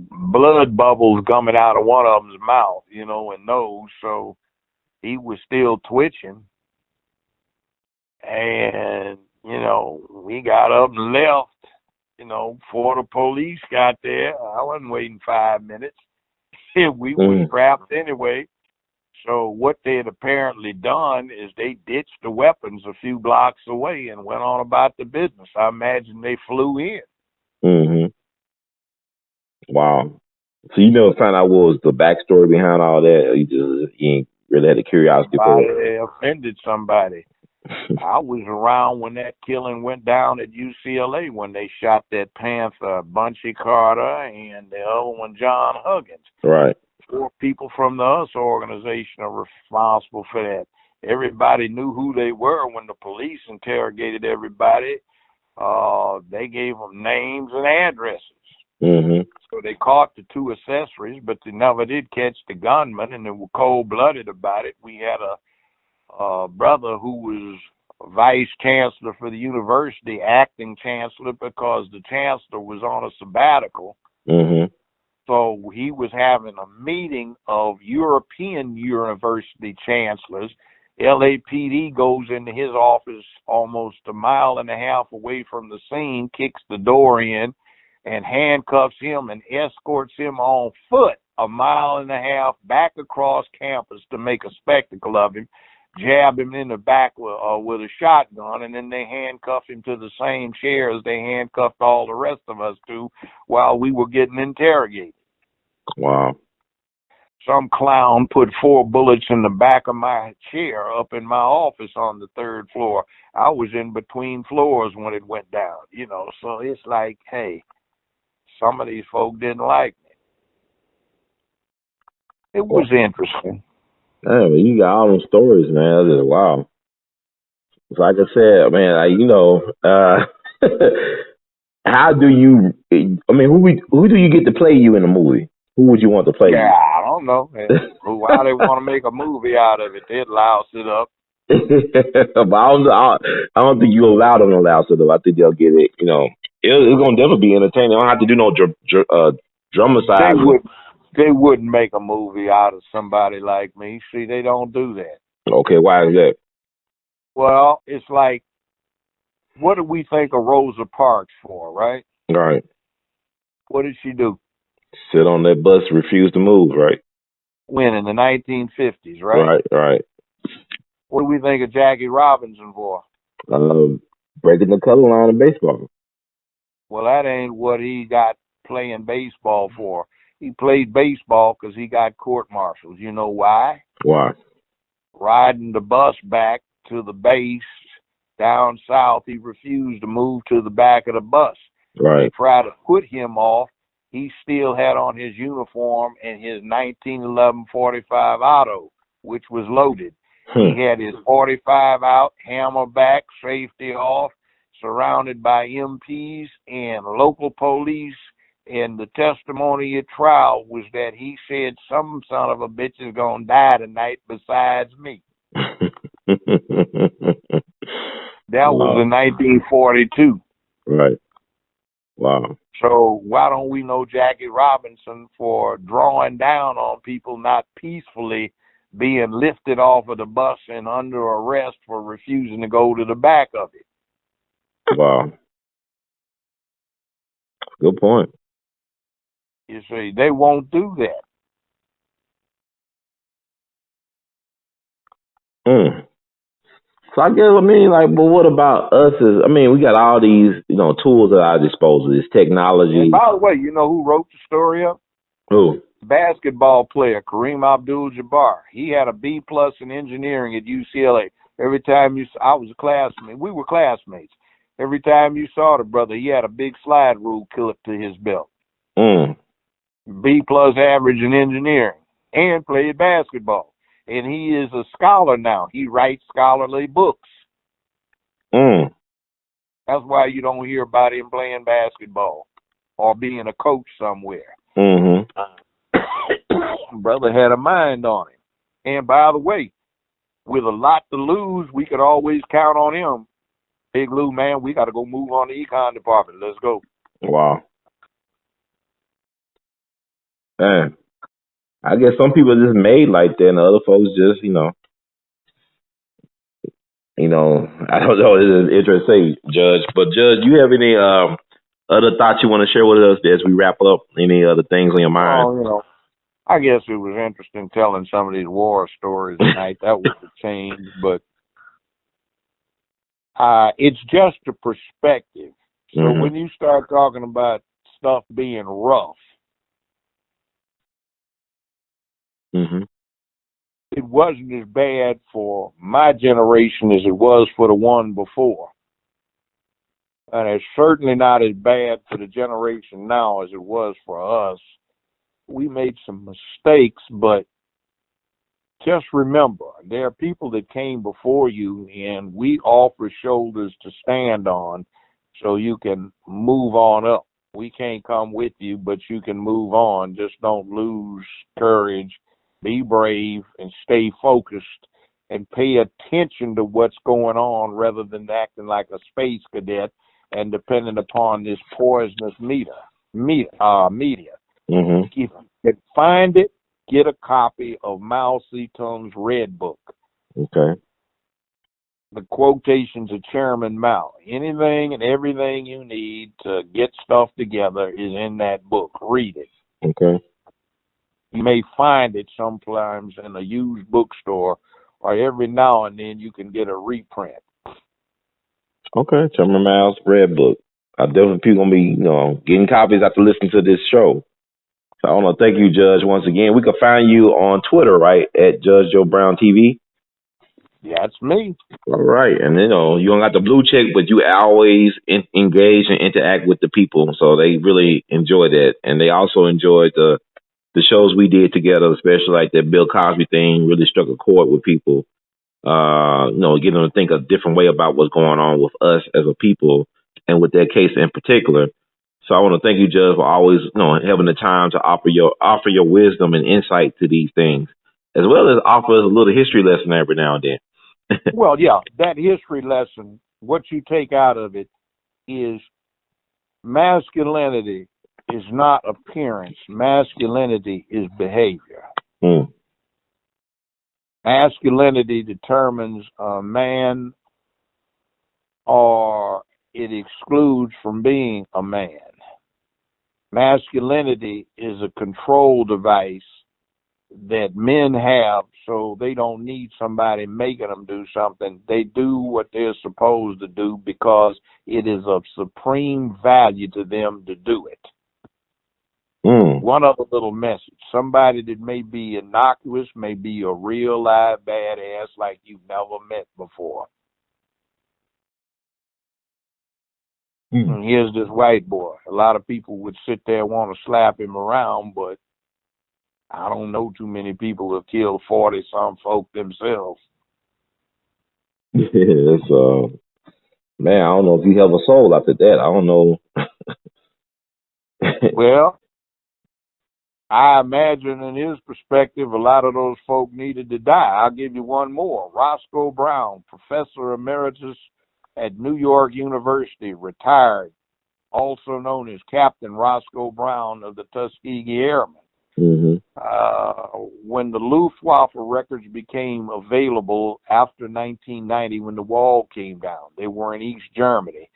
Blood bubbles coming out of one of them's mouth, and nose. So he was still twitching. And, we got up and left, before the police got there. I wasn't waiting 5 minutes. We was trapped anyway. So what they had apparently done is they ditched the weapons a few blocks away and went on about the business. I imagine they flew in. Wow. So you never found out what was the backstory behind all that? Or you ain't really had the curiosity for it? They offended somebody. I was around when that killing went down at UCLA when they shot that Panther, Bunchy Carter, and the other one, John Huggins. Right. 4 people from the US organization are responsible for that. Everybody knew who they were when the police interrogated everybody. They gave them names and addresses. So they caught the 2 accessories, but they never did catch the gunman, and they were cold-blooded about it. We had a brother who was vice chancellor for the university, acting chancellor, because the chancellor was on a sabbatical. So he was having a meeting of European university chancellors. LAPD goes into his office almost a mile and a half away from the scene, kicks the door in, and handcuffs him and escorts him on foot a mile and a half back across campus to make a spectacle of him, jab him in the back with a shotgun, and then they handcuffed him to the same chairs they handcuffed all the rest of us to while we were getting interrogated. Wow. Some clown put 4 bullets in the back of my chair up in my office on the 3rd floor. I was in between floors when it went down, so it's like, hey, some of these folk didn't like me. It was interesting. Yeah, you got all them stories, man. That's just wow. Like I said, man, how do you? I mean, who do you get to play you in a movie? Who would you want to play Yeah, you? I don't know. Why they want to make a movie out of it? They'd louse it up. But I don't think you allow them to louse it up. I think they'll get it. It's gonna definitely be entertaining. I don't have to do no dramatizing. They wouldn't make a movie out of somebody like me. See, they don't do that. Okay, why is that? Well, it's like, what do we think of Rosa Parks for, right? All right. What did she do? Sit on that bus, refuse to move, right? When, in the 1950s, right? Right. What do we think of Jackie Robinson for? Breaking the color line of baseball. Well, that ain't what he got playing baseball for. He played baseball because he got court-martialed. You know why? Why? Riding the bus back to the base down south, he refused to move to the back of the bus. Right. They tried to put him off. He still had on his uniform and his 1911 45 auto, which was loaded. He had his 45 out, hammer back, safety off, surrounded by MPs and local police. And the testimony at trial was that he said, some son of a bitch is going to die tonight besides me. That was in 1942. Right. Wow. So why don't we know Jackie Robinson for drawing down on people not peacefully being lifted off of the bus and under arrest for refusing to go to the back of it? Wow. Good point. You see, they won't do that. So I guess, but what about us we got all these, tools at our disposal, this technology. And by the way, you know who wrote the story up? Who? Basketball player, Kareem Abdul-Jabbar. He had a B+ in engineering at UCLA. Every time I was a classmate. We were classmates. Every time you saw the brother, he had a big slide rule clip to his belt. B+ average in engineering and played basketball. And he is a scholar now. He writes scholarly books. That's why you don't hear about him playing basketball or being a coach somewhere. Brother had a mind on him. And by the way, with a lot to lose, we could always count on him. Big Lou, man, we got to go move on the econ department. Let's go. Wow. Man, I guess some people are just made like that, and other folks just, I don't know. It's interesting, Judge. But Judge, you have any other thoughts you want to share with us as we wrap up? Any other things on your mind? Oh, I guess it was interesting telling some of these war stories tonight. That was the change, but it's just a perspective. So when you start talking about stuff being rough, it wasn't as bad for my generation as it was for the one before. And it's certainly not as bad for the generation now as it was for us. We made some mistakes, but just remember, there are people that came before you, and we offer shoulders to stand on so you can move on up. We can't come with you, but you can move on. Just don't lose courage. Be brave and stay focused and pay attention to what's going on rather than acting like a space cadet and depending upon this poisonous media. If you can find it, get a copy of Mao Zedong's Red Book. Okay. The quotations of Chairman Mao. Anything and everything you need to get stuff together is in that book. Read it. Okay. You may find it sometimes in a used bookstore, or every now and then you can get a reprint. Okay, Chairman Mao's Red Book. I definitely people gonna be, getting copies after listening to this show. So I want to thank you, Judge, once again. We can find you on Twitter, right, at Judge Joe Brown TV. That's me. All right, and you don't got the blue check, but you always engage and interact with the people, so they really enjoy that, and they also enjoyed the shows we did together, especially like that Bill Cosby thing. Really struck a chord with people. Getting them to think a different way about what's going on with us as a people, and with that case in particular. So I want to thank you, Judge, for always having the time to offer your wisdom and insight to these things, as well as offer us a little history lesson every now and then. Well, yeah, that history lesson, what you take out of it is masculinity is not appearance. Masculinity is behavior. Mm. Masculinity determines a man or it excludes from being a man. Masculinity is a control device that men have, so they don't need somebody making them do something. They do what they're supposed to do because it is of supreme value to them to do it. One other little message. Somebody that may be innocuous, may be a real live badass like you've never met before. And here's this white boy. A lot of people would sit there and want to slap him around, but I don't know too many people who have killed 40-some folk themselves. Yeah, it's man, I don't know if you have a soul after that. I don't know. Well, I imagine in his perspective, a lot of those folk needed to die. I'll give you one more. Roscoe Brown, professor emeritus at New York University, retired, also known as Captain Roscoe Brown of the Tuskegee Airmen. Mm-hmm. When the Luftwaffe records became available after 1990, when the wall came down, they were in East Germany.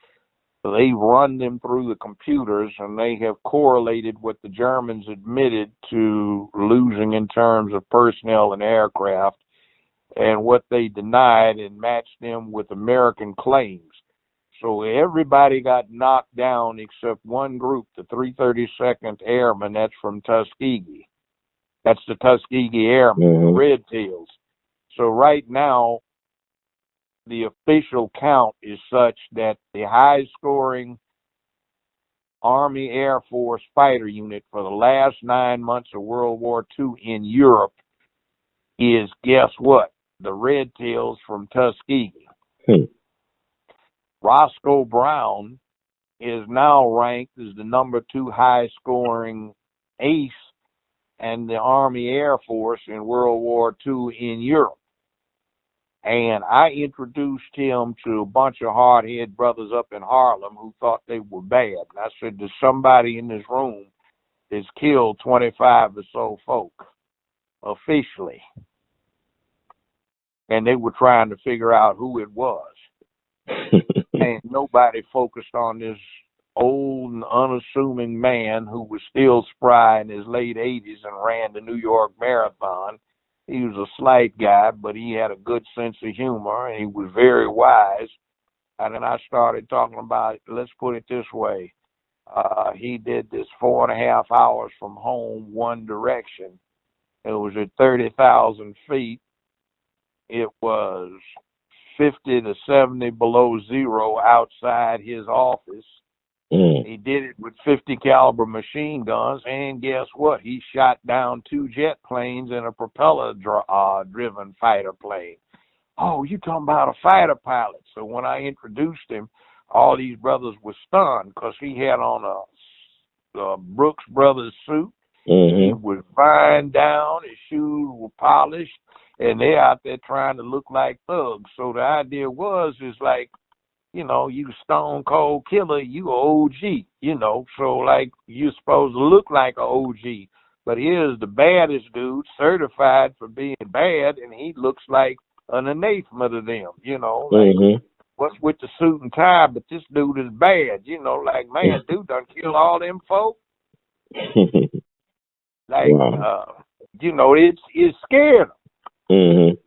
So they run them through the computers, and they have correlated what the Germans admitted to losing in terms of personnel and aircraft and what they denied, and matched them with American claims. So everybody got knocked down except one group, the 332nd Airmen. That's from Tuskegee. That's the Tuskegee Airmen, the Red Tails. So right now, the official count is such that the high-scoring Army Air Force fighter unit for the last 9 months of World War II in Europe is, guess what? The Red Tails from Tuskegee. Roscoe Brown is now ranked as the number 2 high-scoring ace and the Army Air Force in World War II in Europe. And I introduced him to a bunch of hard-head brothers up in Harlem who thought they were bad. And I said, there's somebody in this room that's killed 25 or so folk officially. And they were trying to figure out who it was. And nobody focused on this old and unassuming man who was still spry in his late 80s and ran the New York Marathon. He was a slight guy, but he had a good sense of humor, and he was very wise. And then I started talking about, let's put it this way. He did this 4.5 hours from home, one direction. It was at 30,000 feet. It was 50 to 70 below zero outside his office. He did it with 50 caliber machine guns, and guess what? He shot down 2 jet planes and a propeller driven fighter plane. Oh, you talking about a fighter pilot? So when I introduced him, all these brothers were stunned because he had on a Brooks Brothers suit. He was fine down, his shoes were polished, and they're out there trying to look like thugs. So the idea is like, you know, you stone cold killer, you a OG, you know, so like you're supposed to look like a OG. But here's the baddest dude, certified for being bad, and he looks like an anathema to them, you know, like what's with the suit and tie, but this dude is bad, you know, like, man, dude done kill all them folk. Like, you know, it scared him.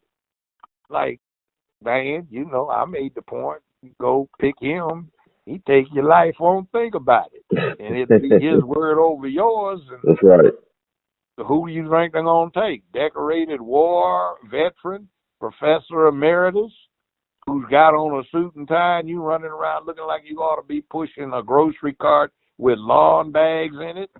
Like, man, you know, I made the point. You go pick him. He take your life, won't think about it. And it'll be his word over yours. And that's right. who do you think they're going to take? Decorated war veteran professor emeritus who's got on a suit and tie and you running around looking like you ought to be pushing a grocery cart with lawn bags in it.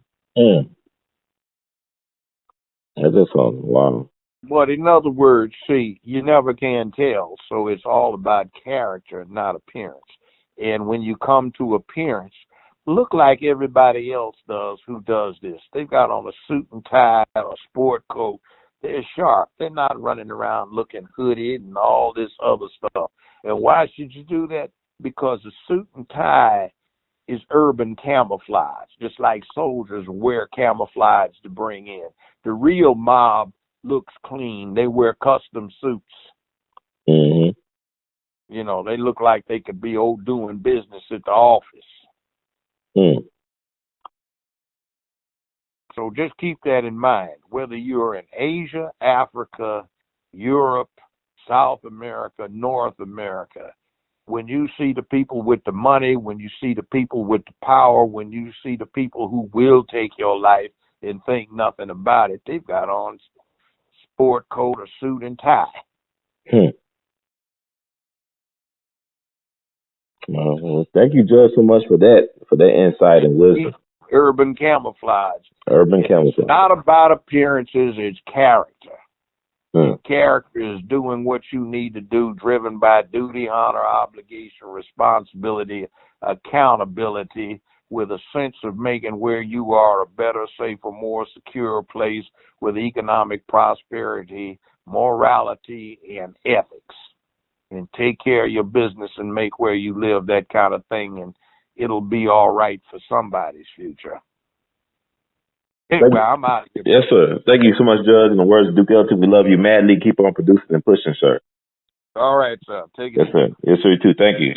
That just sounds wow. But in other words, see, you never can tell. So it's all about character, not appearance. And when you come to appearance, look like everybody else does who does this. They've got on a suit and tie, a sport coat. They're sharp. They're not running around looking hooded and all this other stuff. And why should you do that? Because the suit and tie is urban camouflage, just like soldiers wear camouflage to bring in. The real mob looks clean. They wear custom suits. Mm-hmm. You know, they look like they could be doing business at the office. Mm. So just keep that in mind. Whether you're in Asia, Africa, Europe, South America, North America, when you see the people with the money, when you see the people with the power, when you see the people who will take your life and think nothing about it, they've got on sport coat or suit and tie. Well, thank you, Judge, so much for that insight and wisdom. Urban camouflage. Urban camouflage. It's not about appearances, it's character. Character is doing what you need to do, driven by duty, honor, obligation, responsibility, accountability, with a sense of making where you are a better, safer, more secure place with economic prosperity, morality, and ethics. And take care of your business and make where you live that kind of thing, and it'll be all right for somebody's future. Anyway, I'm out of here. Yes, sir. Thank you so much, Judge. In the words of Duke Ellington, we love you madly. Keep on producing and pushing, sir. All right, sir. Take it easy. Yes, sir. Yes, sir, you too. Thank you.